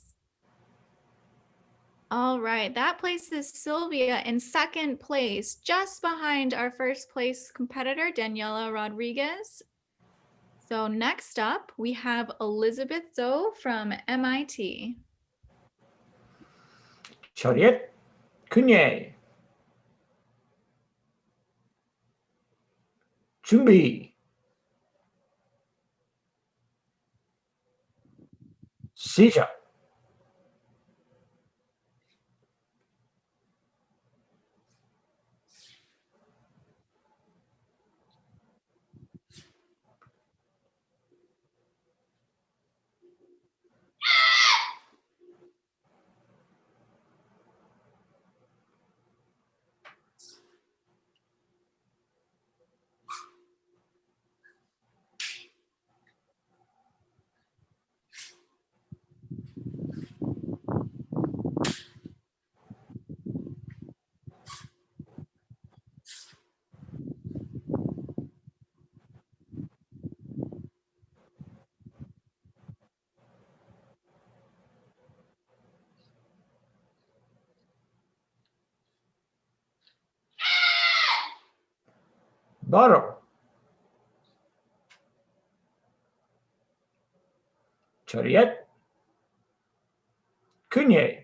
All right, that places Sylvia in 2nd place, just behind our 1st place competitor, Daniela Rodriguez. So next up, we have Elizabeth Zoe from MIT. chariot, kunye, 준비, 시작. 바로, chariot, kunye,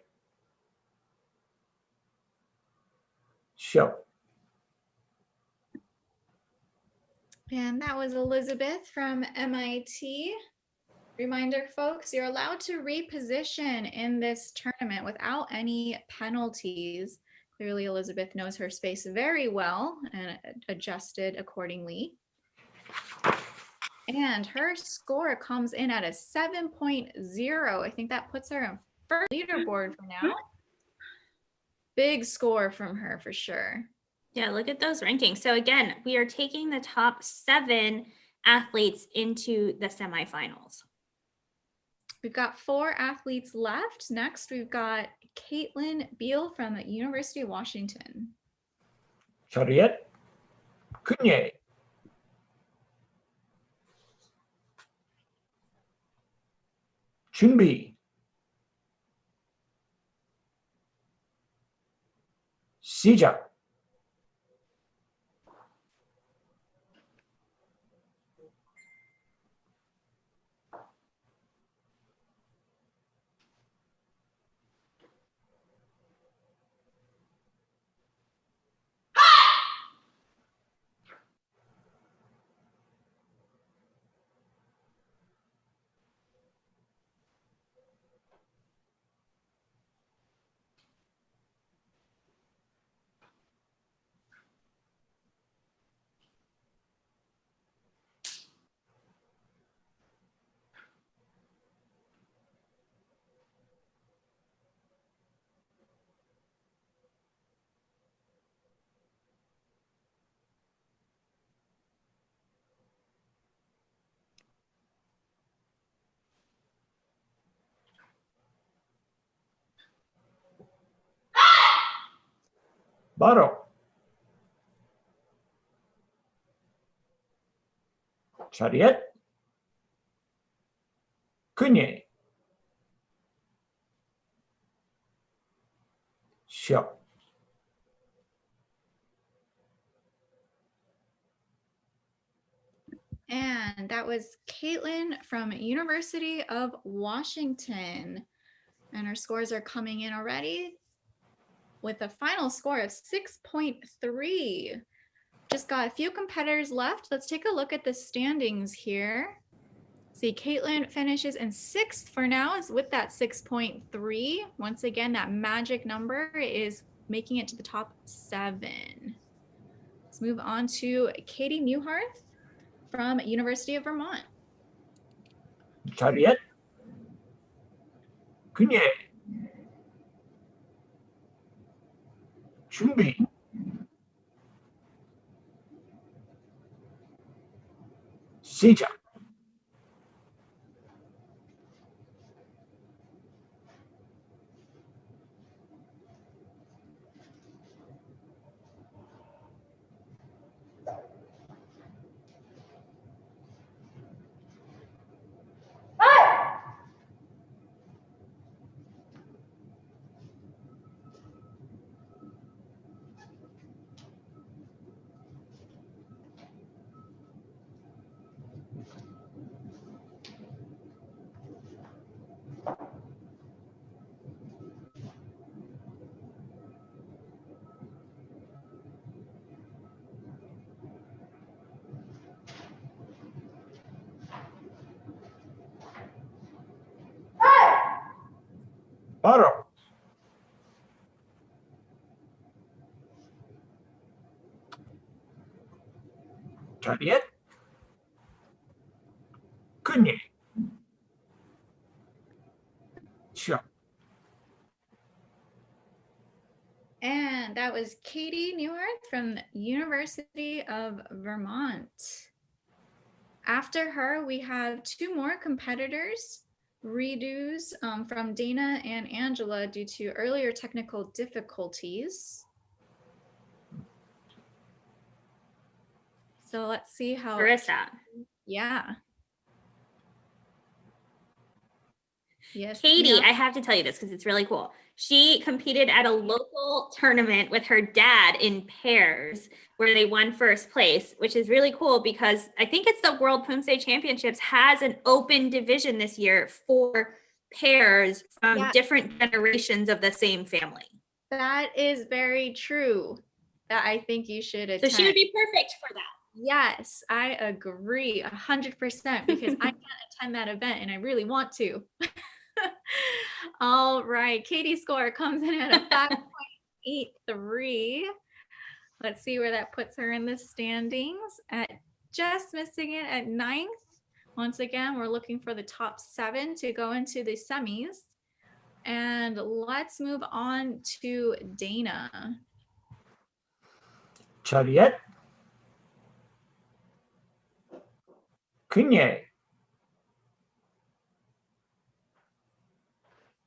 show. And that was Elizabeth from MIT. Reminder, folks, you're allowed to reposition in this tournament without any penalties. Clearly, Elizabeth knows her space very well and adjusted accordingly. And her score comes in at a 7.0. I think that puts her on first leaderboard for now. Big score from her for sure. Yeah, look at those rankings. So again, we are taking the top 7 athletes into the semifinals. We've got 4 athletes left. Next, we've got Caitlin Beal from the University of Washington. Chariot, Kunye, Chunbi, Sijak, Baro, Chariot, Kunye, Xiao, And that was Caitlin from University of Washington. And her scores are coming in already with a final score of 6.3. Just got a few competitors left. Let's take a look at the standings here. See, Caitlin finishes in 6th for now, is with that 6.3. Once again, that magic number is making it to the top 7. Let's move on to Katie Newharth from University of Vermont. Chariot, Kunye, Chunbi, Sijak, Baro, Chariot, Kunye, Xiao, And that was Katie Newharth from the University of Vermont. After her, we have 2 more competitors, redos from Dana and Angela due to earlier technical difficulties. So let's see how. Carissa. Yeah. Yes. Katie, yeah. I have to tell you this because it's really cool. She competed at a local tournament with her dad in pairs where they won first place, which is really cool because I think it's the World Poomsae Championships has an open division this year for pairs from different generations of the same family. That is very true. That I think you should attend. So she would be perfect for that. Yes, I agree 100% because I can't attend that event and I really want to. All right, Katie's score comes in at a 5.83. Let's see where that puts her in the standings at just missing it at 9th. Once again, we're looking for the top 7 to go into the semis. And let's move on to Dana. Chariot. Kunye.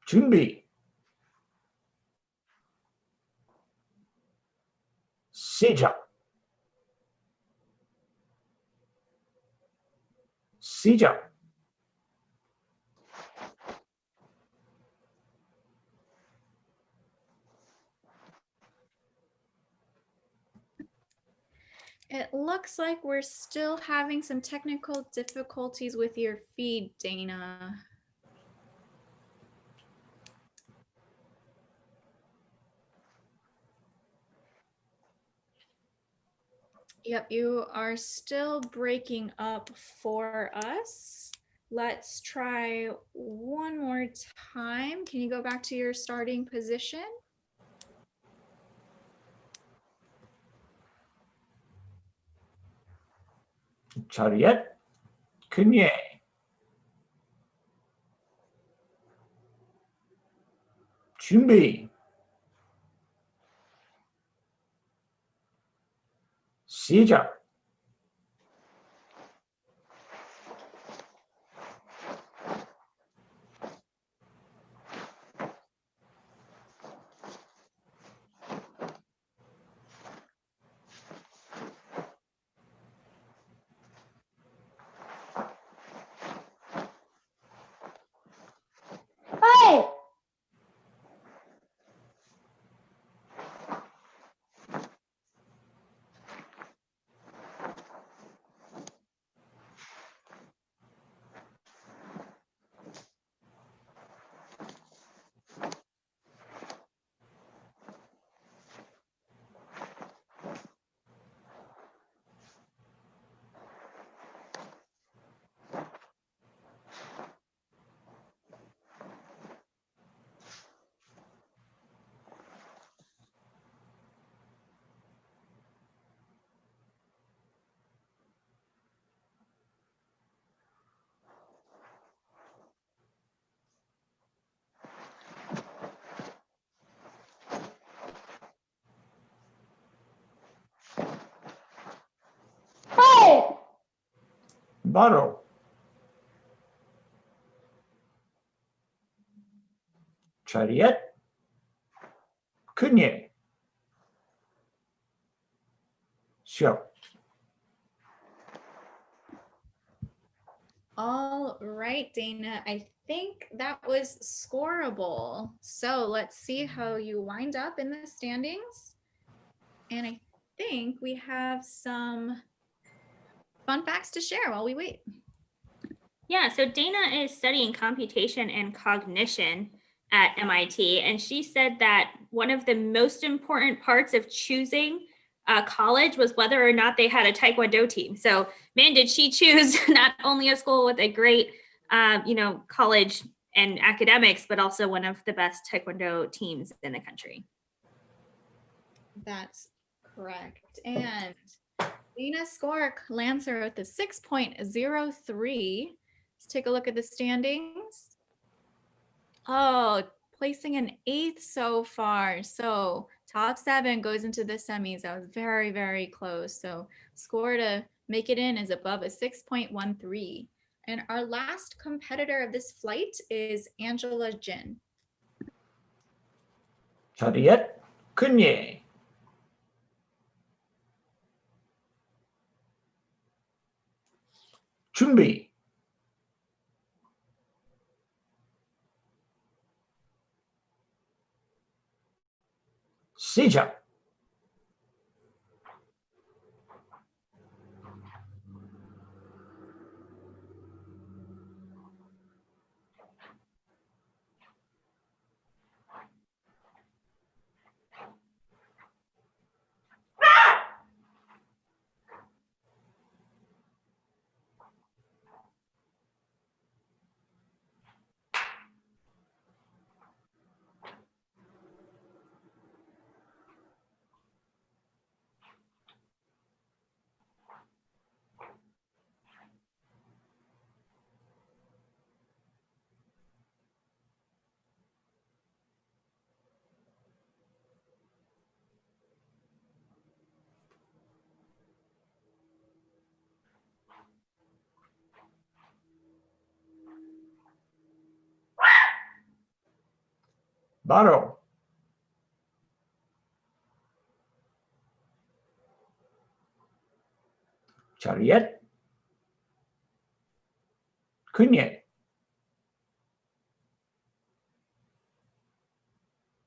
준비. 시작. 시작. It looks like we're still having some technical difficulties with your feed, Dana. Yep, you are still breaking up for us. Let's try one more time. Can you go back to your starting position? Chariot. kunye. 준비. 시작. 바로. Chariot. kunye. Show. All right, Dana, I think that was scoreable. So let's see how you wind up in the standings. And I think we have some fun facts to share while we wait. Yeah, so Dana is studying computation and cognition at MIT, and she said that one of the most important parts of choosing college was whether or not they had a Taekwondo team. So, man, did she choose not only a school with a great, college and academics, but also one of the best Taekwondo teams in the country. That's correct. And Dana's score lands her with a 6.03. Let's take a look at the standings. Oh, placing an 8th so far. So top 7 goes into the semis. That was very, very close. So score to make it in is above a 6.13. And our last competitor of this flight is Angela Jin. Chariot. kunye. 준비. 시작. Baro. Chariot. Kunye.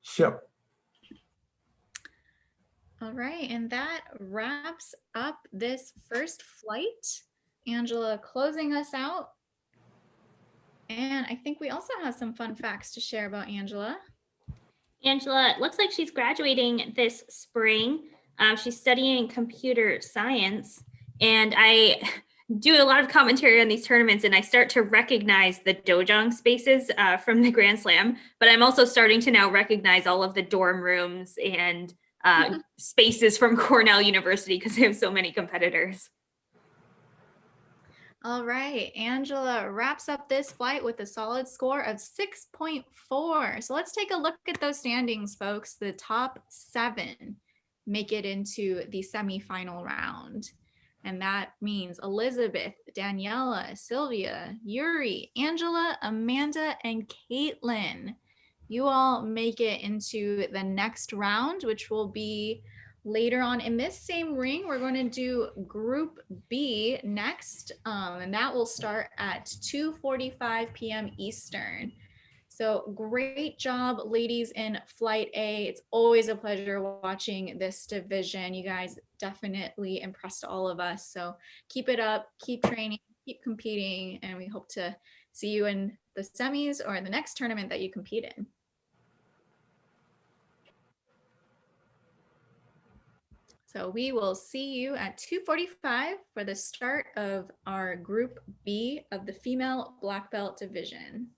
Ship. All right, and that wraps up this first flight. Angela closing us out. And I think we also have some fun facts to share about Angela. Angela, it looks like she's graduating this spring. She's studying computer science, and I do a lot of commentary on these tournaments, and I start to recognize the dojang spaces from the Grand Slam, but I'm also starting to now recognize all of the dorm rooms and spaces from Cornell University because they have so many competitors. All right, Angela wraps up this flight with a solid score of 6.4. So let's take a look at those standings, folks. The top 7 make it into the semifinal round. And that means Elizabeth, Daniela, Sylvia, Yuri, Angela, Amanda, and Caitlin. You all make it into the next round, which will be later on in this same ring. We're going to do Group B next, and that will start at 2:45 p.m. Eastern. So great job, ladies in Flight A. It's always a pleasure watching this division. You guys definitely impressed all of us. So keep it up, keep training, keep competing, and we hope to see you in the semis or in the next tournament that you compete in. So we will see you at 2:45 for the start of our Group B of the female black belt division.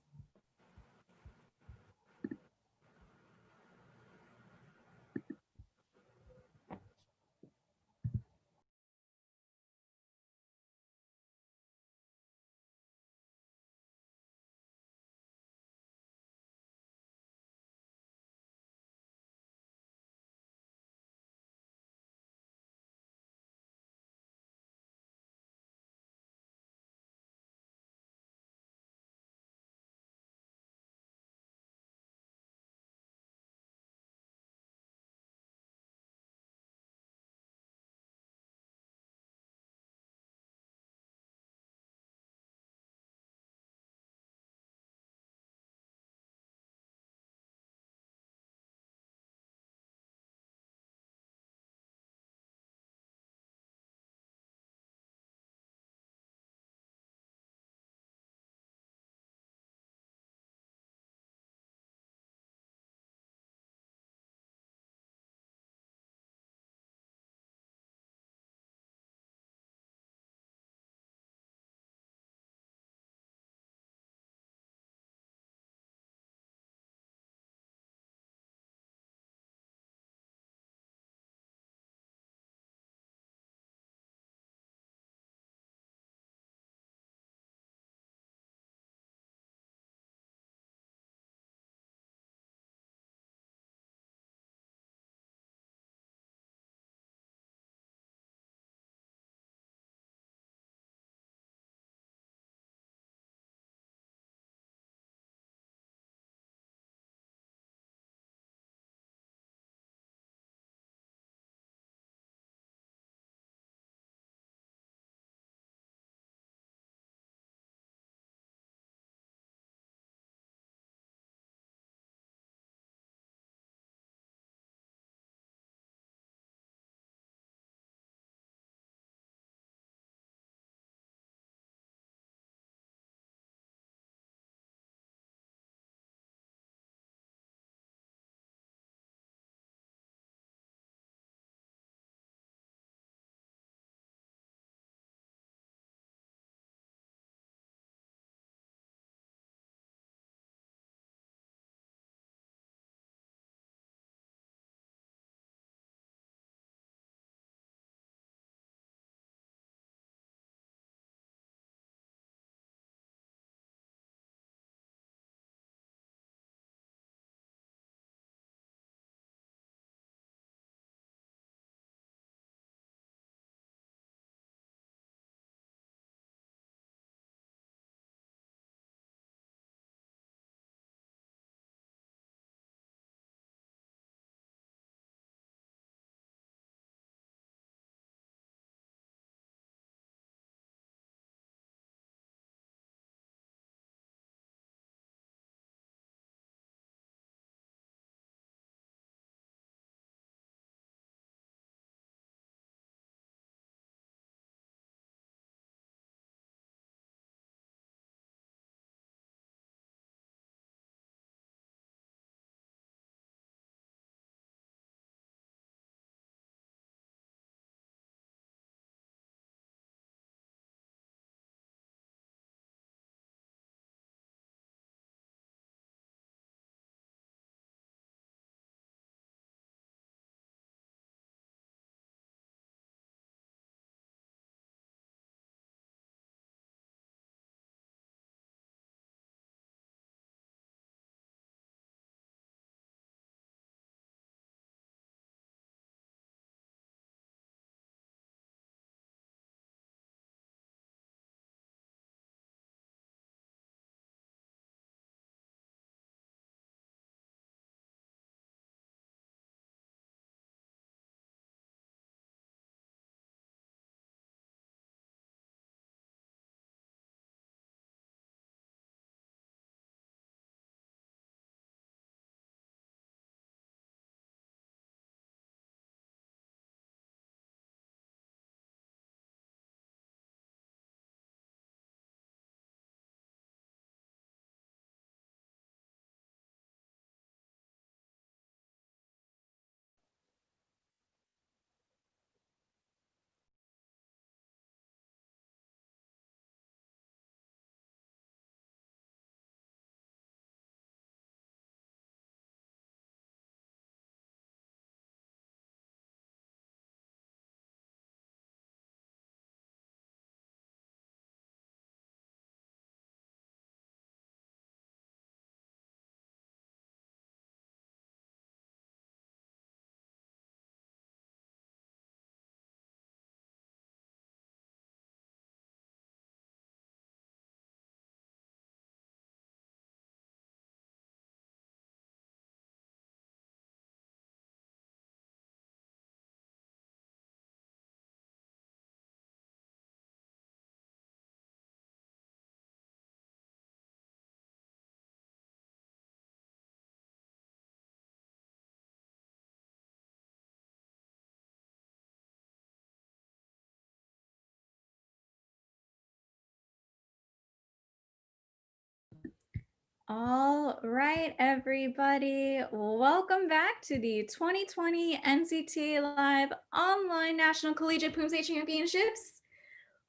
All right, everybody. Welcome back to the 2020 NCTA Live Online National Collegiate Poomsae Championships.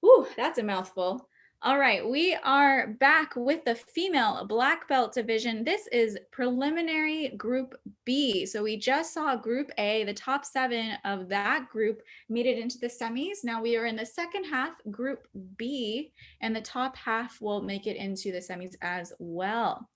Whew, that's a mouthful. All right, we are back with the female black belt division. This is preliminary Group B. So we just saw Group A, the top 7 of that group made it into the semis. Now we are in the second half, Group B, and the top half will make it into the semis as well.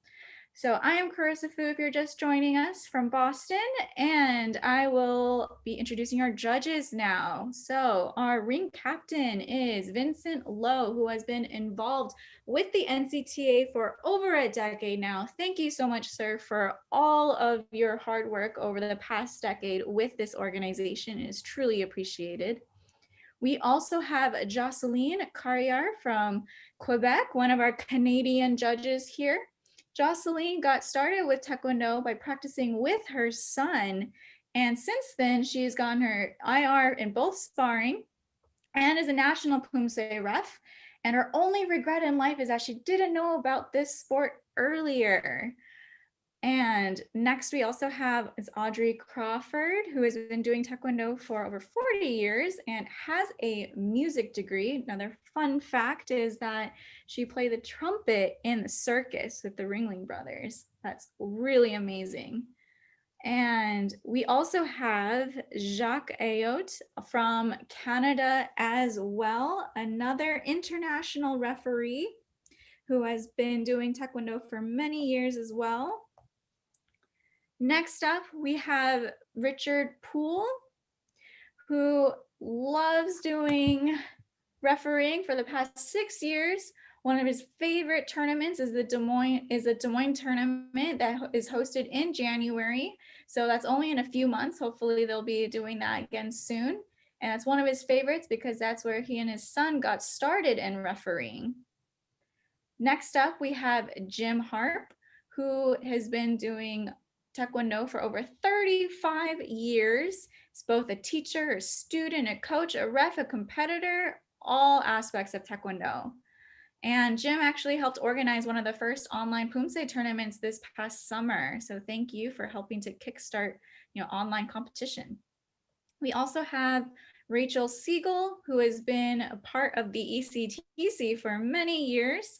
So I am Carissa Fu if you're just joining us from Boston, and I will be introducing our judges now. So our ring captain is Vincent Lowe, who has been involved with the NCTA for over a decade now. Thank you so much, sir, for all of your hard work over the past decade with this organization. It is truly appreciated. We also have Jocelyn Carrier from Quebec, one of our Canadian judges here. Jocelyn got started with Taekwondo by practicing with her son. And since then, she's gotten her IR in both sparring and is a national Poomsae ref. And her only regret in life is that she didn't know about this sport earlier. And next we also have is Audrey Crawford, who has been doing Taekwondo for over 40 years and has a music degree. Another fun fact is that she played the trumpet in the circus with the Ringling Brothers. That's really amazing. And we also have Jacques Ayotte from Canada as well, another international referee who has been doing Taekwondo for many years as well. Next up, we have Richard Poole, who loves doing refereeing for the past 6 years. One of his favorite tournaments is the Des Moines tournament that is hosted in January. So that's only in a few months. Hopefully they'll be doing that again soon. And that's one of his favorites because that's where he and his son got started in refereeing. Next up, we have Jim Harp, who has been doing Taekwondo for over 35 years. He's both a teacher, a student, a coach, a ref, a competitor, all aspects of Taekwondo. And Jim actually helped organize one of the first online Poomsae tournaments this past summer. So thank you for helping to kickstart, online competition. We also have Rachel Siegel, who has been a part of the ECTC for many years.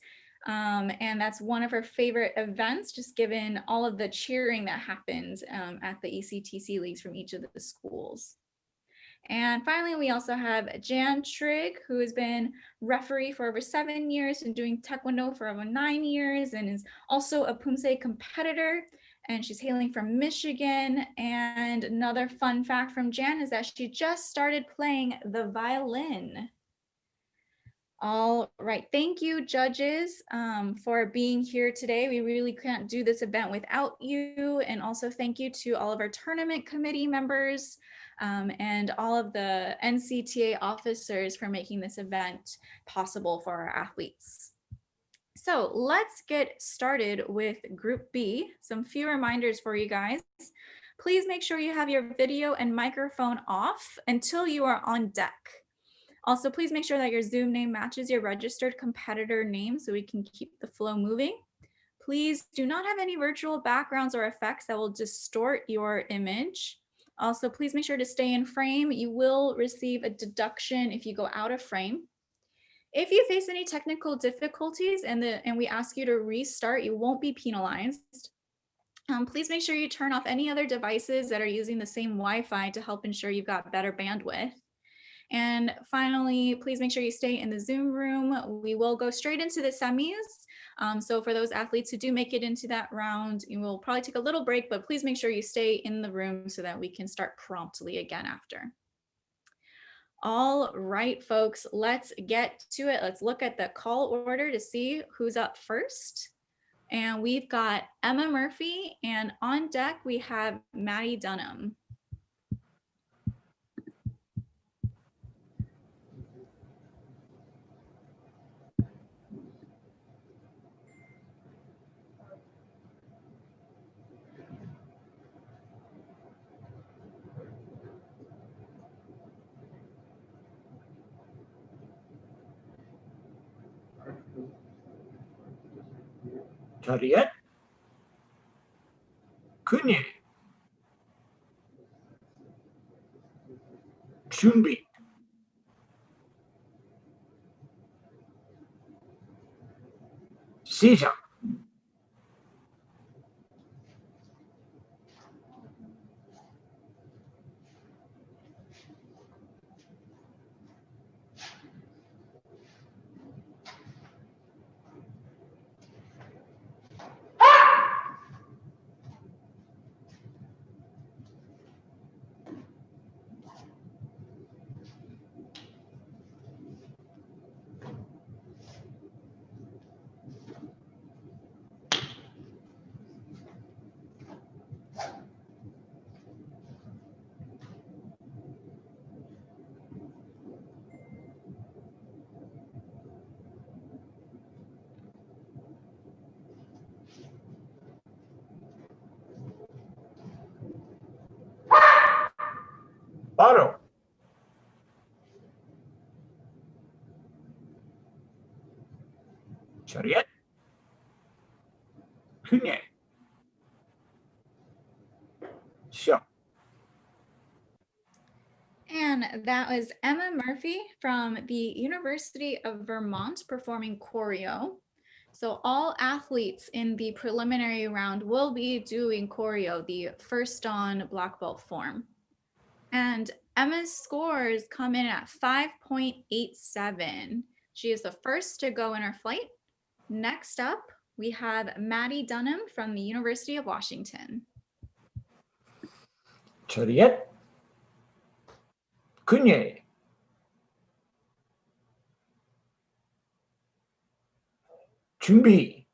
And that's one of her favorite events, just given all of the cheering that happens at the ECTC leagues from each of the schools. And finally, we also have Jan Trigg, who has been referee for over 7 years and doing Taekwondo for over 9 years and is also a Poomsae competitor. And she's hailing from Michigan. And another fun fact from Jan is that she just started playing the violin. All right, thank you, judges, for being here today. We really can't do this event without you. And also thank you to all of our tournament committee members and all of the NCTA officers for making this event possible for our athletes. So let's get started with Group B. Some few reminders for you guys. Please make sure you have your video and microphone off until you are on deck. Also, please make sure that your Zoom name matches your registered competitor name so we can keep the flow moving. Please do not have any virtual backgrounds or effects that will distort your image. Also, please make sure to stay in frame. You will receive a deduction if you go out of frame. If you face any technical difficulties and we ask you to restart, you won't be penalized. Please make sure you turn off any other devices that are using the same Wi-Fi to help ensure you've got better bandwidth. And finally, please make sure you stay in the Zoom room. We will go straight into the semis. So for those athletes who do make it into that round, you will probably take a little break, but please make sure you stay in the room so that we can start promptly again after. All right, folks, let's get to it. Let's look at the call order to see who's up first. And we've got Emma Murphy, and on deck, we have Maddie Dunham. Juliet? 준비. 시작. 바로. 차렷. 그냥. 시작. And that was Emma Murphy from the University of Vermont performing choreo. So all athletes in the preliminary round will be doing choreo, the first on black belt form. And Emma's scores come in at 5.87. She is the first to go in her flight. Next up, we have Maddie Dunham from the University of Washington. 차렷. 그냥. 준비.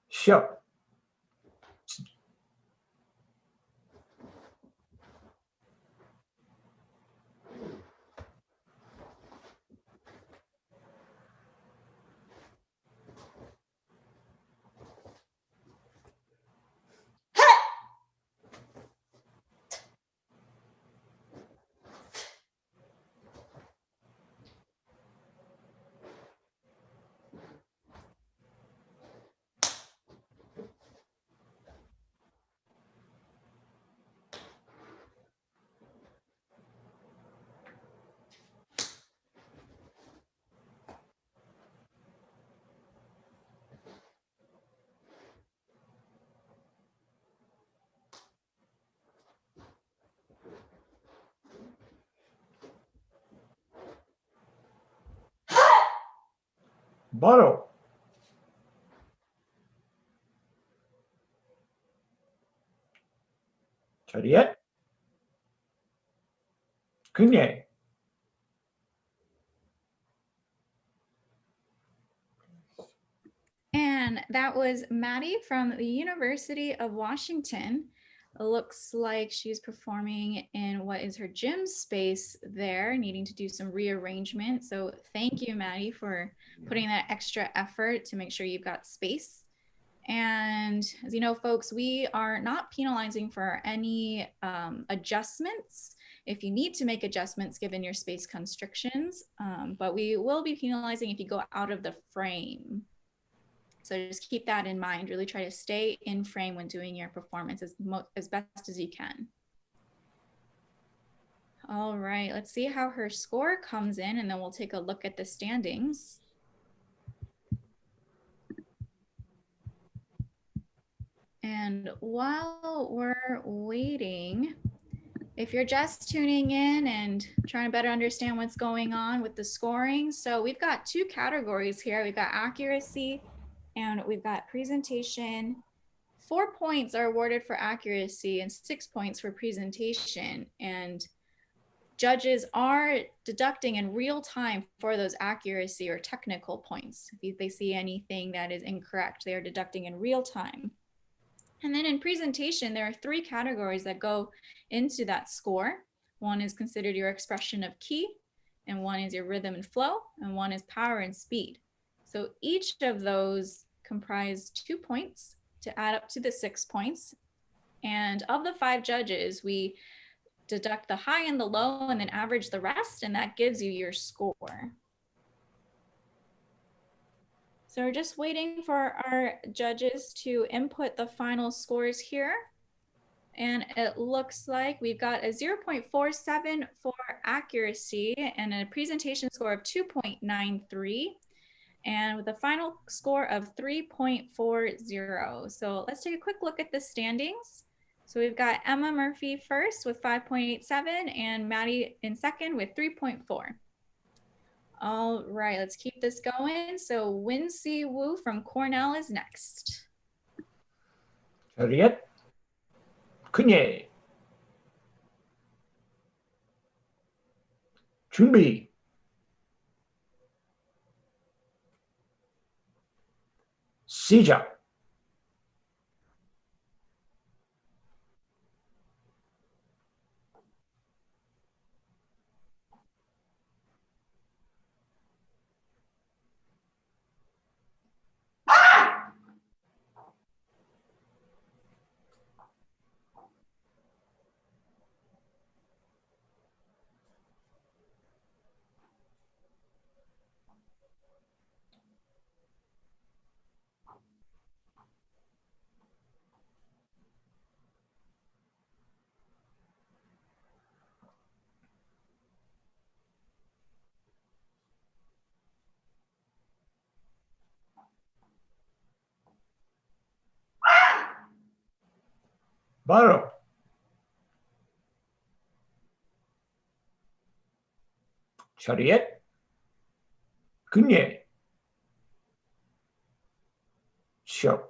시작. 바로. 차렷. 그냥. And that was Maddie from the University of Washington. It looks like she's performing in what is her gym space there, needing to do some rearrangement. So thank you, Maddie, for putting that extra effort to make sure you've got space. And as you know, folks, we are not penalizing for any adjustments if you need to make adjustments given your space constrictions, but we will be penalizing if you go out of the frame. So just keep that in mind. Really try to stay in frame when doing your performance as best as you can. All right, let's see how her score comes in, and then we'll take a look at the standings. And while we're waiting, if you're just tuning in and trying to better understand what's going on with the scoring, so we've got two categories here. We've got accuracy and we've got presentation. 4 points are awarded for accuracy and 6 points for presentation. And judges are deducting in real time for those accuracy or technical points. If they see anything that is incorrect, they are deducting in real time. And then in presentation, there are 3 categories that go into that score. One is considered your expression of ki, and one is your rhythm and flow, and one is power and speed. So each of those comprise 2 points to add up to the 6 points. And of the 5 judges, we deduct the high and the low and then average the rest, and that gives you your score. So we're just waiting for our judges to input the final scores here. And it looks like we've got a 0.47 for accuracy and a presentation score of 2.93 and with a final score of 3.40. So let's take a quick look at the standings. So we've got Emma Murphy first with 5.87 and Maddie in second with 3.4. All right, let's keep this going. So Wincy Wu from Cornell is next. 차렷. 그녀. 준비. 시작. 바로. 차렷. 그녀. 시작.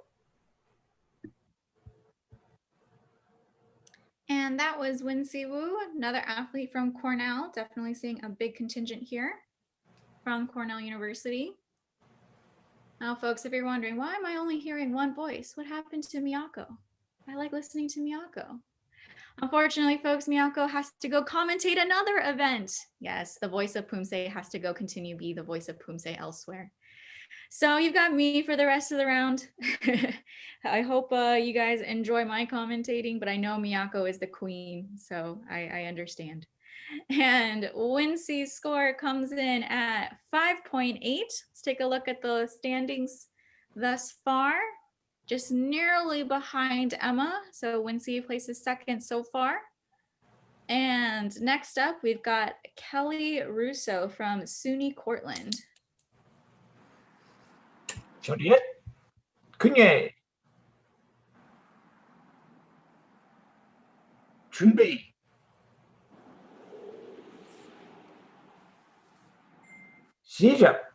And that was Wincy Wu, another athlete from Cornell, definitely seeing a big contingent here from Cornell University. Now, folks, if you're wondering, why am I only hearing one voice? What happened to Miyako? I like listening to Miyako. Unfortunately, folks, Miyako has to go commentate another event. Yes, the voice of Poomsae has to go continue be the voice of Poomsae elsewhere. So you've got me for the rest of the round. I hope you guys enjoy my commentating, but I know Miyako is the queen, so I understand. And Wincy's score comes in at 5.8. Let's take a look at the standings thus far. Just nearly behind Emma. So Wincy places second so far. And next up, we've got Kelly Russo from SUNY Cortland. 차렷. 그녀. 준비. 시작.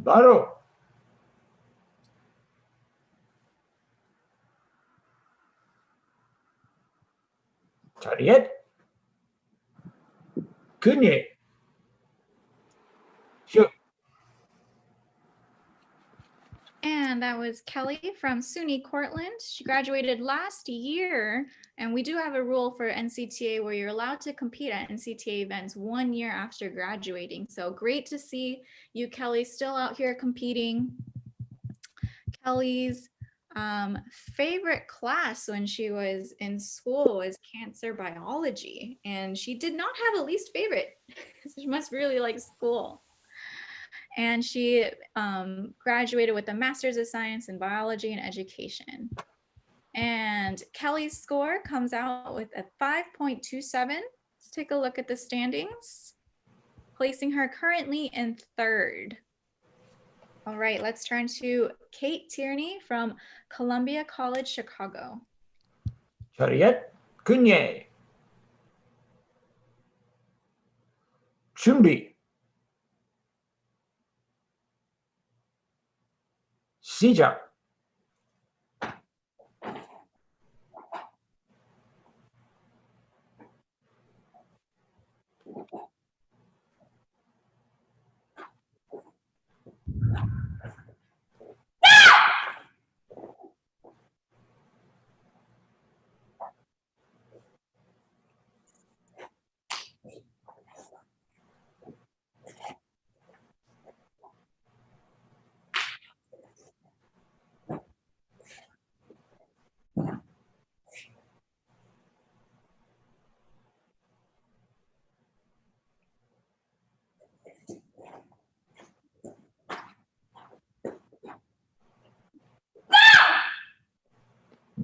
바로. 차렷. 그녀. 시작. And that was Kelly from SUNY Cortland. She graduated last year, and we do have a rule for NCTA where you're allowed to compete at NCTA events 1 year after graduating. So great to see you, Kelly, still out here competing. Kelly's favorite class when she was in school was cancer biology, and she did not have a least favorite. She must really like school. And she graduated with a Master's of Science in Biology and Education. And Kelly's score comes out with a 5.27. Let's take a look at the standings, placing her currently in third. All right, let's turn to Kate Tierney from Columbia College, Chicago. 차렷. 그녀. 준비. 시작.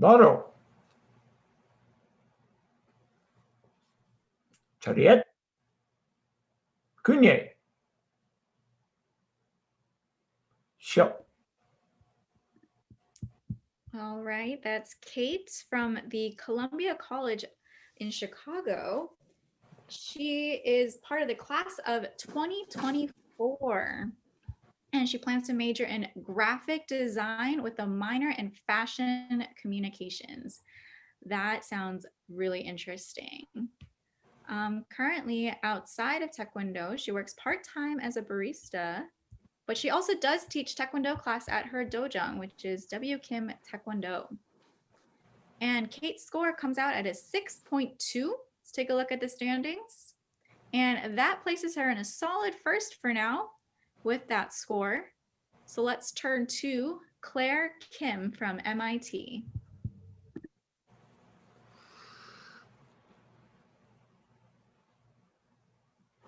바로 차렷 그녀 쇼. All right, that's Kate from the Columbia College in Chicago. She is part of the class of 2024, and she plans to major in graphic design with a minor in fashion communications. That sounds really interesting. Currently, outside of Taekwondo, she works part-time as a barista, but she also does teach Taekwondo class at her dojang, which is W Kim Taekwondo. And Kate's score comes out at a 6.2. Let's take a look at the standings. And that places her in a solid first for now with that score. So let's turn to Claire Kim from MIT.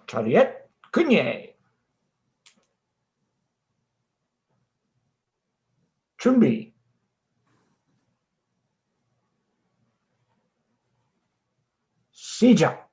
차렷 그녀 준비 시작.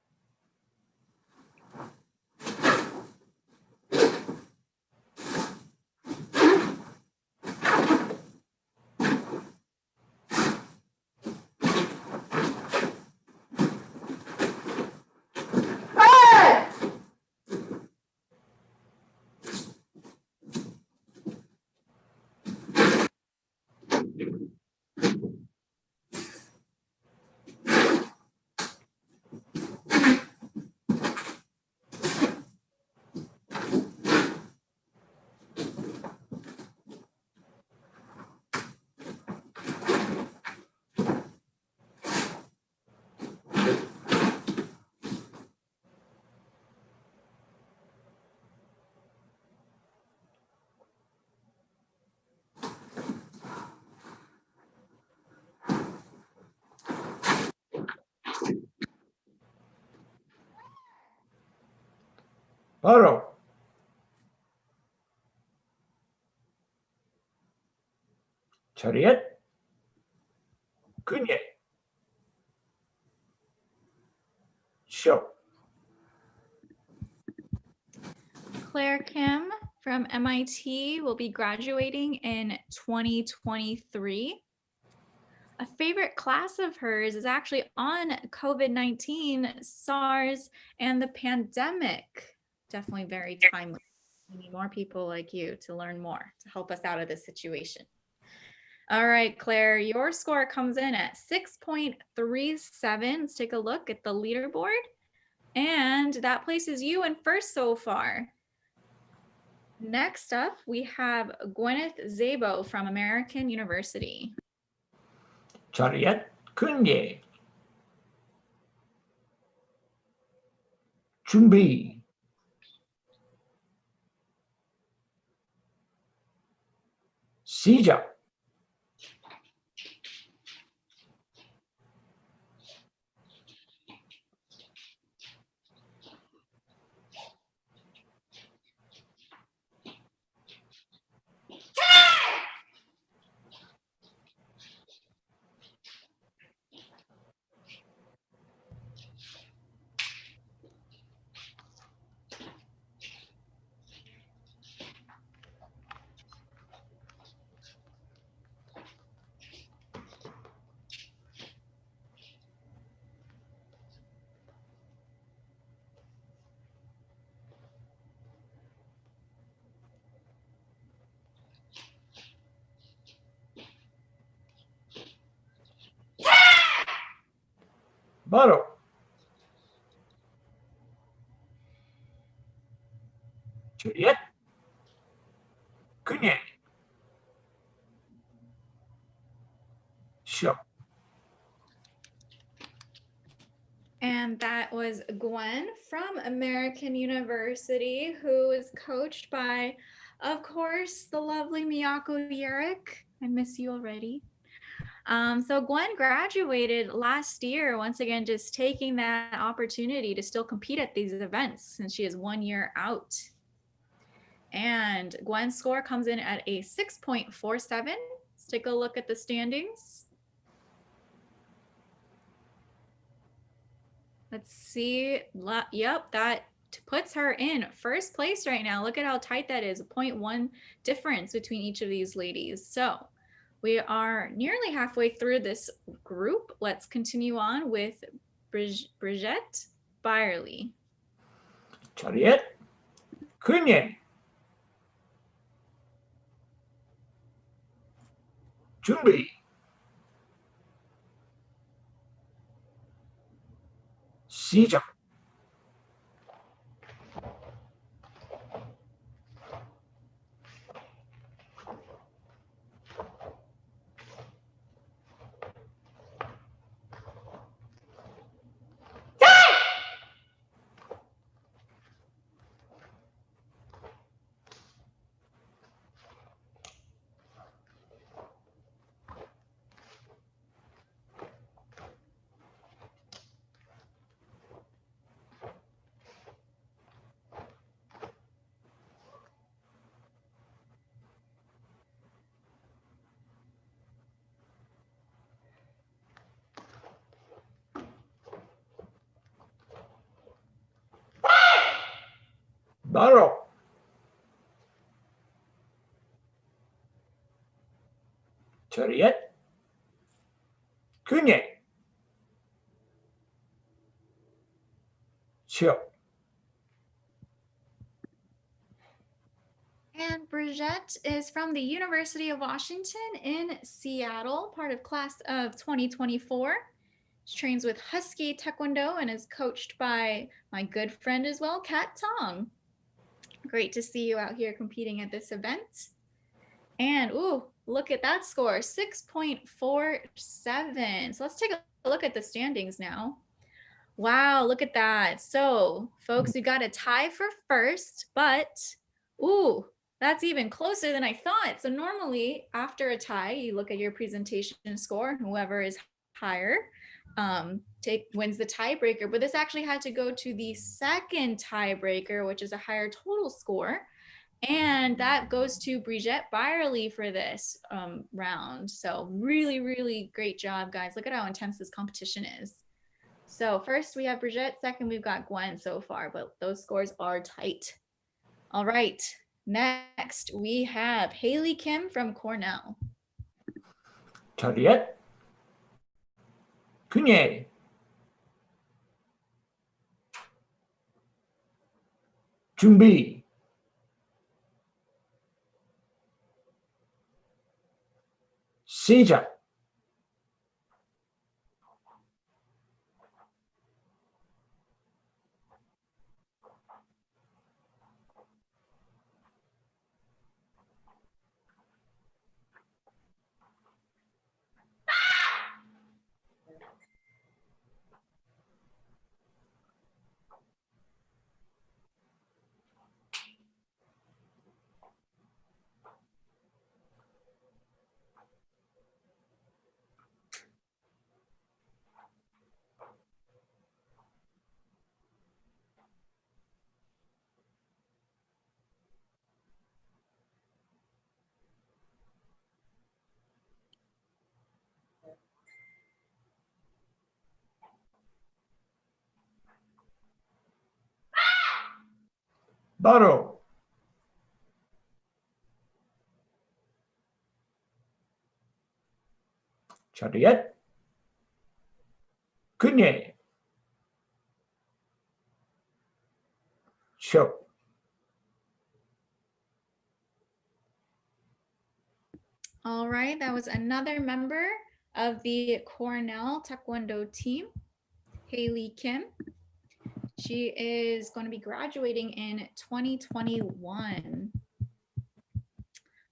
바로 차렷 그녀 쇼. Claire Kim from MIT will be graduating in 2023. A favorite class of hers is actually on COVID-19, SARS, and the pandemic. Definitely very timely. We need more people like you to learn more, to help us out of this situation. All right, Claire, your score comes in at 6.37. Let's take a look at the leaderboard. And that places you in first so far. Next up, we have Gwyneth Zabo from American University. 차렷 그녀 준비 시작. Bottle. Chariot. Kunye. Show. And that was Gwen from American University, who is coached by, of course, the lovely Miyako Yerrick. I miss you already. So Gwen graduated last year, once again, just taking that opportunity to still compete at these events since she is 1 year out. And Gwen's score comes in at a 6.47. Let's take a look at the standings. Let's see. Yep, that puts her in first place right now. Look at how tight that is, a 0.1 difference between each of these ladies. So we are nearly halfway through this group. Let's continue on with Brigitte Byerly. Chariot. Kunye. 준비. 시작. 바로. Chariot. kunye. Show. And Brigitte is from the University of Washington in Seattle, part of class of 2024. She trains with Husky Taekwondo and is coached by my good friend as well, Kat Tong. Great to see you out here competing at this event. And ooh, look at that score, 6.47. So let's take a look at the standings now. Wow, look at that. So folks, we got a tie for first, but ooh, that's even closer than I thought. So normally after a tie, you look at your presentation score, whoever is higher wins the tiebreaker, but this actually had to go to the second tiebreaker, which is a higher total score. And that goes to Brigitte Byerly for this round. So really, really great job, guys. Look at how intense this competition is. So first we have Brigitte, second we've got Gwen so far, but those scores are tight. All right, next we have Haley Kim from Cornell. Chariot. kunye. 준비. 시작. 바로. Chariot. kunye. Show. All right, that was another member of the Cornell Taekwondo team. Haley Kim. She is going to be graduating in 2021.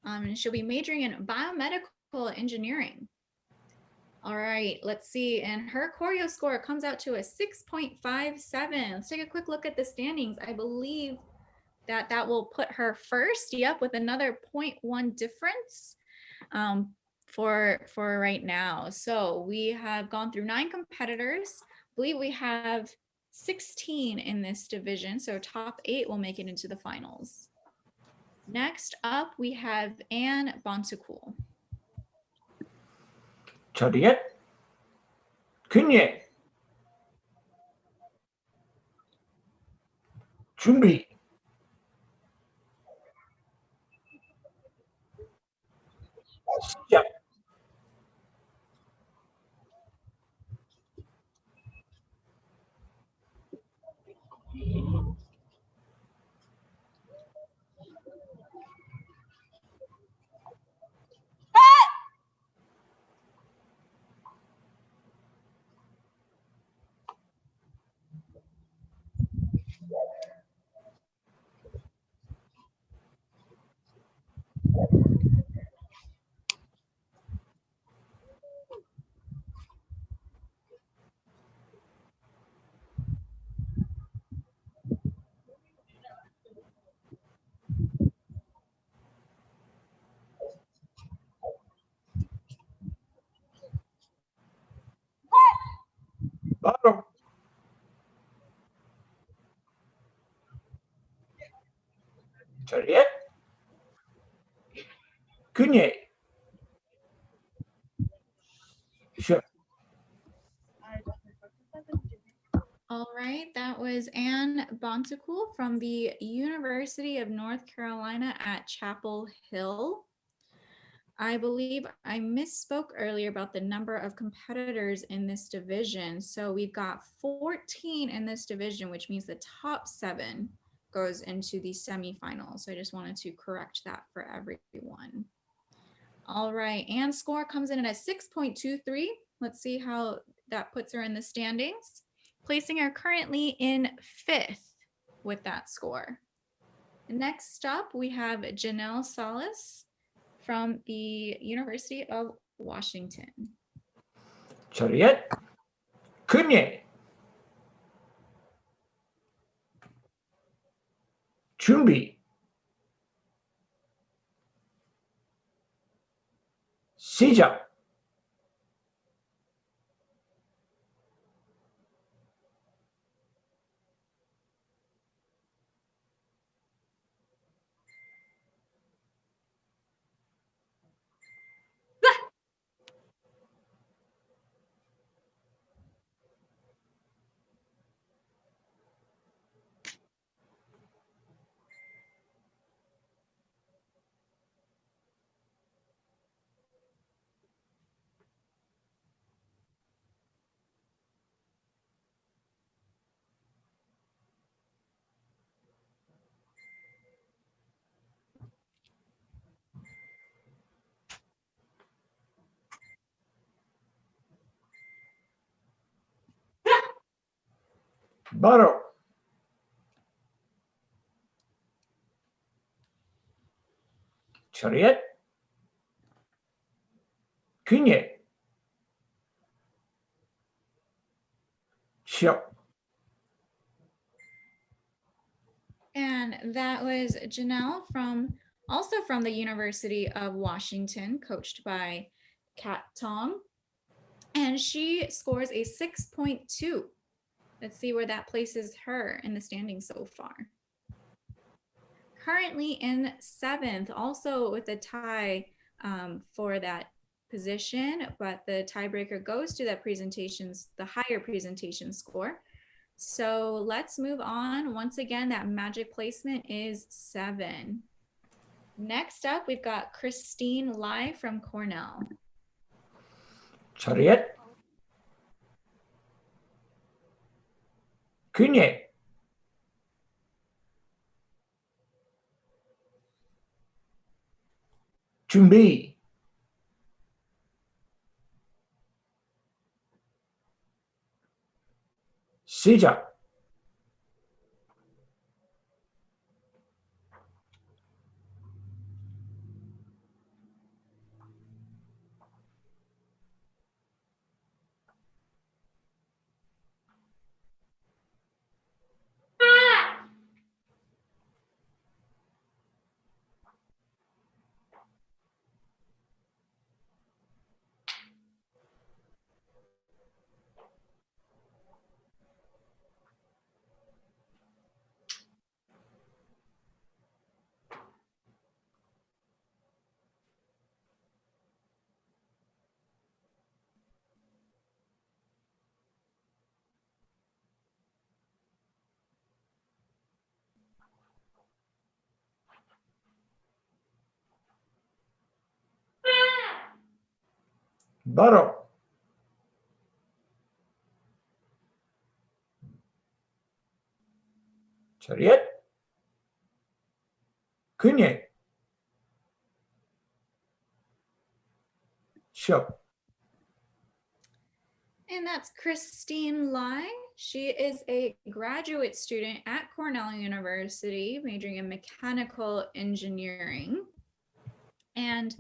And she'll be majoring in biomedical engineering. All right, let's see. And her choreo score comes out to a 6.57. Let's take a quick look at the standings. I believe that will put her first, yep, with another 0.1 difference for right now. So we have gone through 9 competitors. I believe we have 16 in this division. So top 8 will make it into the finals. Next up, we have Anne Bontukul. 처리해. 근예. 준비. 시작. 바로. 처리해. 근예. 시작. All right, that was Anne Bontukul from the University of North Carolina at Chapel Hill. I believe I misspoke earlier about the number of competitors in this division. So we've got 14 in this division, which means the top 7 goes into the semifinals. So I just wanted to correct that for everyone. All right, Anne's score comes in at a 6.23. Let's see how that puts her in the standings, placing her currently in 5th with that score. Next up, we have Janelle Salas from the University of Washington. 처리해. 근예. 준비. 시작. 바로. 처리해. 근예. 시작. And that was Janelle also from the University of Washington, coached by Kat Tong. And she scores a 6.2. Let's see where that places her in the standings so far. Currently in 7th, also with a tie for that position, but the tiebreaker goes to the higher presentation score. So let's move on. Once again, that magic placement is 7. Next up, we've got Christine Lai from Cornell. 처리해. 근예. 준비. 시작. 바로. 차렷. 그녀. 시작. And that's Christine Lai. She is a graduate student at Cornell University, majoring in mechanical engineering. And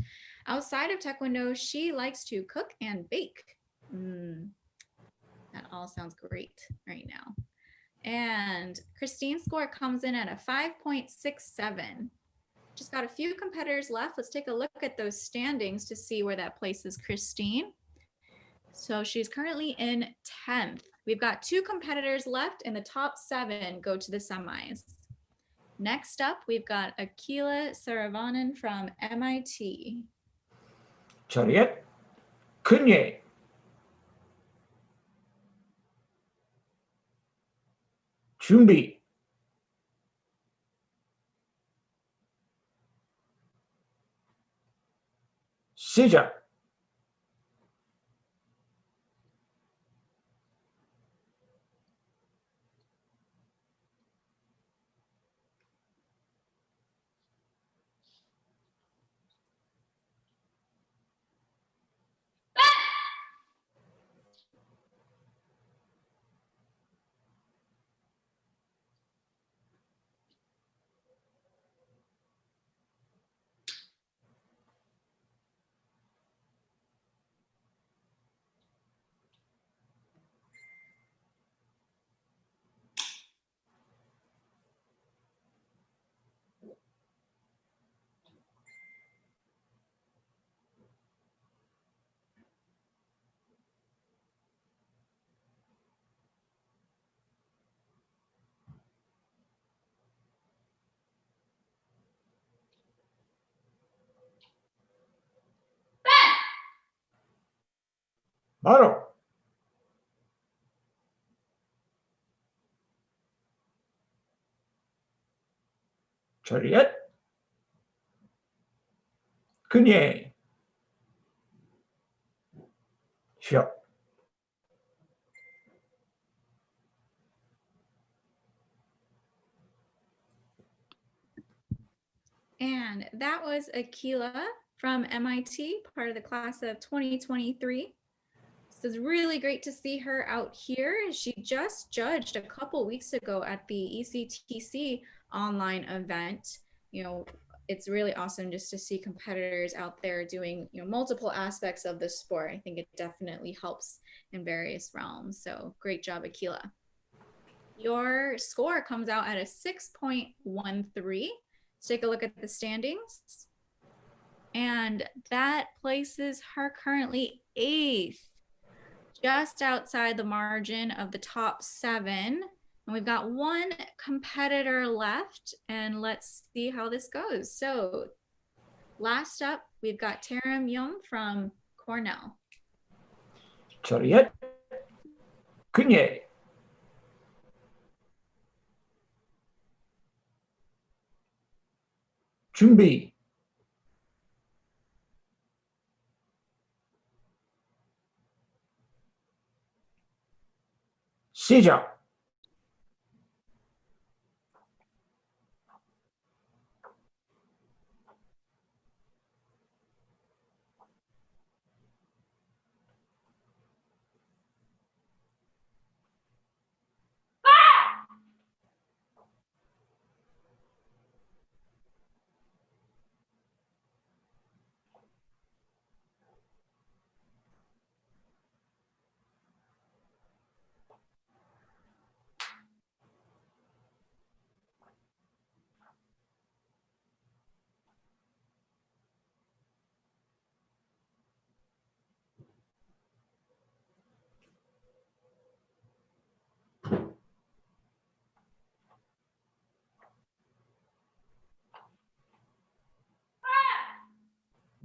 outside of Taekwondo, she likes to cook and bake. That all sounds great right now. And Christine's score comes in at a 5.67. Just got a few competitors left. Let's take a look at those standings to see where that places Christine. So she's currently in 10th. We've got 2 competitors left, and the top 7 go to the semis. Next up, we've got Akila Saravanan from MIT. 차렷. 그녀. 준비. 시작. 바로. 차렷. 그녀. 시작. And that was Akila from MIT, part of the class of 2023. So it's really great to see her out here. She just judged a couple weeks ago at the ECTC online event. You know, it's really awesome just to see competitors out there doing, you know, multiple aspects of the sport. I think it definitely helps in various realms. So great job, Akila. Your score comes out at a 6.13. Let's take a look at the standings. And that places her currently 8th, just outside the margin of the top 7. And we've got 1 competitor left, and let's see how this goes. So last up, we've got Tara Myung from Cornell. 차렷. 그녀. 준비. 시작.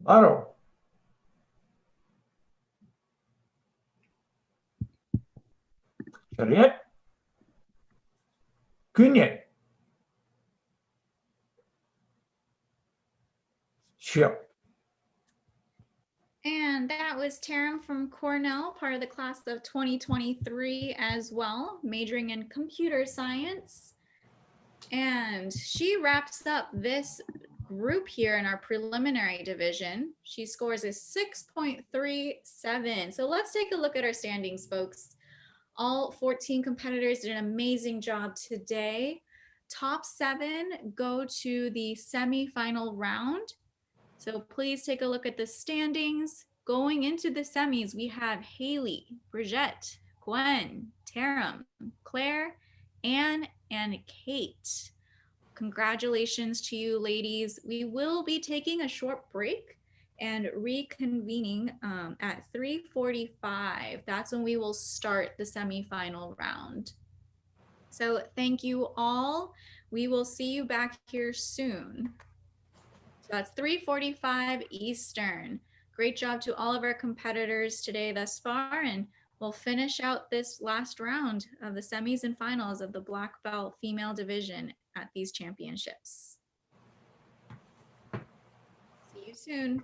Paro. Chariot. Kunye. Ship. And that was Taram from Cornell, part of the class of 2023 as well, majoring in computer science. And she wraps up this group here in our preliminary division. She scores a 6.37. So let's take a look at our standings, folks. All 14 competitors did an amazing job today. Top 7 go to the semifinal round. So please take a look at the standings. Going into the semis, we have Haley, Brigitte, Gwen, Taram, Claire, Anne, and Kate. Congratulations to you, ladies. We will be taking a short break and reconvening at 3:45. That's when we will start the semifinal round. So thank you all. We will see you back here soon. So that's 3:45 Eastern. Great job to all of our competitors today thus far, and we'll finish out this last round of the semis and finals of the black belt female division at these championships. See you soon.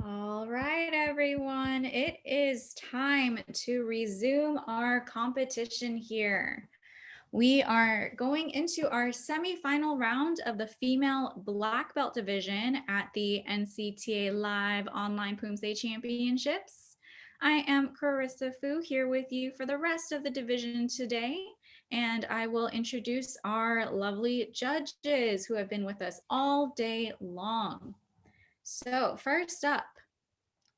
All right, everyone, it is time to resume our competition here. We are going into our semifinal round of the female black belt division at the NCTA Live Online Poomsae Championships. I am Carissa Fu here with you for the rest of the division today, and I will introduce our lovely judges who have been with us all day long. So first up,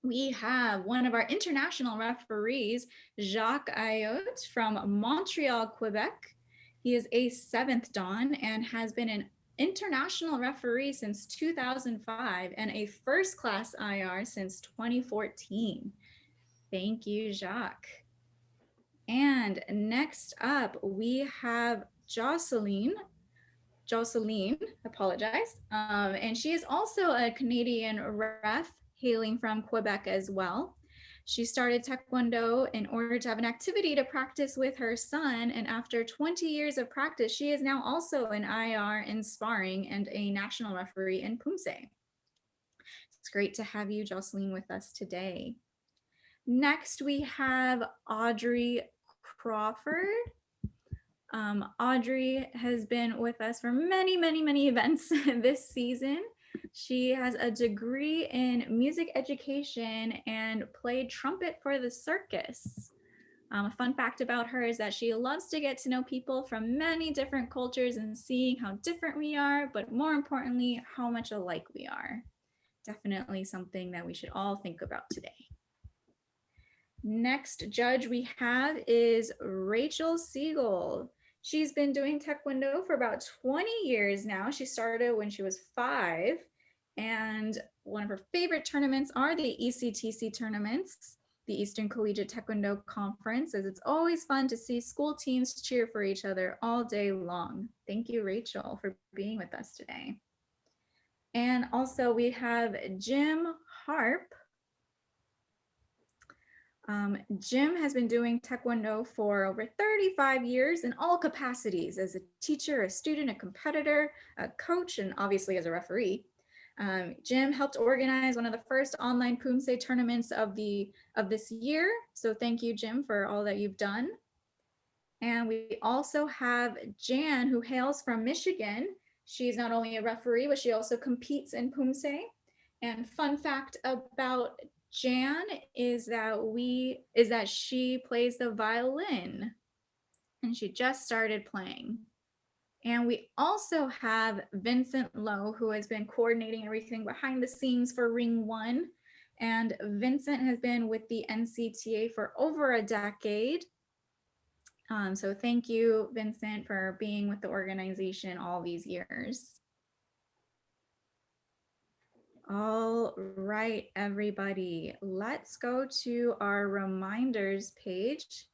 we have one of our international referees, Jacques Ayotte from Montreal, Quebec. He is a 7th Dan and has been an international referee since 2005 and a first-class IR since 2014. Thank you, Jacques. And next up, we have Jocelyn, apologize. And she is also a Canadian ref hailing from Quebec as well. She started Taekwondo in order to have an activity to practice with her son. And after 20 years of practice, she is now also an IR in sparring and a national referee in Poomsae. It's great to have you, Jocelyn, with us today. Next, we have Audrey Crawford. Audrey has been with us for many events this season. She has a degree in music education and played trumpet for the circus. A fun fact about her is that she loves to get to know people from many different cultures and seeing how different we are, but more importantly, how much alike we are. Definitely something that we should all think about today. Next judge we have is Rachel Siegel. She's been doing Taekwondo for about 20 years now. She started when she was 5, and one of her favorite tournaments are the ECTC tournaments, the Eastern Collegiate Taekwondo Conference, as it's always fun to see school teams cheer for each other all day long. Thank you, Rachel, for being with us today. And also we have Jim Harp. Jim has been doing Taekwondo for over 35 years in all capacities, as a teacher, a student, a competitor, a coach, and obviously as a referee. Jim helped organize one of the first online Poomsae tournaments of this year. So thank you, Jim, for all that you've done. And we also have Jan, who hails from Michigan. She's not only a referee, but she also competes in Poomsae. And fun fact about Jan is that she plays the violin, and she just started playing. And we also have Vincent Lowe, who has been coordinating everything behind the scenes for Ring 1. And Vincent has been with the NCTA for over a decade. So thank you, Vincent, for being with the organization all these years. All right, everybody, let's go to our reminders page.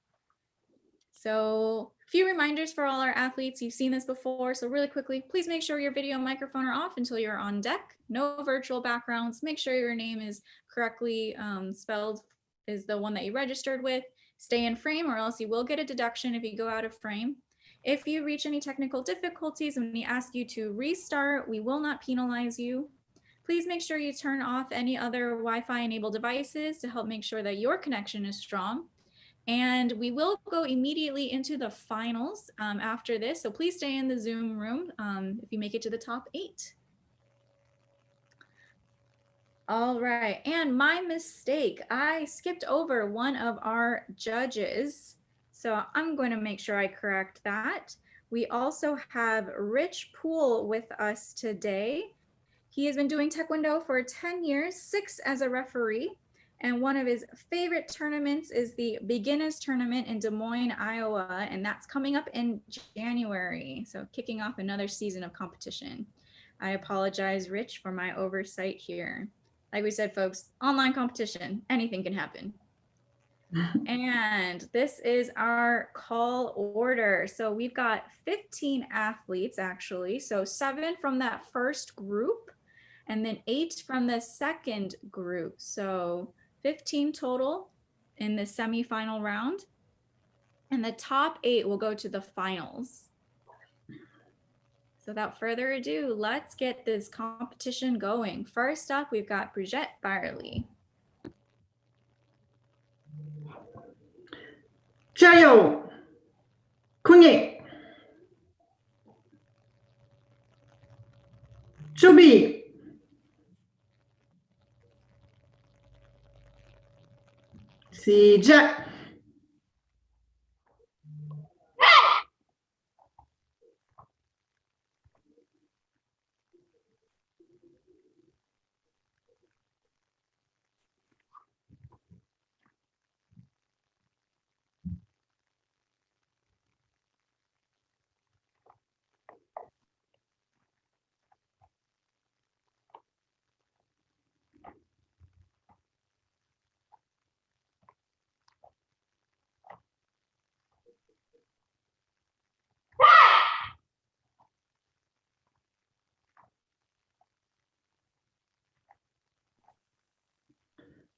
So a few reminders for all our athletes. You've seen this before, so really quickly, please make sure your video and microphone are off until you're on deck. No virtual backgrounds. Make sure your name is correctly spelled, is the one that you registered with. Stay in frame, or else you will get a deduction if you go out of frame. If you reach any technical difficulties and we ask you to restart, we will not penalize you. Please make sure you turn off any other Wi-Fi enabled devices to help make sure that your connection is strong. And we will go immediately into the finals after this. So please stay in the Zoom room if you make it to the top 8. All right, and my mistake, I skipped over one of our judges. So I'm going to make sure I correct that. We also have Rich Poole with us today. He has been doing Taekwondo for 10 years, 6 as a referee, and one of his favorite tournaments is the Beginners Tournament in Des Moines, Iowa, and that's coming up in January, so kicking off another season of competition. I apologize, Rich, for my oversight here. Like we said, folks, online competition, anything can happen. And this is our call order. So we've got 15 athletes, actually, so 7 from that first group, and then 8 from the second group. So 15 total in the semifinal round. And the top 8 will go to the finals. So without further ado, let's get this competition going. First up, we've got Brigitte Byerly. 加油 kunye 准备 시작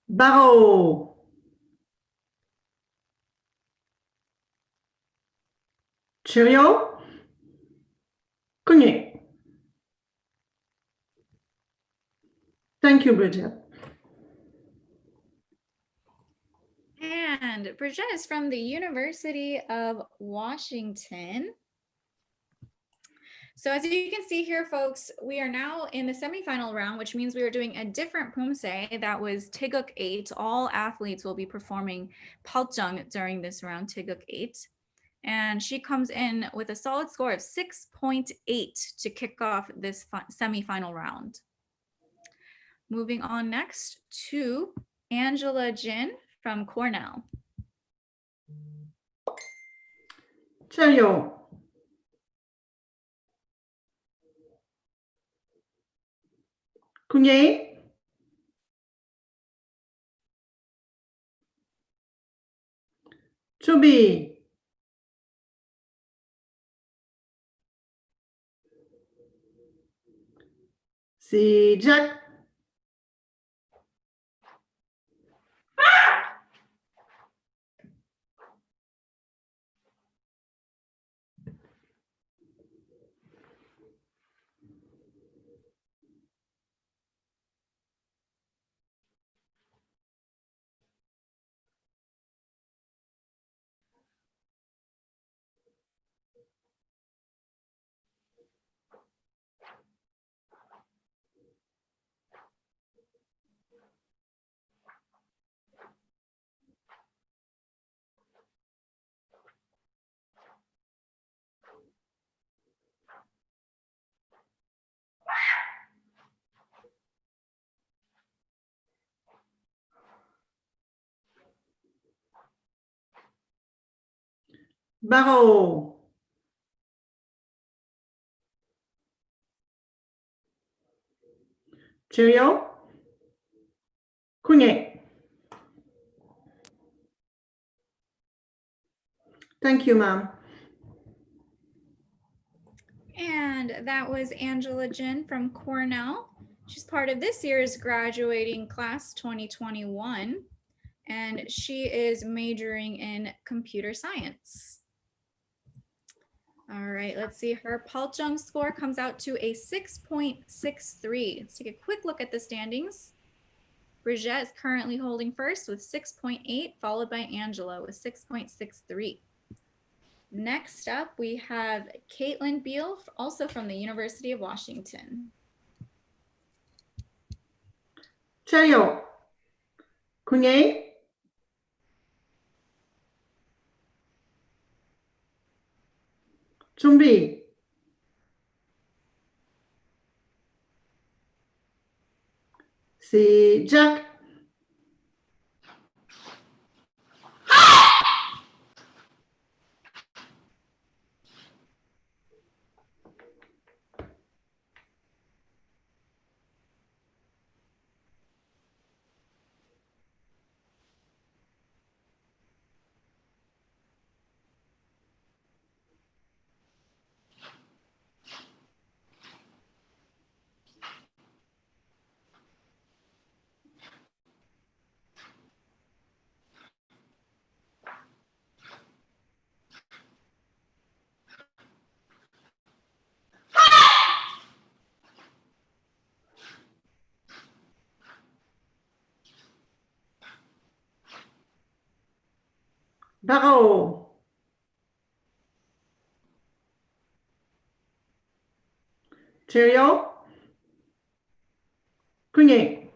barreau cheerio kunye Thank you, Bridget. And Brigitte is from the University of Washington. So as you can see here, folks, we are now in the semifinal round, which means we are doing a different Poomsae. That was Taeguk 8. All athletes will be performing Paljeong during this round, Taeguk 8. And she comes in with a solid score of 6.8 to kick off this semifinal round. Moving on next to Angela Jin from Cornell. cheerio kunye 준비 시작 barreau cheerio kunye Thank you, ma'am. And that was Angela Jin from Cornell. She's part of this year's graduating class 2021, and she is majoring in computer science. All right, let's see. Her Paljeong score comes out to a 6.63. Let's take a quick look at the standings. Brigitte is currently holding first with 6.8, followed by Angela with 6.63. Next up, we have Caitlin Beal, also from the University of Washington. cheerio kunye 준비 시작 Barreau. Cheerio. Cugnet.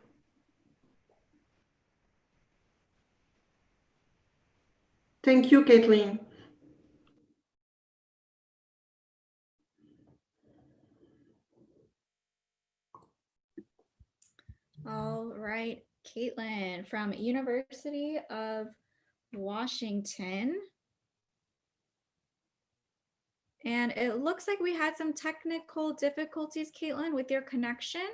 Thank you, Caitlin. All right, Caitlin from University of Washington. And it looks like we had some technical difficulties, Caitlin, with your connection.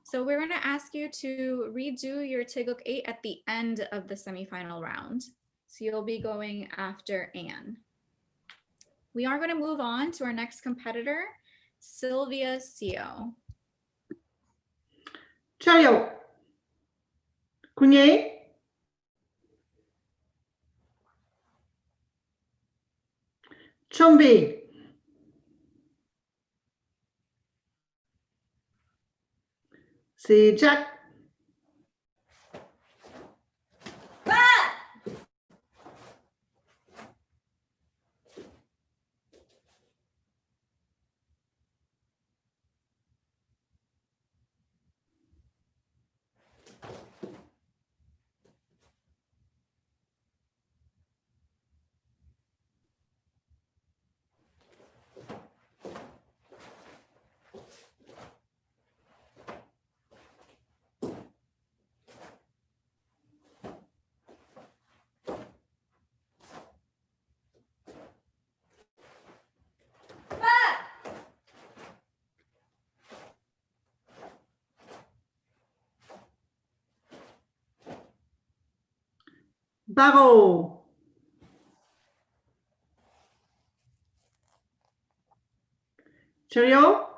So we're going to ask you to redo your Taeguk 8 at the end of the semifinal round. So you'll be going after Anne. We are going to move on to our next competitor, Sylvia Seo. Cheerio. Cugnet. Chombe. C'est Jack. Barreau. Cheerio.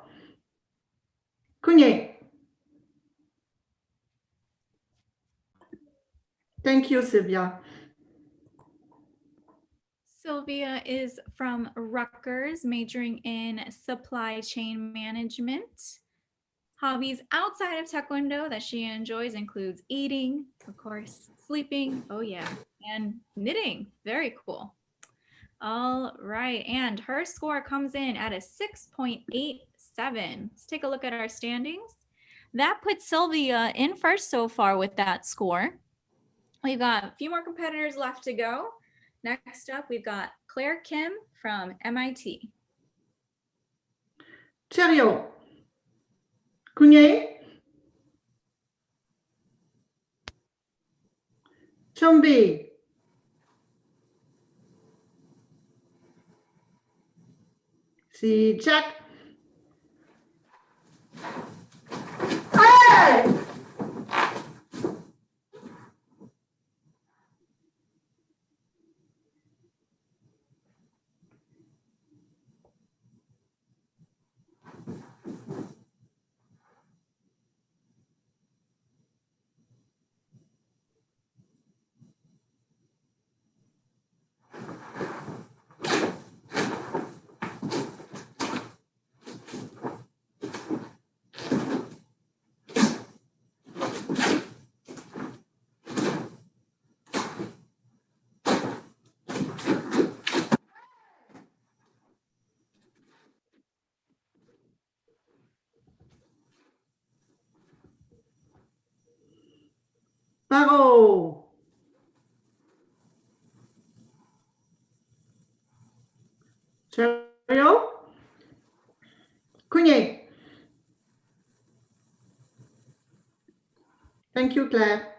Cugnet. Thank you, Sylvia. Sylvia is from Rutgers, majoring in supply chain management. Hobbies outside of Taekwondo that she enjoys includes eating, of course, sleeping, oh yeah, and knitting. Very cool. All right, and her score comes in at a 6.87. Let's take a look at our standings. That puts Sylvia in first so far with that score. We've got a few more competitors left to go. Next up, we've got Claire Kim from MIT. Cheerio. Cugnet. Chombe. C'est Jack. Hey! Barreau. Cheerio. Cugnet. Thank you, Claire.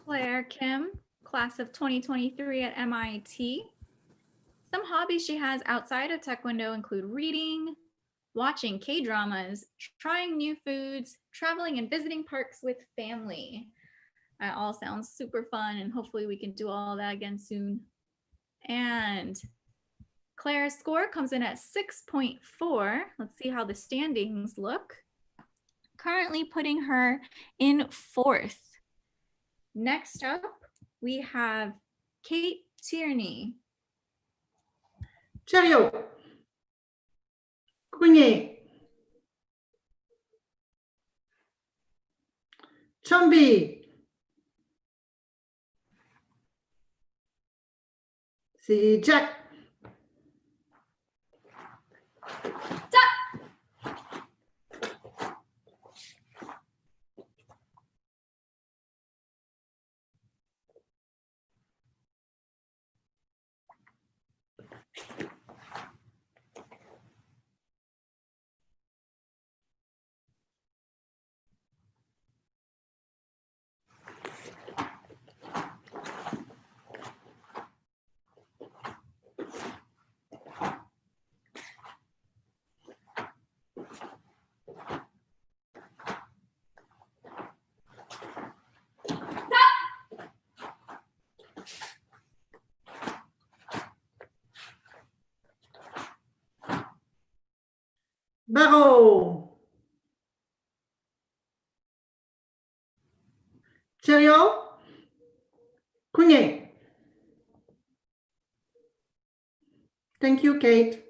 Claire Kim, class of 2023 at MIT. Some hobbies she has outside of Taekwondo include reading, watching K-dramas, trying new foods, traveling and visiting parks with family. That all sounds super fun, and hopefully we can do all that again soon. And Claire's score comes in at 6.4. Let's see how the standings look. Currently putting her in fourth. Next up, we have Kate Tierney. Cheerio. Cugnet. Chombe. Si Jack. Barreau. Cherio. Cugnet. Thank you, Kate.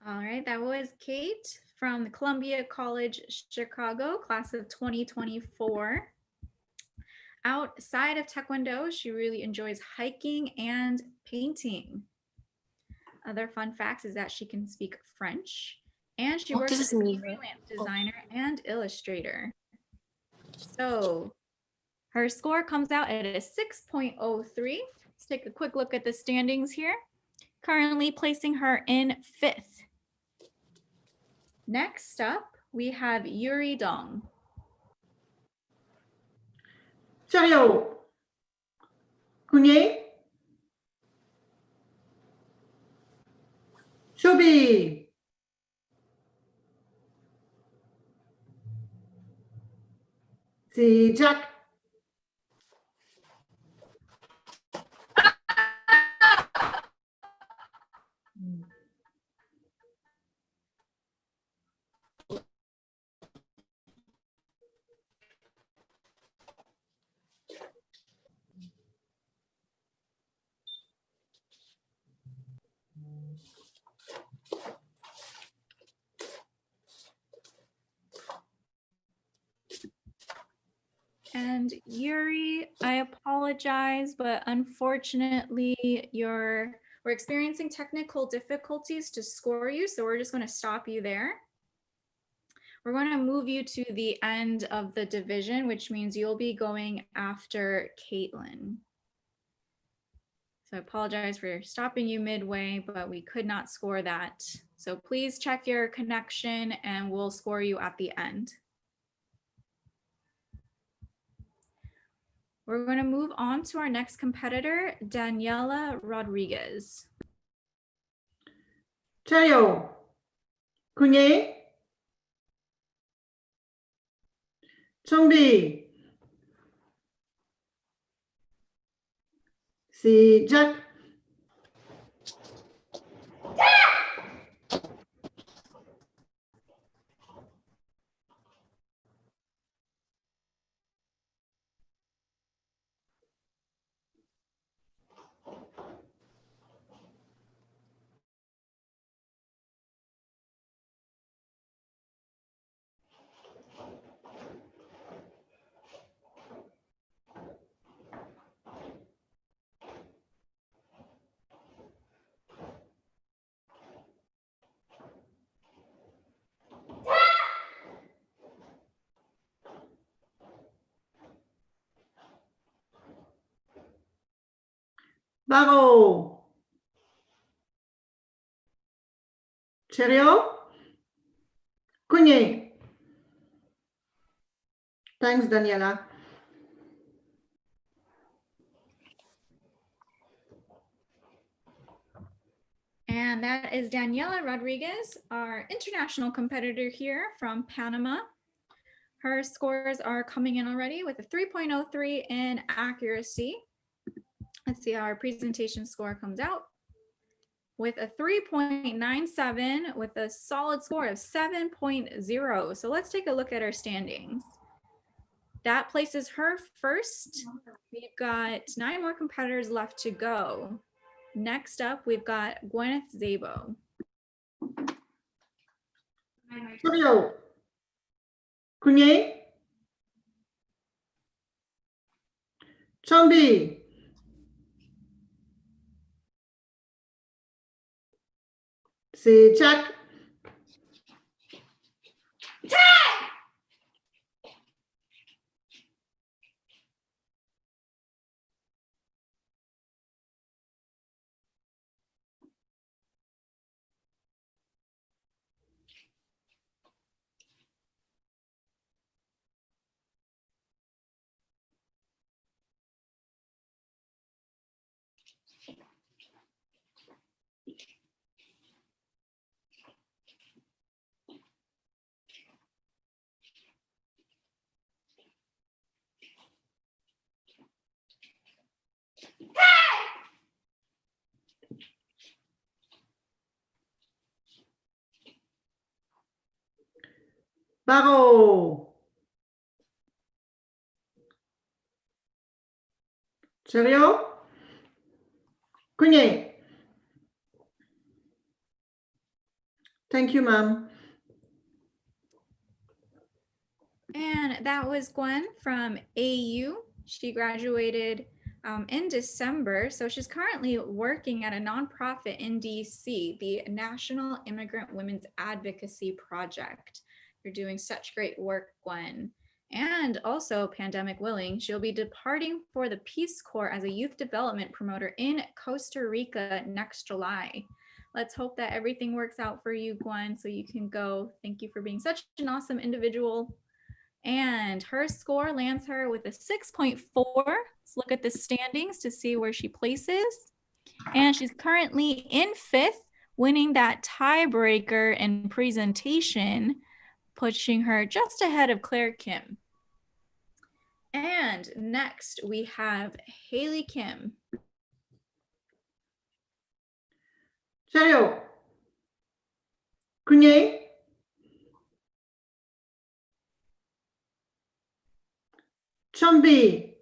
All right, that was Kate from the Columbia College Chicago, class of 2024. Outside of Taekwondo, she really enjoys hiking and painting. Other fun facts is that she can speak French and she works as a freelance designer and illustrator. So her score comes out at a 6.03. Let's take a quick look at the standings here. Currently placing her in 5th. Next up, we have Yuri Dong. Cherio. Cugnet. Chobi. Si Jack. And Yuri, I apologize, but unfortunately, we're experiencing technical difficulties to score you, so we're just going to stop you there. We're going to move you to the end of the division, which means you'll be going after Caitlin. So I apologize for stopping you midway, but we could not score that. So please check your connection and we'll score you at the end. We're going to move on to our next competitor, Daniela Rodriguez. Cherio. Cugnet. Chombi. Si Jack. Barreau. Cherio. Cugnet. Thanks, Daniela. And that is Daniela Rodriguez, our international competitor here from Panama. Her scores are coming in already with a 3.03 in accuracy. Let's see how our presentation score comes out. With a 3.97 with a solid score of 7.0. So let's take a look at our standings. That places her first. We've got 9 more competitors left to go. Next up, we've got Gwyneth Zabo. Cherio. Cugnet. Chombi. C'est Jack. Barreau. Cherio. Cugnet. Thank you, ma'am. And that was Gwen from AU. She graduated in December. So she's currently working at a nonprofit in DC, the National Immigrant Women's Advocacy Project. You're doing such great work, Gwen. And also, pandemic willing, she'll be departing for the Peace Corps as a youth development promoter in Costa Rica next July. Let's hope that everything works out for you, Gwen, so you can go. Thank you for being such an awesome individual. And her score lands her with a 6.4. Let's look at the standings to see where she places. And she's currently in 5th, winning that tiebreaker in presentation, pushing her just ahead of Claire Kim. And next we have Haley Kim. Cherio. Cugnet. Chombi.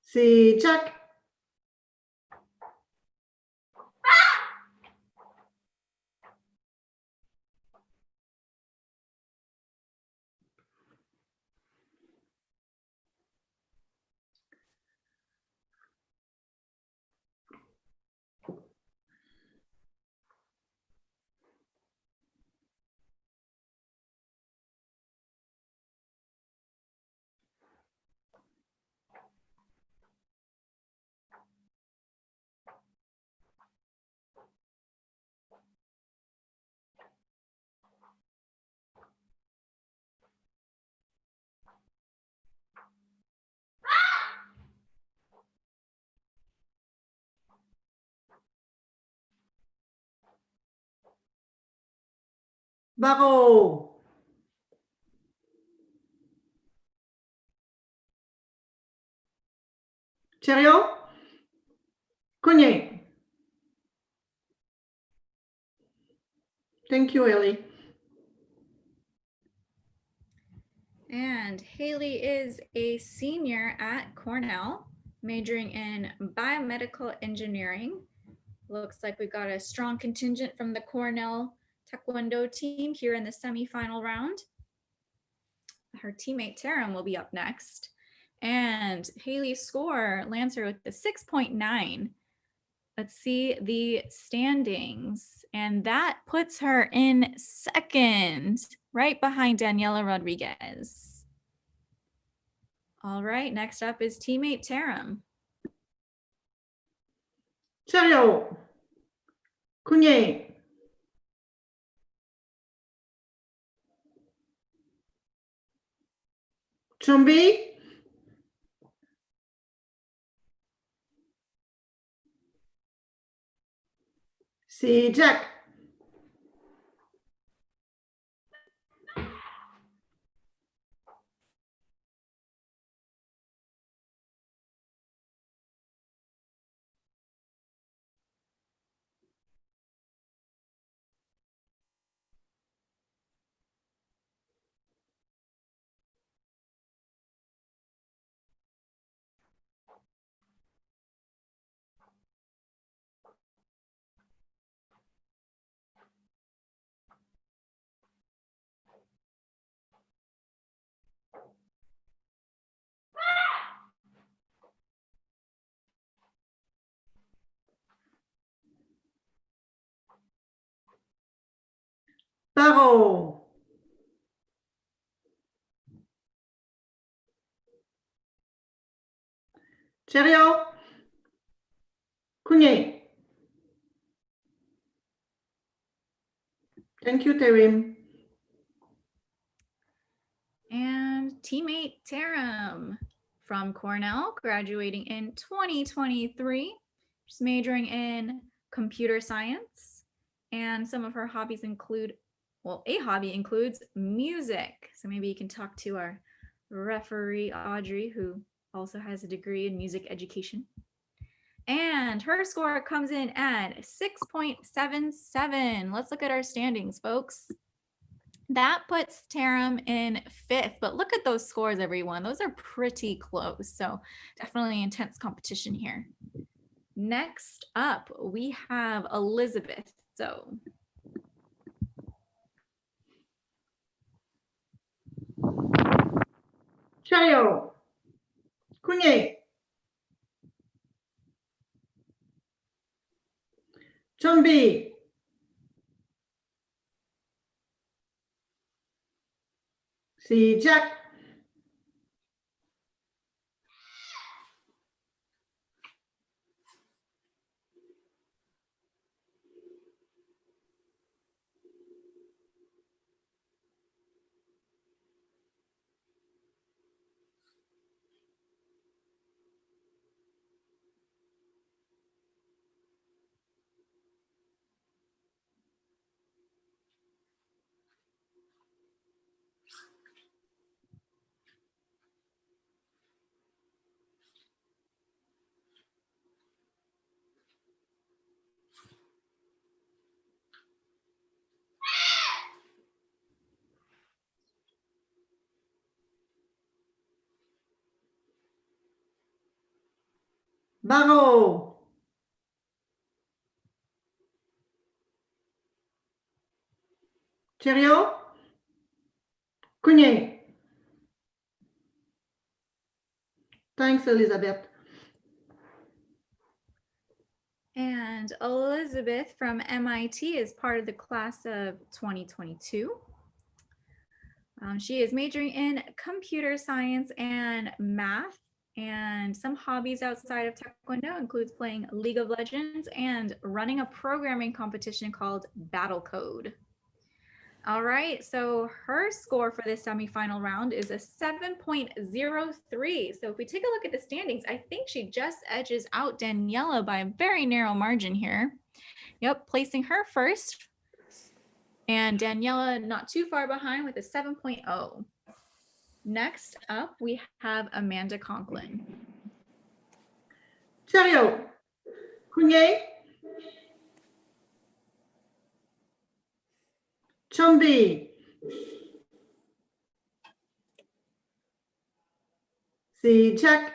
C'est Jack. Barreau. Cherio. Cugnet. Thank you, Ellie. And Haley is a senior at Cornell, majoring in biomedical engineering. Looks like we've got a strong contingent from the Cornell Taekwondo team here in the semifinal round. Her teammate Taram will be up next. And Haley's score lands her with the 6.9. Let's see the standings. And that puts her in 2nd, right behind Daniela Rodriguez. All right, next up is teammate Taram. Cherio. Cugnet. Chombi. C'est Jack. Paro. Cheerio. Kunye. Thank you, Terim. And teammate Taram from Cornell, graduating in 2023. She's majoring in computer science, and some of her hobbies include, well, a hobby includes music. So maybe you can talk to our referee, Audrey, who also has a degree in music education. And her score comes in at 6.77. Let's look at our standings, folks. That puts Taram in 5th, but look at those scores, everyone. Those are pretty close. So definitely intense competition here. Next up, we have Elizabeth. So Cheerio. Kunye. Chumbi. Si Jack. Baro. Cheerio. Kunye. Thanks, Elizabeth. and Elizabeth from MIT is part of the class of 2022. She is majoring in computer science and math, and some hobbies outside of Taekwondo includes playing League of Legends and running a programming competition called Battle Code. All right, so her score for this semifinal round is a 7.03. So if we take a look at the standings, I think she just edges out Daniela by a very narrow margin here. Yep, placing her first. And Daniela not too far behind with a 7.0. Next up, we have Amanda Conklin. Cheerio. Kunye. Chumbi. Si Jack.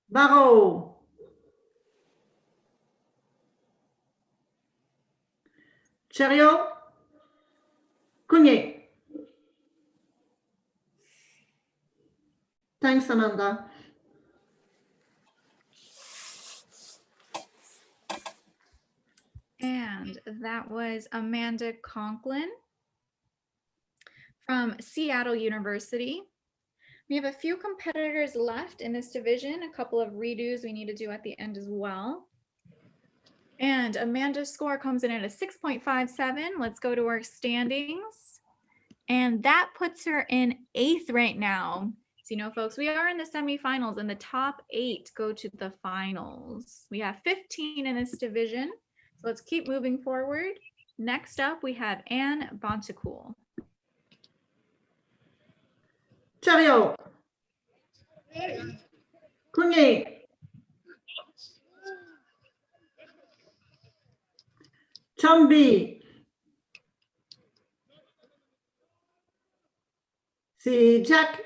Baro. Cheerio. Kunye. Thanks, Amanda. And that was Amanda Conklin from Seattle University. We have a few competitors left in this division, a couple of redos we need to do at the end as well. And Amanda's score comes in at a 6.57. Let's go to our standings. And that puts her in 8th right now. So, you know, folks, we are in the semifinals and the top 8 go to the finals. We have 15 in this division. So let's keep moving forward. Next up, we have Anne Bontecool. chariot, Cougnet, Chombi, c'est Jack,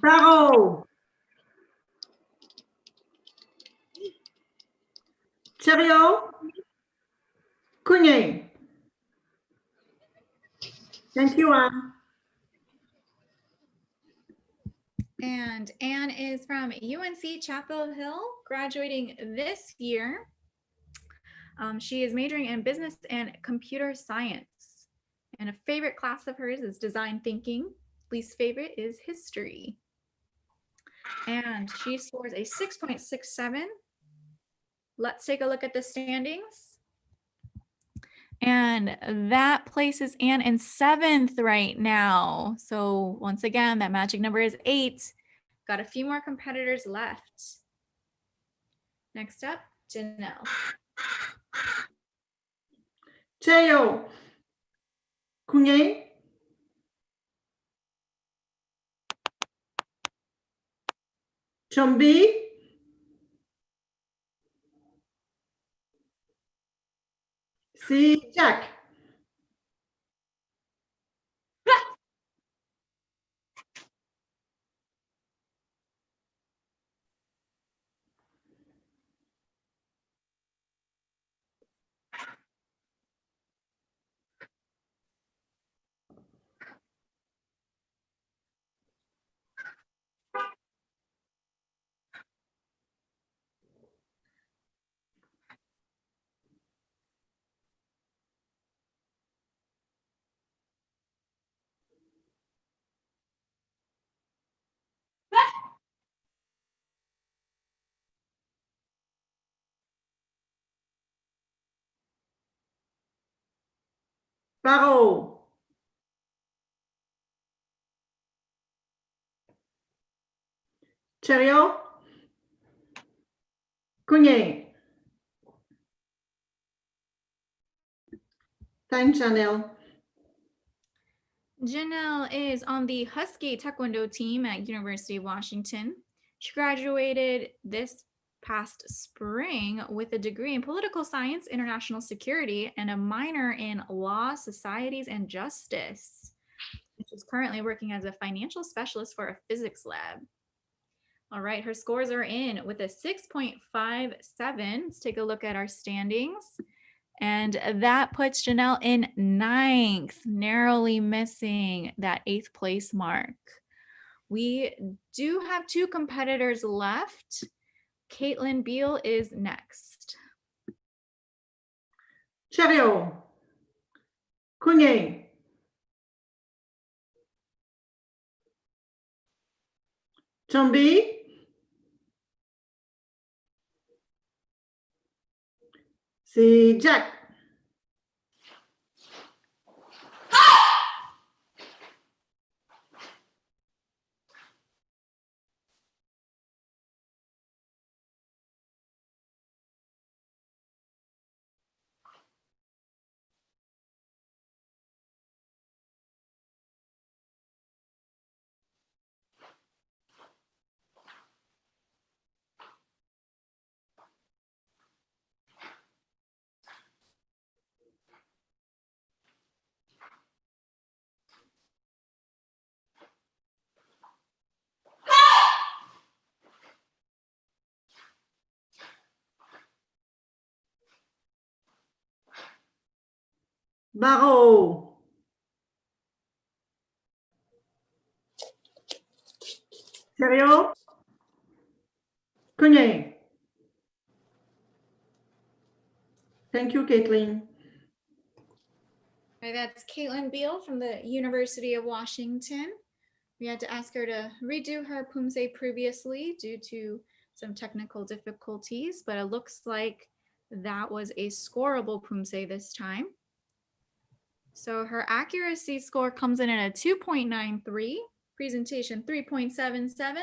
Barreau, chariot, Cougnet. Thank you, Anne. And Anne is from UNC Chapel Hill, graduating this year. She is majoring in business and computer science. And a favorite class of hers is design thinking. Least favorite is history. And she scores a 6.67. Let's take a look at the standings. And that places Anne in 7th right now. So once again, that magic number is 8. Got a few more competitors left. Next up, Janelle. Cheo, Cougnet, Chombi, c'est Jack, Barreau, chariot, Cougnet. Thanks, Janelle. Janelle is on the Husky Taekwondo team at University of Washington. She graduated this past spring with a degree in political science, international security, and a minor in law, societies, and justice. She's currently working as a financial specialist for a physics lab. All right, her scores are in with a 6.57. Let's take a look at our standings. And that puts Janelle in 9th, narrowly missing that 8th place mark. We do have 2 competitors left. Caitlin Beal is next. Chariot, Cougnet, Chombi, c'est Jack, Barreau, Cheerio. Kunye. Thank you, Caitlin. All right, that's Caitlin Beal from the University of Washington. We had to ask her to redo her Poomsae previously due to some technical difficulties, but it looks like that was a scoreable Poomsae this time. So her accuracy score comes in at a 2.93, presentation 3.77,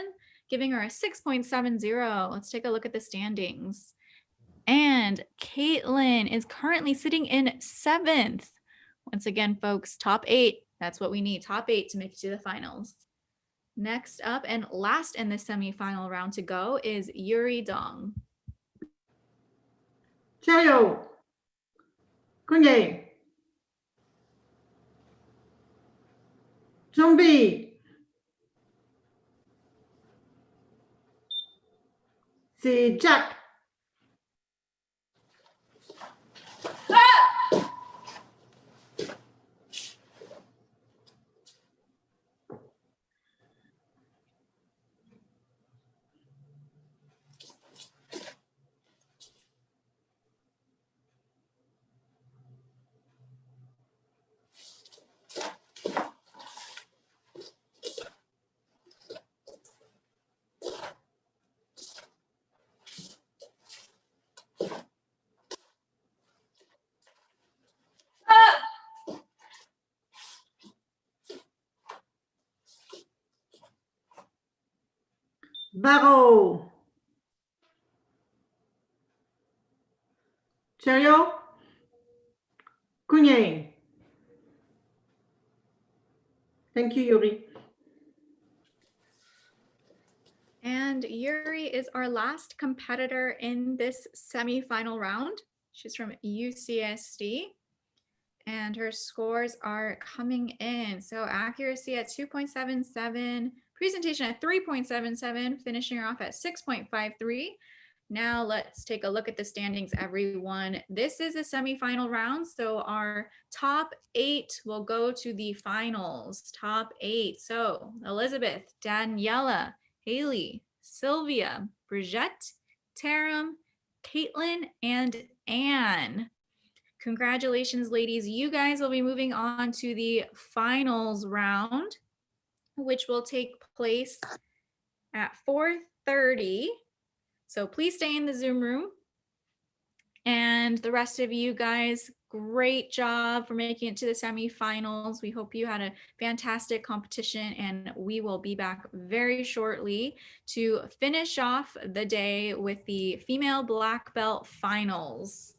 giving her a 6.70. Let's take a look at the standings. And Caitlin is currently sitting in 7th. Once again, folks, top 8. That's what we need, top 8 to make it to the finals. Next up and last in the semifinal round to go is Yuri Dong. Cheerio. Kunye. Zombie. Si Jack. Barrow. Cheerio. Kunye. Thank you, Yuri. And Yuri is our last competitor in this semifinal round. She's from UCSD. And her scores are coming in. So accuracy at 2.77, presentation at 3.77, finishing her off at 6.53. Now let's take a look at the standings, everyone. This is a semifinal round, so our top 8 will go to the finals. Top 8. So Elizabeth, Daniela, Haley, Sylvia, Brigitte, Taram, Caitlin, and Anne. Congratulations, ladies. You guys will be moving on to the finals round, which will take place at 4:30. So please stay in the Zoom room. And the rest of you guys, great job for making it to the semifinals. We hope you had a fantastic competition, and we will be back very shortly to finish off the day with the female black belt finals.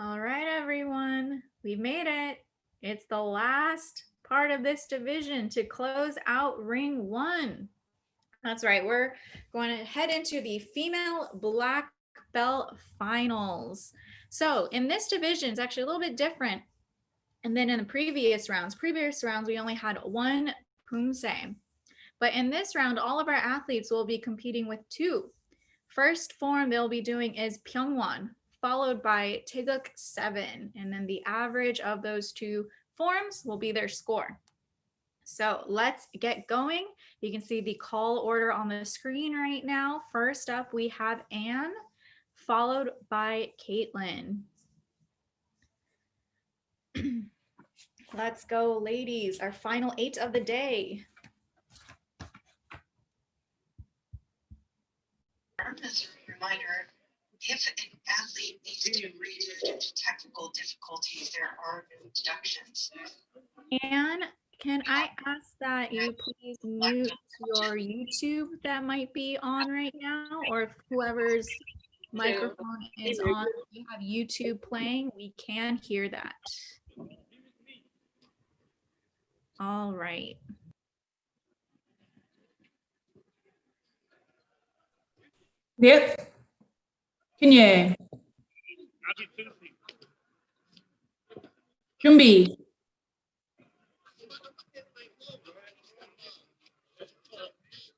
All right, everyone, we've made it. It's the last part of this division to close out ring 1. That's right, we're going to head into the female black belt finals. So in this division, it's actually a little bit different. And then in the previous rounds, we only had 1 Poomsae. But in this round, all of our athletes will be competing with 2. First form they'll be doing is Pyeongwon, followed by Taeguk 7. And then the average of those 2 forms will be their score. So let's get going. You can see the call order on the screen right now. First up, we have Anne, followed by Caitlin. Let's go, ladies. Our final 8 of the day. As a reminder, if an athlete needs to redo due to technical difficulties, there are no deductions. Anne, can I ask that you please mute your YouTube that might be on right now, or if whoever's microphone is on, if you have YouTube playing, we can hear that. All right. 넷, 균예, 준비,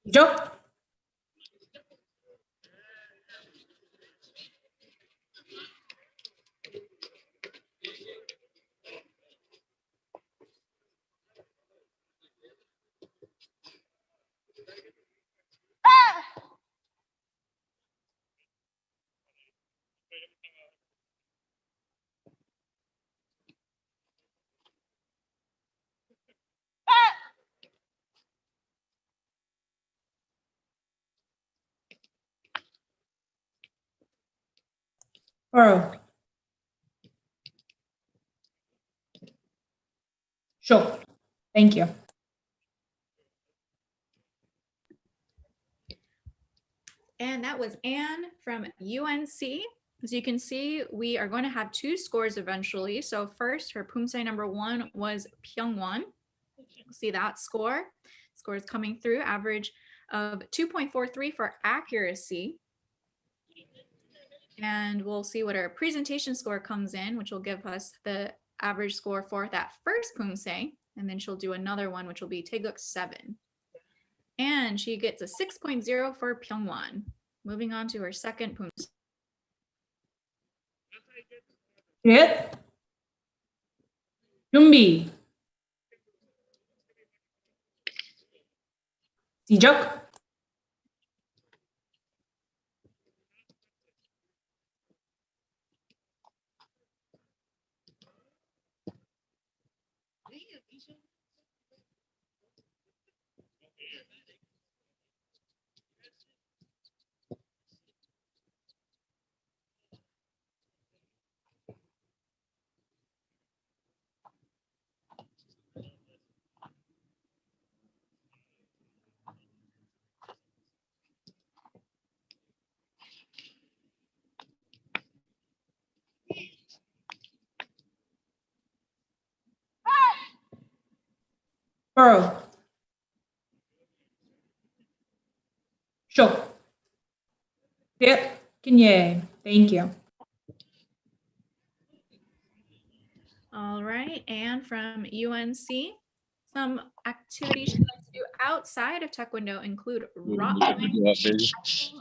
시작. Pearl. Sure. Thank you. And that was Anne from UNC. As you can see, we are going to have 2 scores eventually. So first, her Poomsae number 1 was Pyeongwon. See that score? Score is coming through, average of 2.43 for accuracy. And we'll see what our presentation score comes in, which will give us the average score for that first Poomsae. And then she'll do another one, which will be Taeguk 7. And she gets a 6.0 for Pyeongwon. Moving on to her second Poomsae. 넷, 준비, 시작. Pearl. Sure. 넷, 균예. Thank you. All right, Anne from UNC. Some activities she likes to do outside of Taekwondo include rock climbing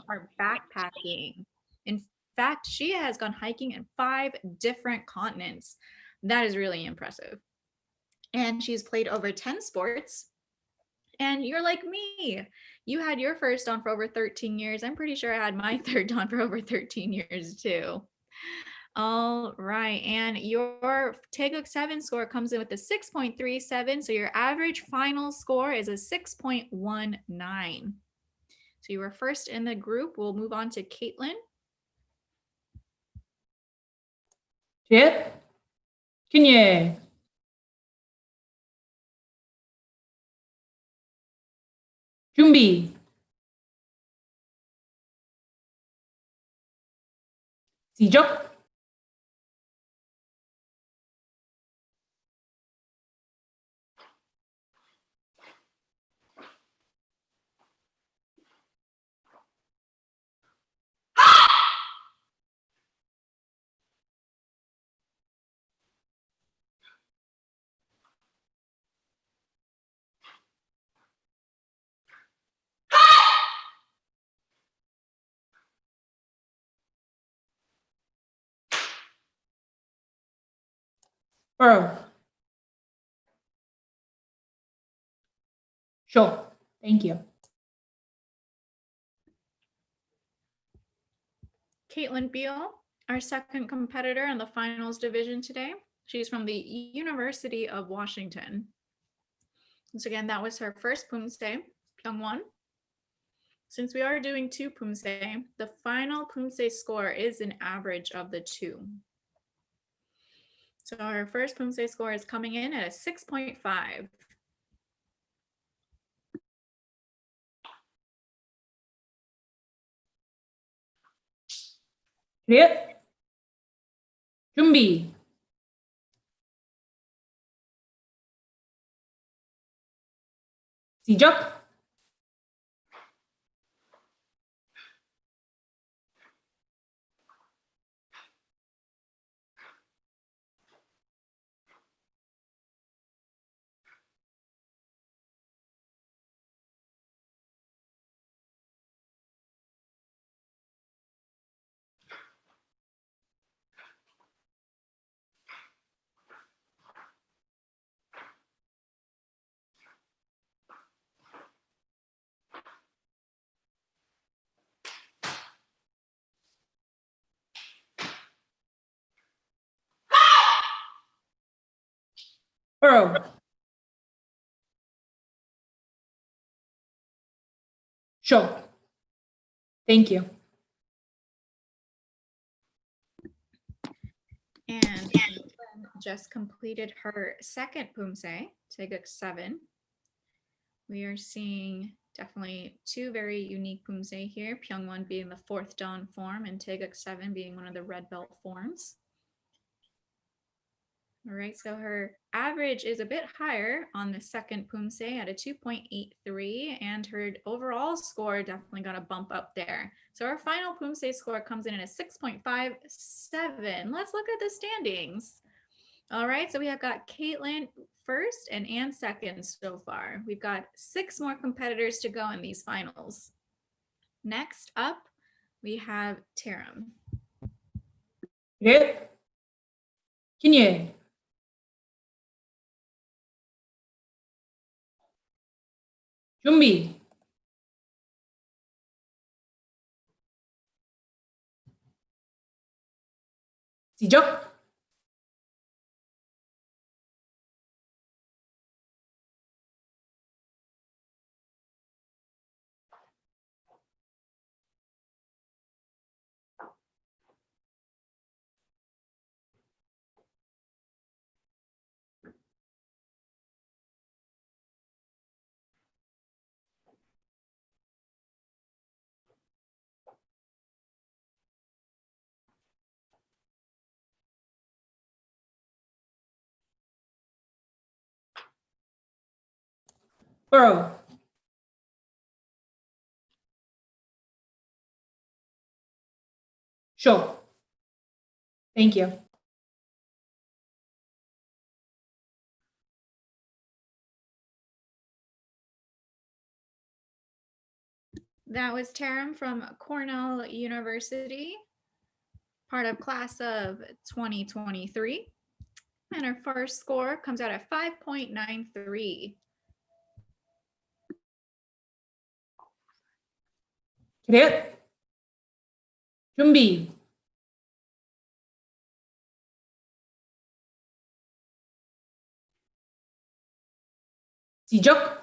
or backpacking. In fact, she has gone hiking in 5 different continents. That is really impressive. And she's played over 10 sports. And you're like me. You had your first on for over 13 years. I'm pretty sure I had my third on for over 13 years too. All right, and your Taeguk 7 score comes in with a 6.37, so your average final score is a 6.19. So you were first in the group. We'll move on to Caitlin. 넷, 균예. 준비, 시작. Pearl. Sure. Thank you. Caitlin Beal, our second competitor in the finals division today. She's from the University of Washington. Once again, that was her first Poomsae, Pyongwon. Since we are doing 2 Poomsae, the final Poomsae score is an average of the 2. So our first Poomsae score is coming in at a 6.5. Clear. 준비. 시작. Pearl. Sure. Thank you. And Caitlin just completed her second Poomsae, Taeguk 7. We are seeing definitely 2 very unique Poomsae here, Pyongwon being the 4th Dan form and Taeguk 7 being one of the red belt forms. All right, so her average is a bit higher on the second Poomsae at a 2.83, and her overall score definitely got a bump up there. So our final Poomsae score comes in at a 6.57. Let's look at the standings. All right, so we have got Caitlin first and Anne second so far. We've got 6 more competitors to go in these finals. Next up, we have Taram. Clear. kinye. 준비. 시작. Pearl. Sure. Thank you. That was Taram from Cornell University, part of class of 2023. And her first score comes out at 5.93. Clear. 준비. 시작.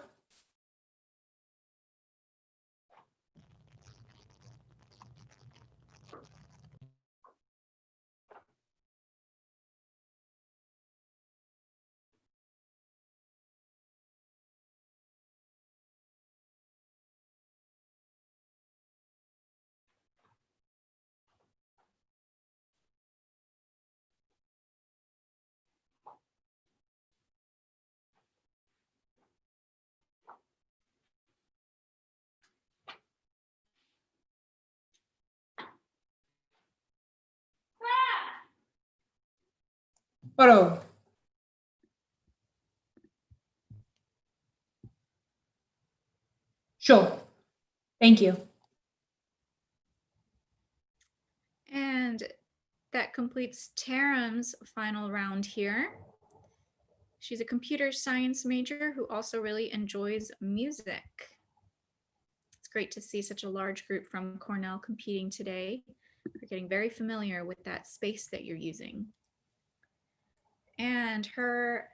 Pearl. Sure. Thank you. And that completes Taram's final round here. She's a computer science major who also really enjoys music. It's great to see such a large group from Cornell competing today. We're getting very familiar with that space that you're using. And her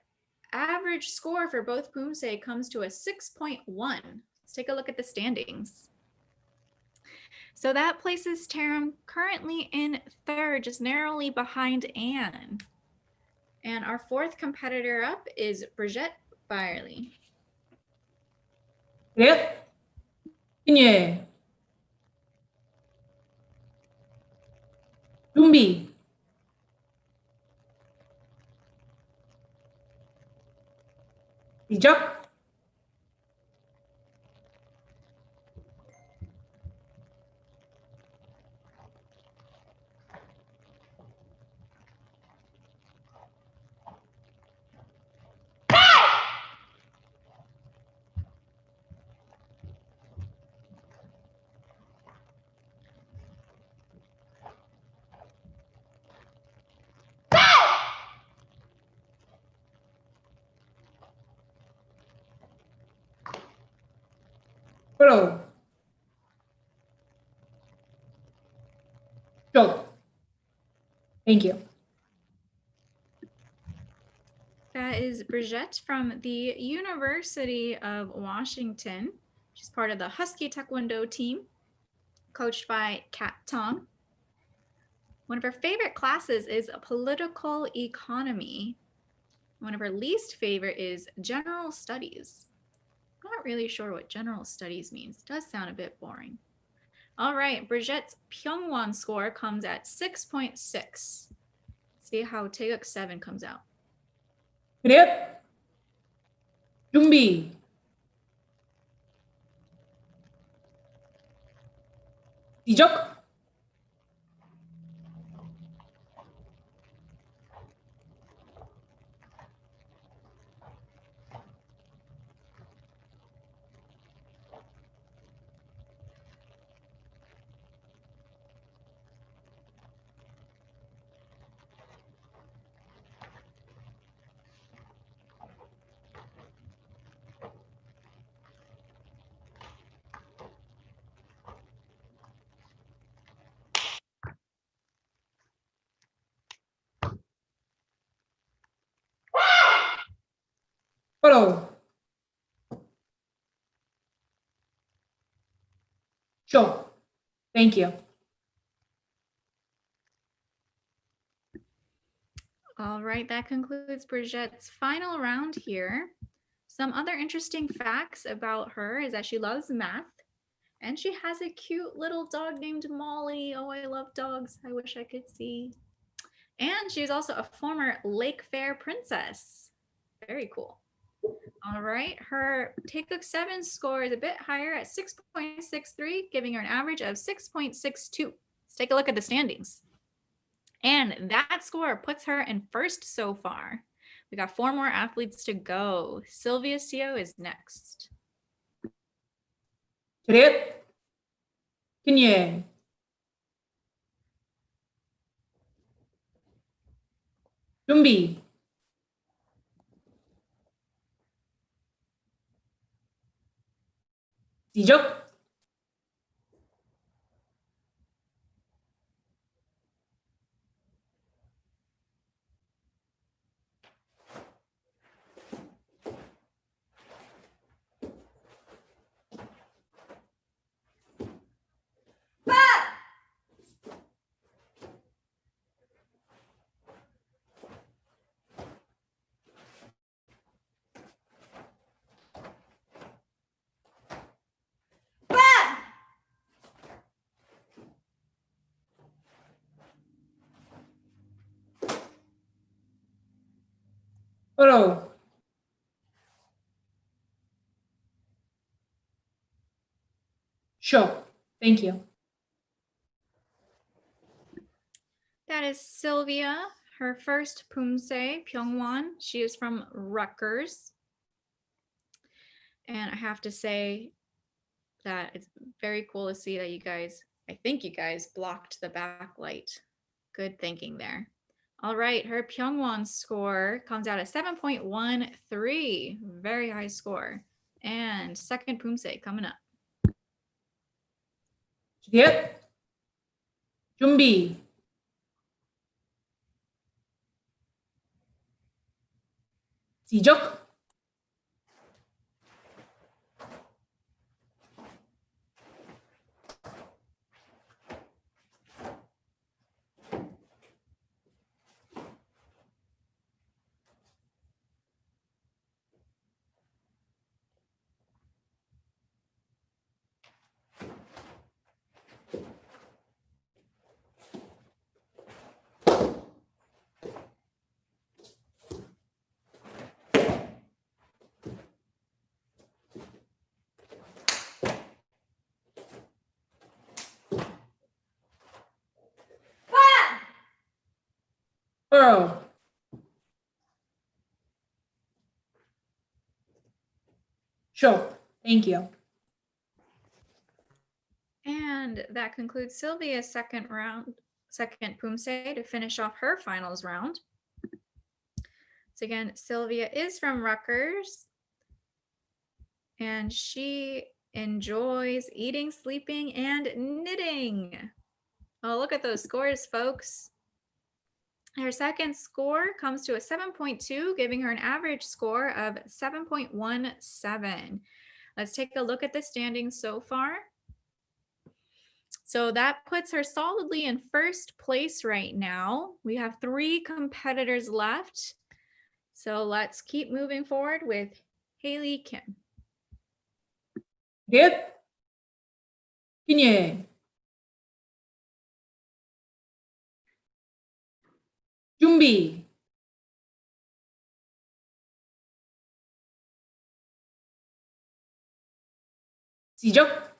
average score for both Poomsae comes to a 6.1. Let's take a look at the standings. So that places Taram currently in third, just narrowly behind Anne. And our fourth competitor up is Brigitte Byerly. 그래요? 신예. 준비. 시작. Follow. Go. Thank you. That is Brigitte from the University of Washington. She's part of the Husky Taekwondo team, coached by Kat Tong. One of her favorite classes is political economy. One of her least favorite is general studies. I'm not really sure what general studies means. It does sound a bit boring. All right, Brigitte's Pyeongwon score comes at 6.6. See how Taeguk 7 comes out. 그래요? 준비. 시작. Follow. Show. Thank you. All right, that concludes Brigitte's final round here. Some other interesting facts about her is that she loves math and she has a cute little dog named Molly. Oh, I love dogs. I wish I could see. And she's also a former Lake Fair princess. Very cool. All right, her Taekwondo 7 score is a bit higher at 6.63, giving her an average of 6.62. Let's take a look at the standings. And that score puts her in first so far. We got 4 more athletes to go. Sylvia Seo is next. 그래요? 신예. 준비. 시작. Follow. Show. Thank you. That is Sylvia, her first Poomsae, Pyeongwon. She is from Rutgers. And I have to say that it's very cool to see that you guys, I think you guys blocked the backlight. Good thinking there. All right, her Pyeongwon score comes out at 7.13, very high score. And second Poomsae coming up. Get. 준비. 시작. Girl. Sure. Thank you. And that concludes Sylvia's second Poomsae to finish off her finals round. So again, Sylvia is from Rutgers, and she enjoys eating, sleeping, and knitting. Oh, look at those scores, folks. Her second score comes to a 7.2, giving her an average score of 7.17. Let's take a look at the standings so far. So that puts her solidly in first place right now. We have 3 competitors left. So let's keep moving forward with Haley Kim. Get. 기니. 준비. 시작.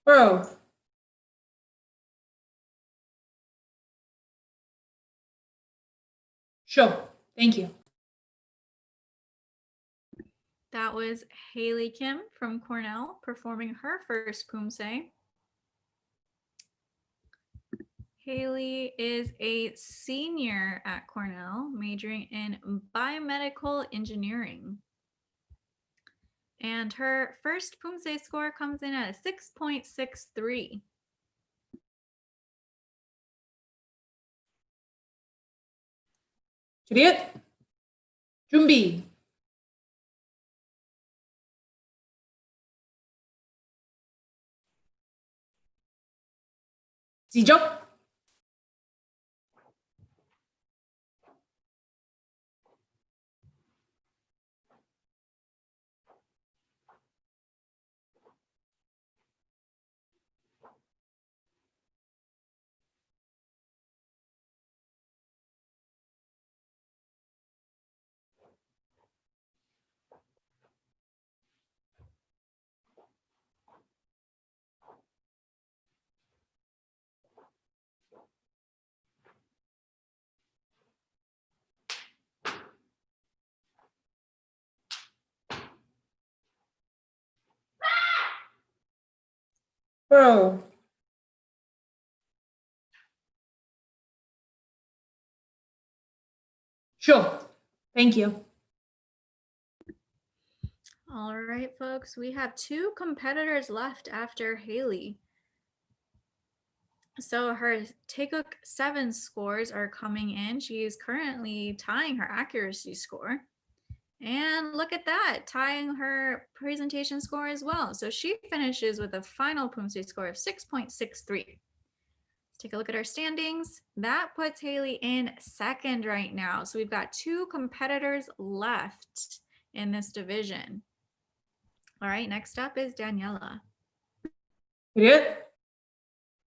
Girl. Sure. Thank you. That was Haley Kim from Cornell performing her first Poomsae. Haley is a senior at Cornell, majoring in biomedical engineering. And her first Poomsae score comes in at a 6.63. 주리엣. 준비. 시작. Girl. Sure. Thank you. All right, folks, we have 2 competitors left after Haley. So her Taekwondo 7 scores are coming in. She is currently tying her accuracy score. And look at that, tying her presentation score as well. So she finishes with a final Poomsae score of 6.63. Let's take a look at our standings. That puts Haley in second right now. So we've got 2 competitors left in this division. All right, next up is Daniela. 차렷.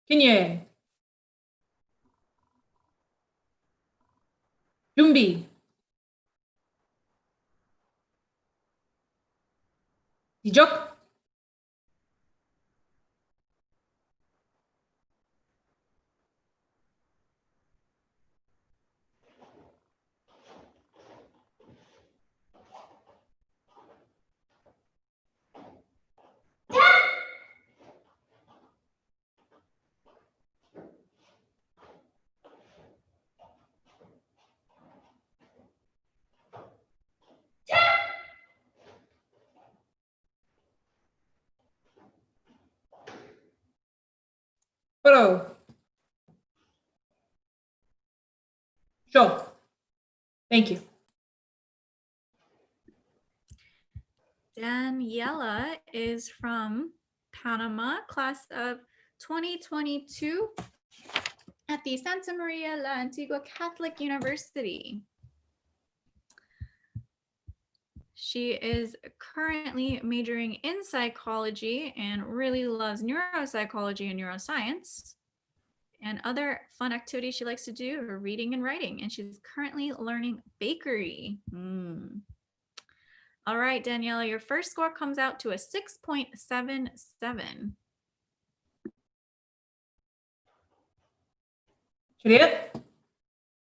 기념. 준비. 시작. Follow. Show. Thank you. Daniela is from Panama, class of 2022 at the Santa Maria La Antigua Catholic University. She is currently majoring in psychology and really loves neuropsychology and neuroscience. And other fun activities she likes to do are reading and writing. And she's currently learning bakery. All right, Daniela, your first score comes out to a 6.77. 차렷.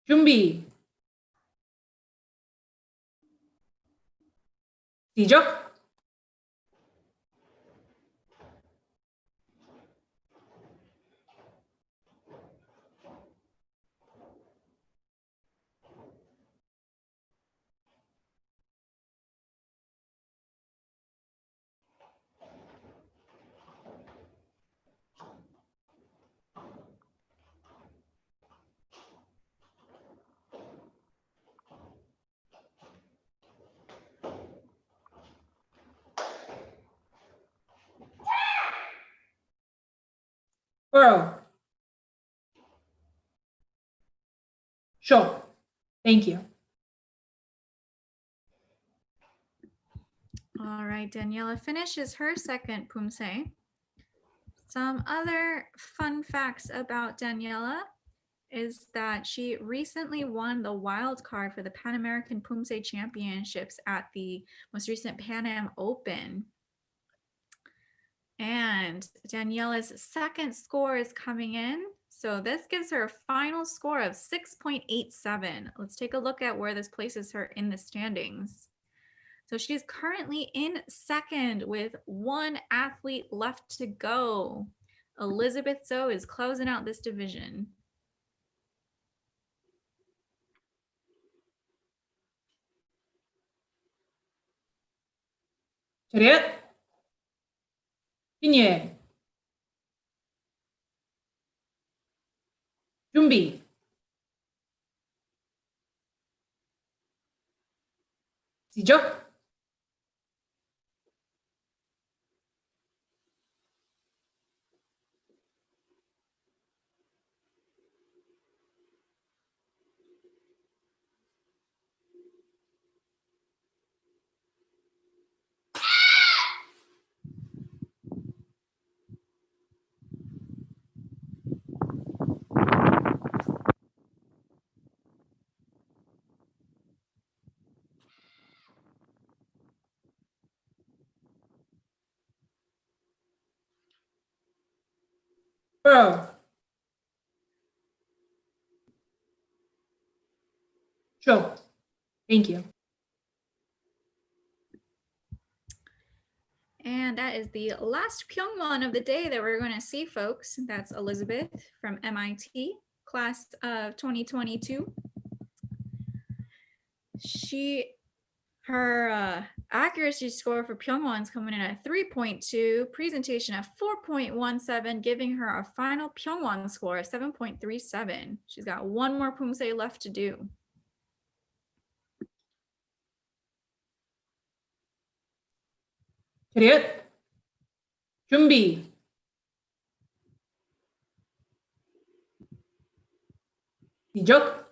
준비. 시작. Follow. Show. Thank you. All right, Daniela finishes her second Poomsae. Some other fun facts about Daniela is that she recently won the wild card for the Pan American Poomsae Championships at the most recent Pan Am Open. And Daniela's second score is coming in. So this gives her a final score of 6.87. Let's take a look at where this places her in the standings. So she's currently in second with one athlete left to go. Elizabeth Zoe is closing out this division. 차렷. 기념. 준비. 시작. Follow. Show. Thank you. And that is the last Pyeongwon of the day that we're going to see, folks. That's Elizabeth from MIT, class of 2022. Her accuracy score for Pyeongwon is coming in at 3.2, presentation of 4.17, giving her a final Pyeongwon score of 7.37. She's got one more Poomsae left to do. 차렷. 준비. 시작.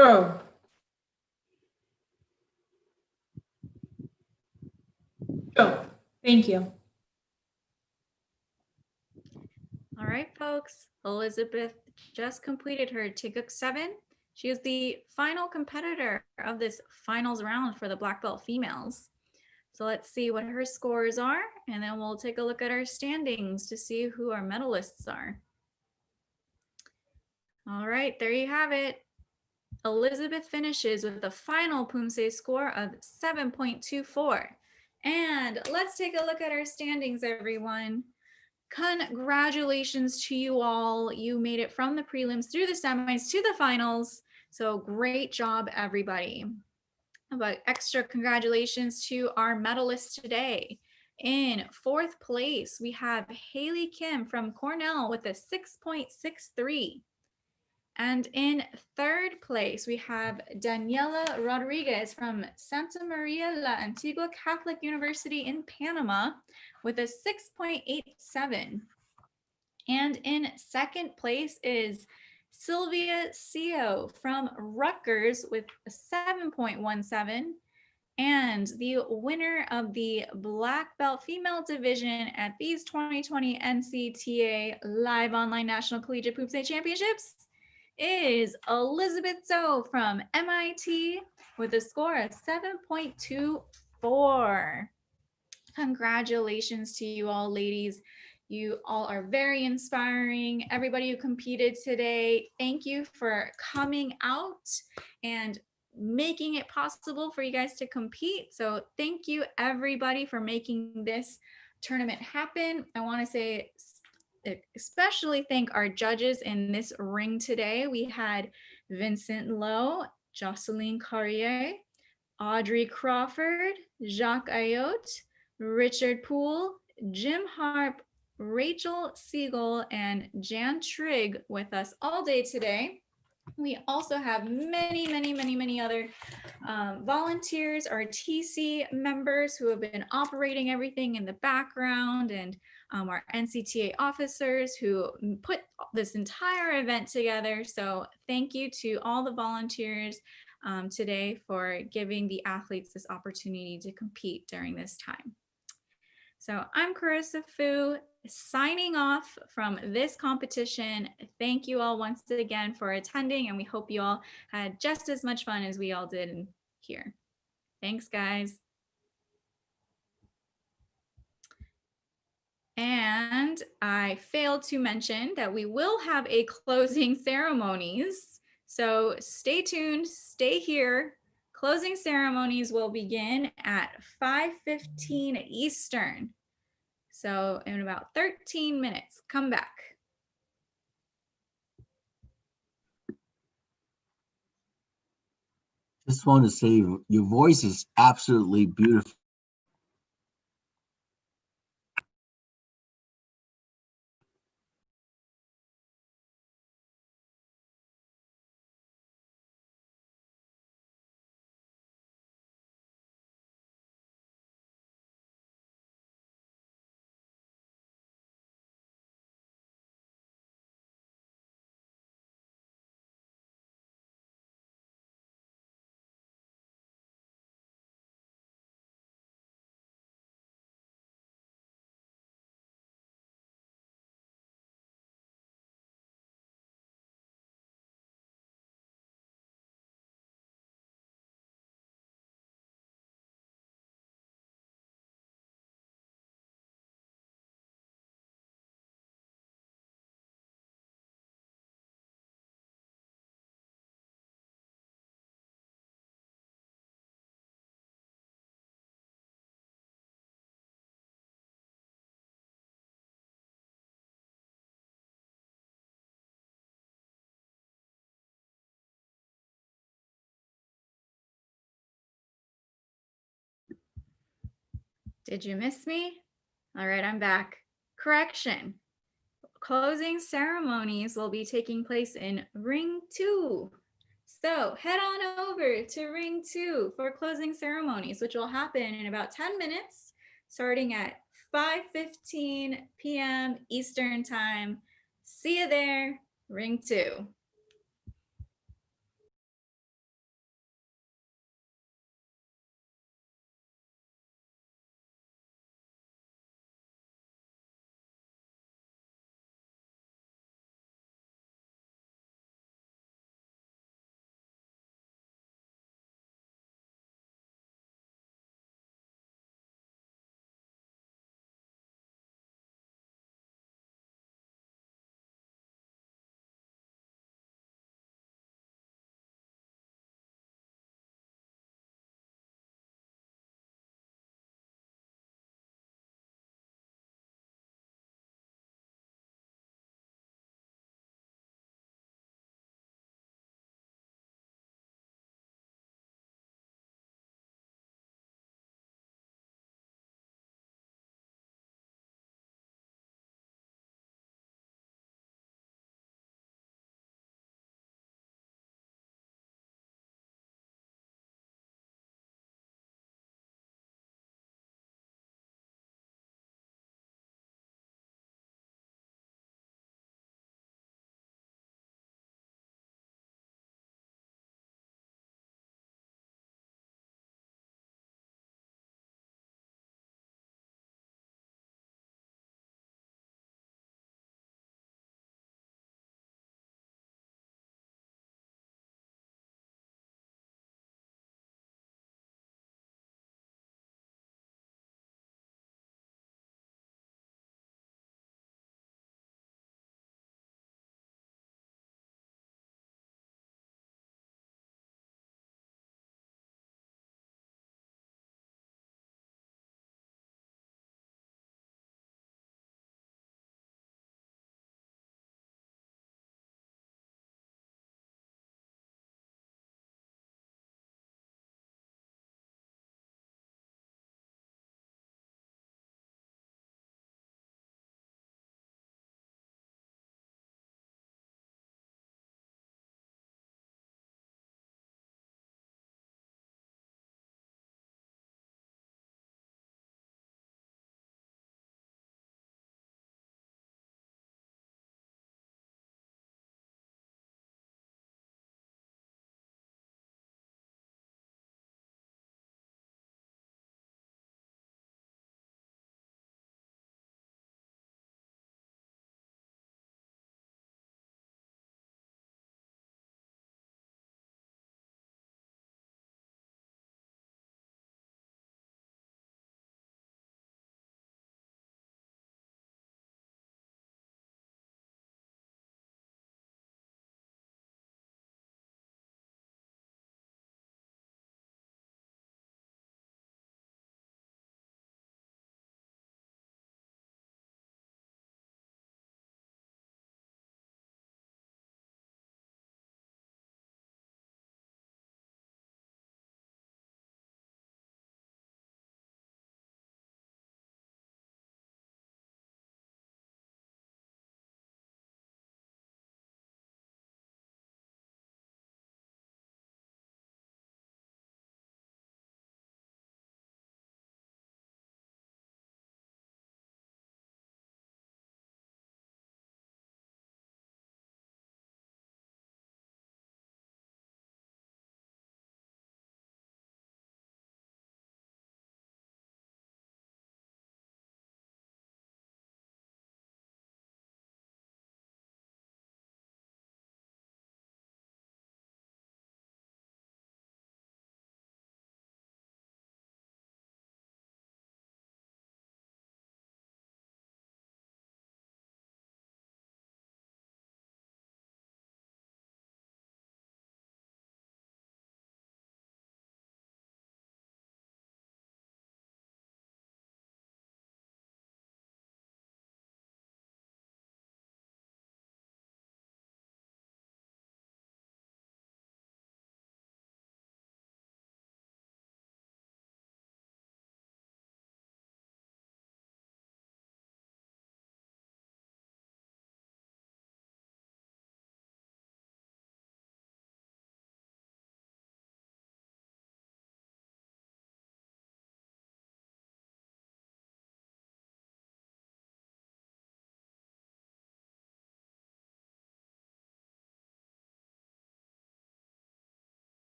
Pro. Cho. Thank you. All right, folks. Elizabeth just completed her Tiguk 7. She is the final competitor of this finals round for the black belt females. So let's see what her scores are, and then we'll take a look at our standings to see who our medalists are. All right, there you have it. Elizabeth finishes with a final Poomsae score of 7.24. And let's take a look at our standings, everyone. Congratulations to you all. You made it from the prelims through the semis to the finals. So great job, everybody. But extra congratulations to our medalists today. In fourth place, we have Haley Kim from Cornell with a 6.63. And in third place, we have Daniela Rodriguez from Santa Maria La Antigua Catholic University in Panama with a 6.87. And in second place is Sylvia Seo from Rutgers with a 7.17. And the winner of the Black Belt Female Division at these 2020 NCTA Live Online National Collegiate Poomsae Championships is Elizabeth Zhou from MIT with a score of 7.24. Congratulations to you all, ladies. You all are very inspiring. Everybody who competed today, thank you for coming out and making it possible for you guys to compete. So thank you, everybody, for making this tournament happen. I want to say especially thank our judges in this ring today. We had Vincent Lowe, Jocelyn Carrier, Audrey Crawford, Jacques Ayotte, Richard Poole, Jim Harp, Rachel Siegel, and Jan Trigg with us all day today. We also have many other volunteers, our TC members who have been operating everything in the background, and our NCTA officers who put this entire event together. So thank you to all the volunteers today for giving the athletes this opportunity to compete during this time. So I'm Carissa Fu, signing off from this competition. Thank you all once again for attending, and we hope you all had just as much fun as we all did here. Thanks, guys. And I failed to mention that we will have a closing ceremonies. So stay tuned, stay here. Closing ceremonies will begin at 5:15 Eastern. So in about 13 minutes, come back. Just want to say your voice is absolutely beautiful. Did you miss me? All right, I'm back. Correction. Closing ceremonies will be taking place in Ring 2. So head on over to Ring 2 for closing ceremonies, which will happen in about 10 minutes, starting at 5:15 p.m. Eastern Time. See you there, Ring 2.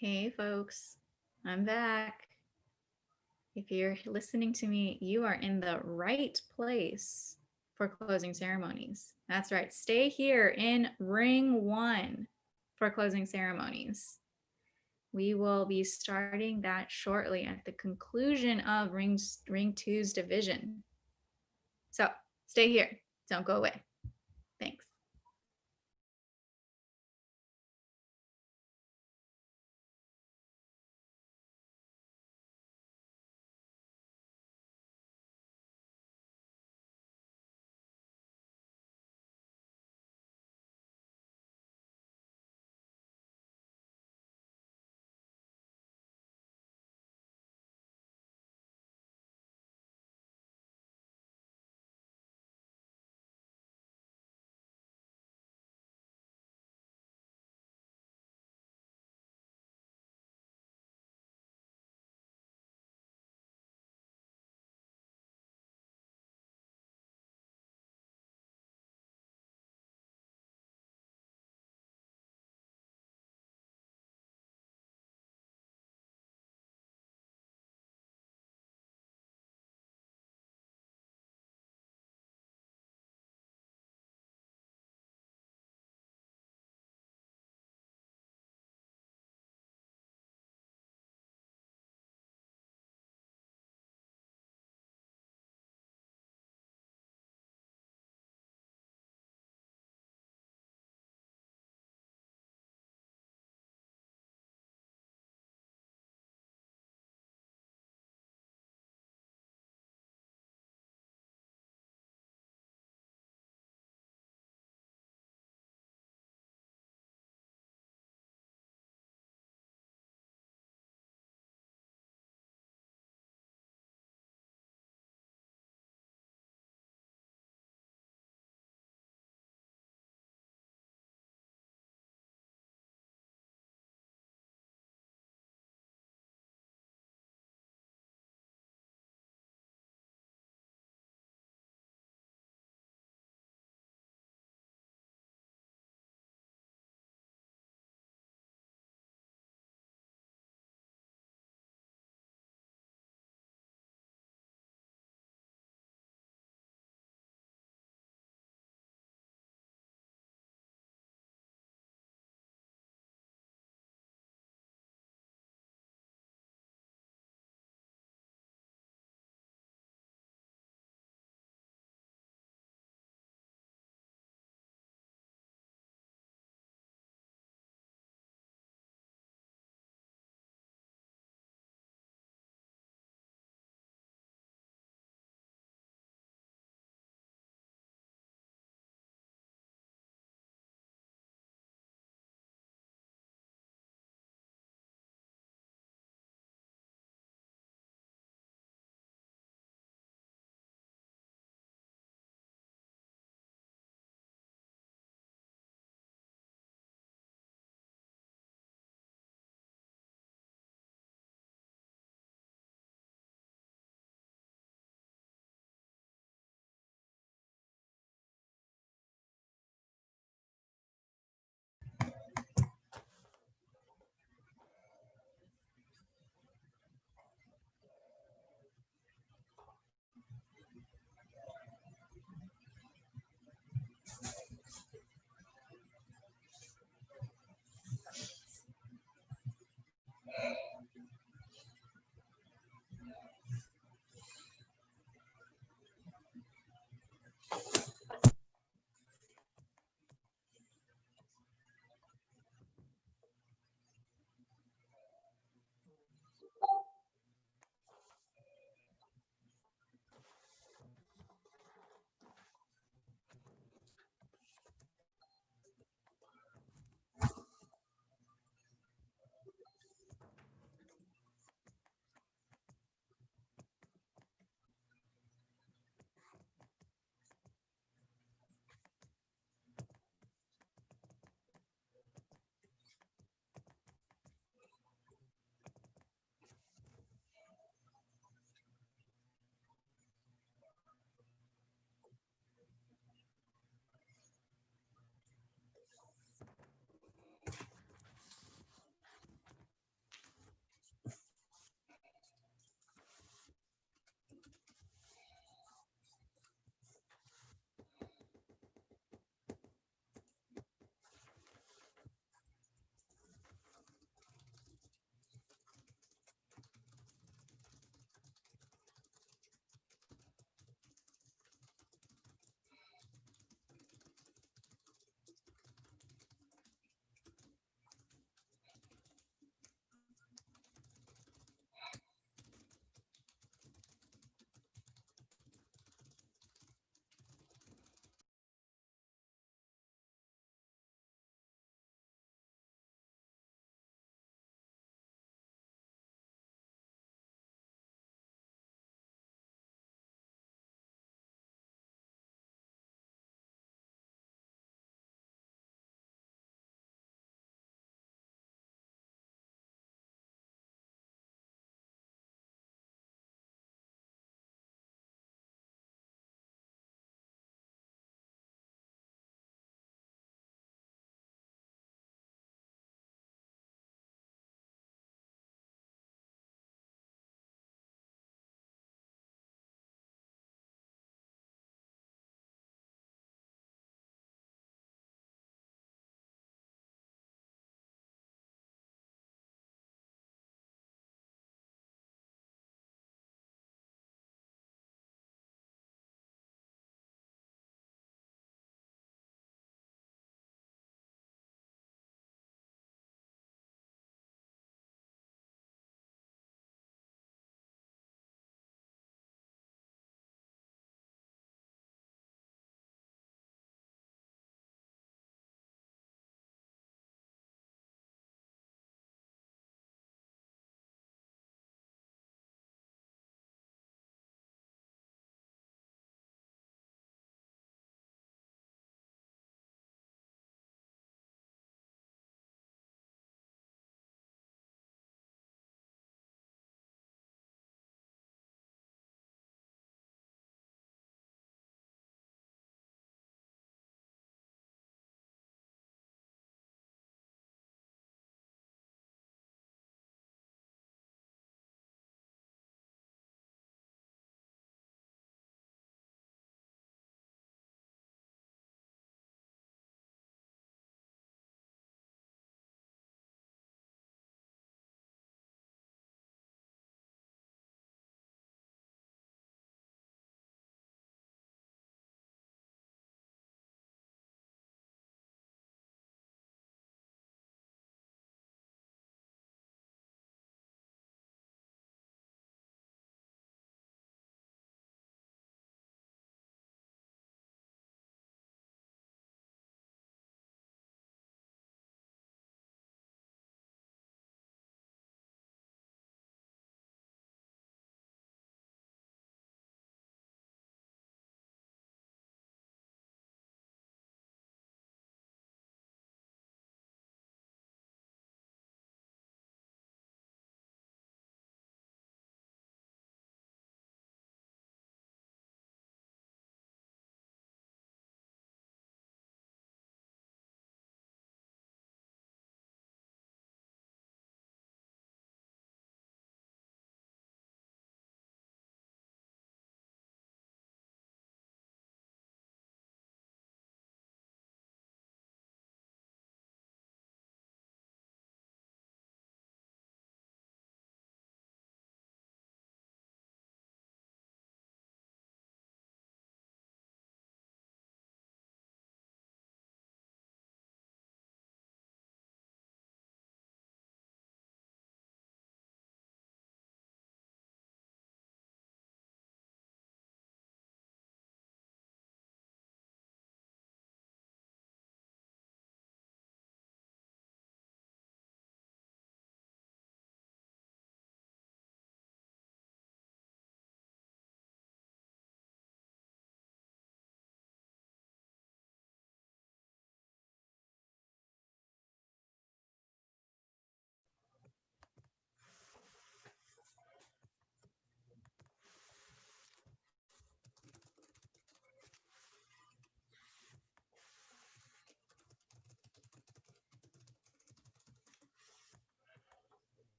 Hey, folks, I'm back. If you're listening to me, you are in the right place for closing ceremonies. That's right. Stay here in ring 1 for closing ceremonies. We will be starting that shortly at the conclusion of ring 2's division. So stay here. Don't go away. Thanks.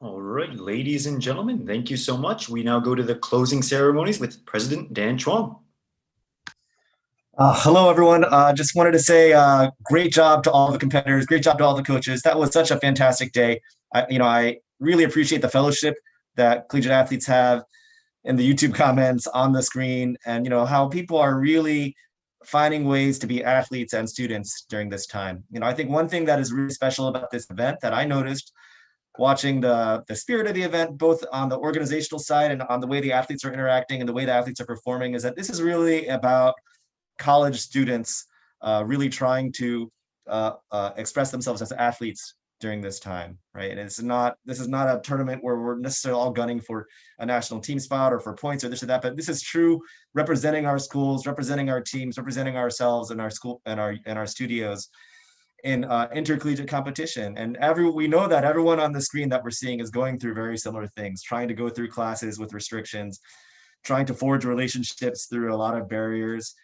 All right, ladies and gentlemen, thank you so much. We now go to the closing ceremonies with President Dan Chuang. Hello, everyone. Just wanted to say great job to all the competitors. Great job to all the coaches. That was such a fantastic day. I really appreciate the fellowship that collegiate athletes have in the YouTube comments, on the screen, and how people are really finding ways to be athletes and students during this time. I think one thing that is really special about this event that I noticed watching the spirit of the event, both on the organizational side and on the way the athletes are interacting and the way the athletes are performing, is that this is really about college students really trying to express themselves as athletes during this time, right? And this is not a tournament where we're necessarily all gunning for a national team spot or for points or this or that, but this is true representing our schools, representing our teams, representing ourselves and our school and our studios in intercollegiate competition. And we know that everyone on the screen that we're seeing is going through very similar things, trying to go through classes with restrictions, trying to forge relationships through a lot of barriers,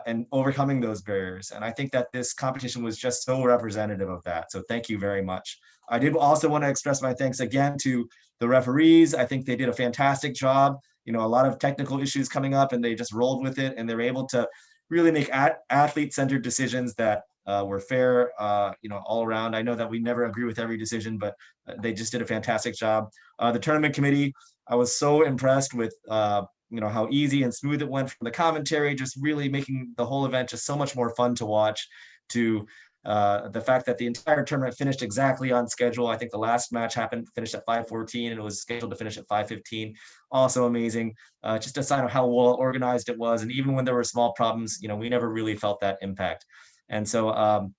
and overcoming those barriers. And I think that this competition was just so representative of that. So thank you very much. I did also want to express my thanks again to the referees. I think they did a fantastic job. A lot of technical issues coming up and they just rolled with it, and they were able to really make athlete-centered decisions that were fair, all around. I know that we never agree with every decision, but they just did a fantastic job. The tournament committee, I was so impressed with how easy and smooth it went from the commentary, just really making the whole event just so much more fun to watch, to the fact that the entire tournament finished exactly on schedule. I think the last match finished at 5:14 and it was scheduled to finish at 5:15. Also amazing, just a sign of how well organized it was. And even when there were small problems, we never really felt that impact. And so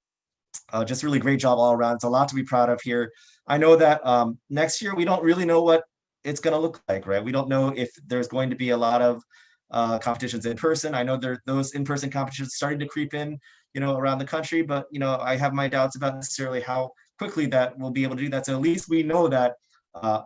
just really great job all around. It's a lot to be proud of here. I know that next year, we don't really know what it's going to look like, right? We don't know if there's going to be a lot of competitions in person. I know those in-person competitions starting to creep in, around the country, but I have my doubts about necessarily how quickly that we'll be able to do that. So at least we know that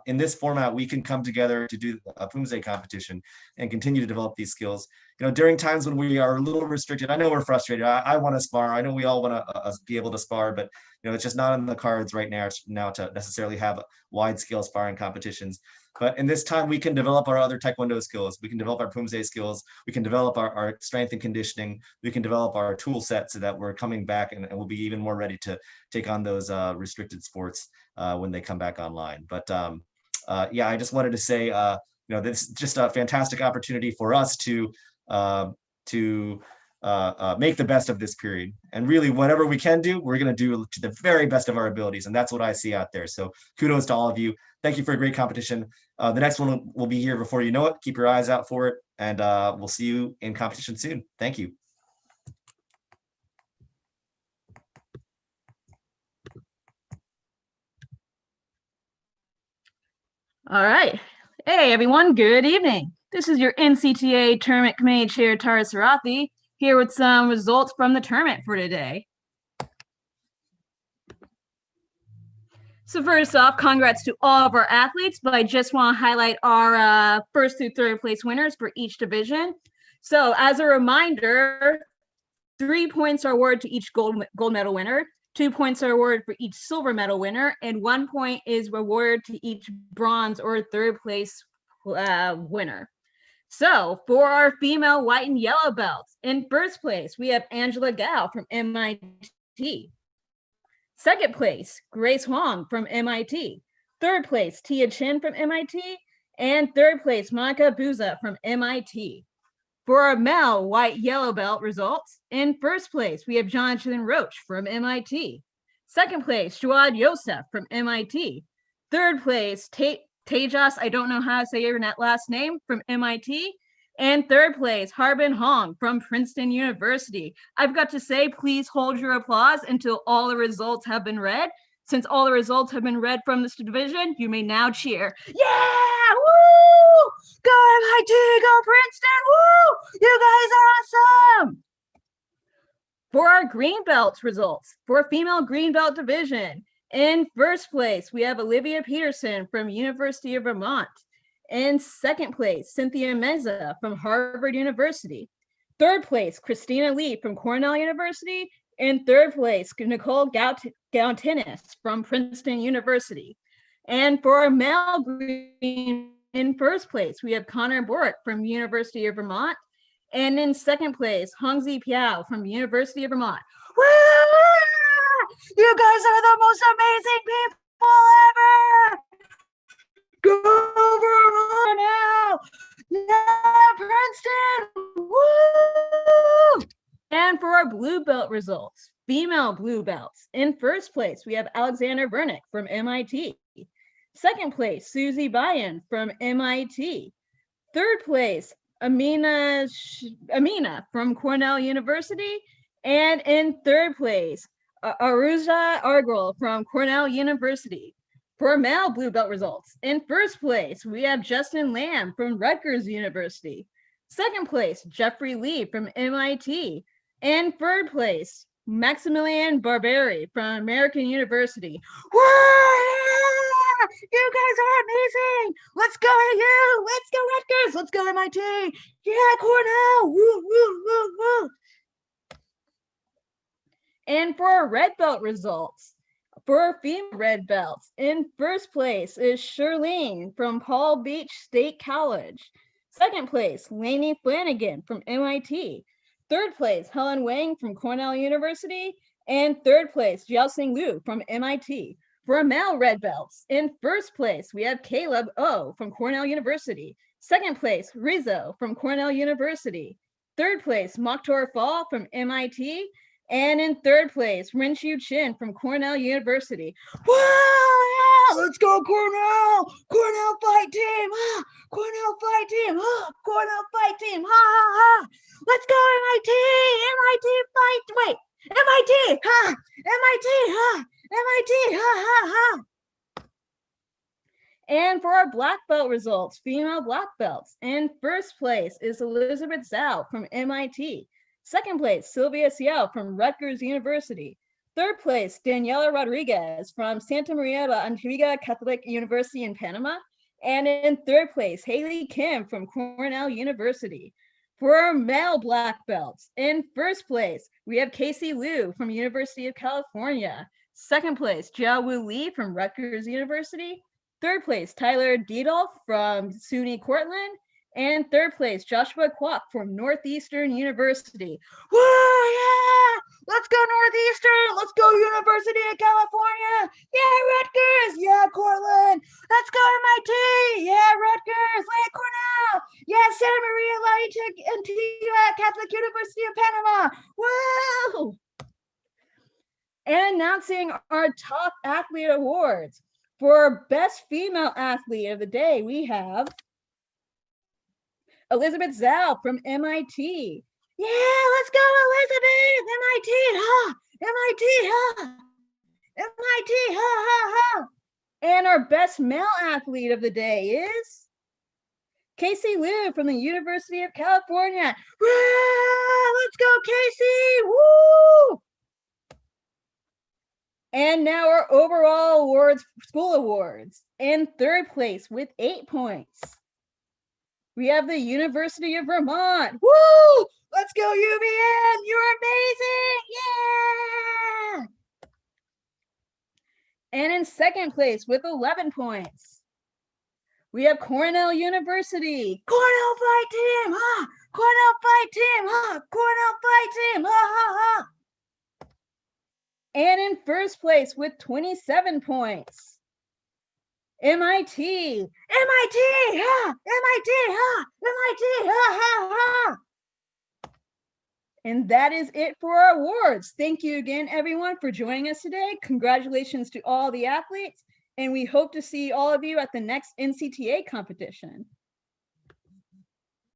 in this format, we can come together to do a Poomsae competition and continue to develop these skills. During times when we are a little restricted, I know we're frustrated. I want to spar. I know we all want to be able to spar, but it's just not in the cards right now to necessarily have wide scale sparring competitions. But in this time, we can develop our other Taekwondo skills. We can develop our Poomsae skills. We can develop our strength and conditioning. We can develop our tool set so that we're coming back and we'll be even more ready to take on those restricted sports when they come back online. But yeah, I just wanted to say, this is just a fantastic opportunity for us to make the best of this period. And really, whatever we can do, we're going to do to the very best of our abilities. And that's what I see out there. So kudos to all of you. Thank you for a great competition. The next one will be here before you know it. Keep your eyes out for it. And we'll see you in competition soon. Thank you. All right. Hey, everyone. Good evening. This is your NCTA Tournament Committee Chair, Tara Sarathi, here with some results from the tournament for today. So first off, congrats to all of our athletes, but I just want to highlight our first through third place winners for each division. So as a reminder, 3 points are awarded to each gold medal winner, 2 points are awarded for each silver medal winner, and 1 point is awarded to each bronze or third place winner. So for our female white and yellow belts, in first place, we have Angela Gao from MIT. Second place, Grace Huang from MIT. Third place, Tia Chin from MIT. And third place, Monica Buza from MIT. For our male white yellow belt results, in first place, we have Jonathan Roach from MIT. Second place, Jawad Yosef from MIT. Third place, Tejas, I don't know how to say your last name, from MIT. And third place, Harbin Hong from Princeton University. I've got to say, please hold your applause until all the results have been read. Since all the results have been read from this division, you may now cheer. Yeah! Woo! Go MIT! Go Princeton! Woo! You guys are awesome! For our green belt results, for female green belt division, in first place, we have Olivia Peterson from University of Vermont. In second place, Cynthia Meza from Harvard University. Third place, Christina Lee from Cornell University. In third place, Nicole Gautinis from Princeton University. And for our male green, in first place, we have Connor Borick from University of Vermont. And in second place, Hongzi Piao from University of Vermont. Woo! You guys are the most amazing people ever! Go Vermont now! Yeah, Princeton! Woo! And for our blue belt results, female blue belts. In first place, we have Alexander Vernick from MIT. Second place, Susie Bayan from MIT. Third place, Amina from Cornell University. And in third place, Aruja Argral from Cornell University. For male blue belt results, in first place, we have Justin Lamb from Rutgers University. Second place, Jeffrey Lee from MIT. And third place, Maximilian Barberi from American University. Woo! You guys are amazing! Let's go AU! Let's go Rutgers! Let's go MIT! Yeah, Cornell! Woo, woo, woo, woo! And for our red belt results, for our female red belts, in first place is Shirlene from Palm Beach State College. Second place, Lainey Flanagan from MIT. Third place, Helen Wang from Cornell University. And third place, Jiaoxing Liu from MIT. For our male red belts, in first place, we have Caleb O from Cornell University. Second place, Rizzo from Cornell University. Third place, Mokhtar Fall from MIT. And in third place, Renshu Chin from Cornell University. Whoa, yeah, let's go Cornell! Cornell fight team! Ah, Cornell fight team! Ah, Cornell fight team! Ha ha ha! Let's go MIT! MIT fight! Wait, MIT! Ha! MIT! Ha! MIT! Ha ha ha! And for our black belt results, female black belts, in first place is Elizabeth Zhao from MIT. Second place, Sylvia Xiao from Rutgers University. Third place, Daniela Rodriguez from Santa Maria la Antigua Catholic University in Panama. And in third place, Haley Kim from Cornell University. For our male black belts, in first place, we have Casey Liu from University of California. Second place, Jiawu Li from Rutgers University. Third place, Tyler Diedolf from SUNY Cortland. And third place, Joshua Kwok from Northeastern University. Woo, yeah! Let's go Northeastern! Let's go University of California! Yeah, Rutgers! Yeah, Cortland! Let's go MIT! Yeah, Rutgers! Yeah, Cornell! Yeah, Santa Maria la Antigua Catholic University of Panama! Woo! And announcing our top athlete awards. For best female athlete of the day, we have Elizabeth Zhao from MIT. Yeah, let's go, Elizabeth! MIT, ha! MIT, ha! MIT, ha, ha, ha! And our best male athlete of the day is Casey Liu from the University of California. Woo! Let's go, Casey! Woo! And now our overall awards, school awards. In third place with 8 points, we have the University of Vermont. Woo! Let's go UVM! You're amazing! Yeah! And in second place with 11 points, we have Cornell University. Cornell fight team! Ha! Cornell fight team! Ha! Cornell fight team! Ha ha ha! And in first place with 27 points, MIT. MIT! Ha! MIT! Ha! MIT! Ha ha ha! And that is it for our awards. Thank you again, everyone, for joining us today. Congratulations to all the athletes, and we hope to see all of you at the next NCTA competition.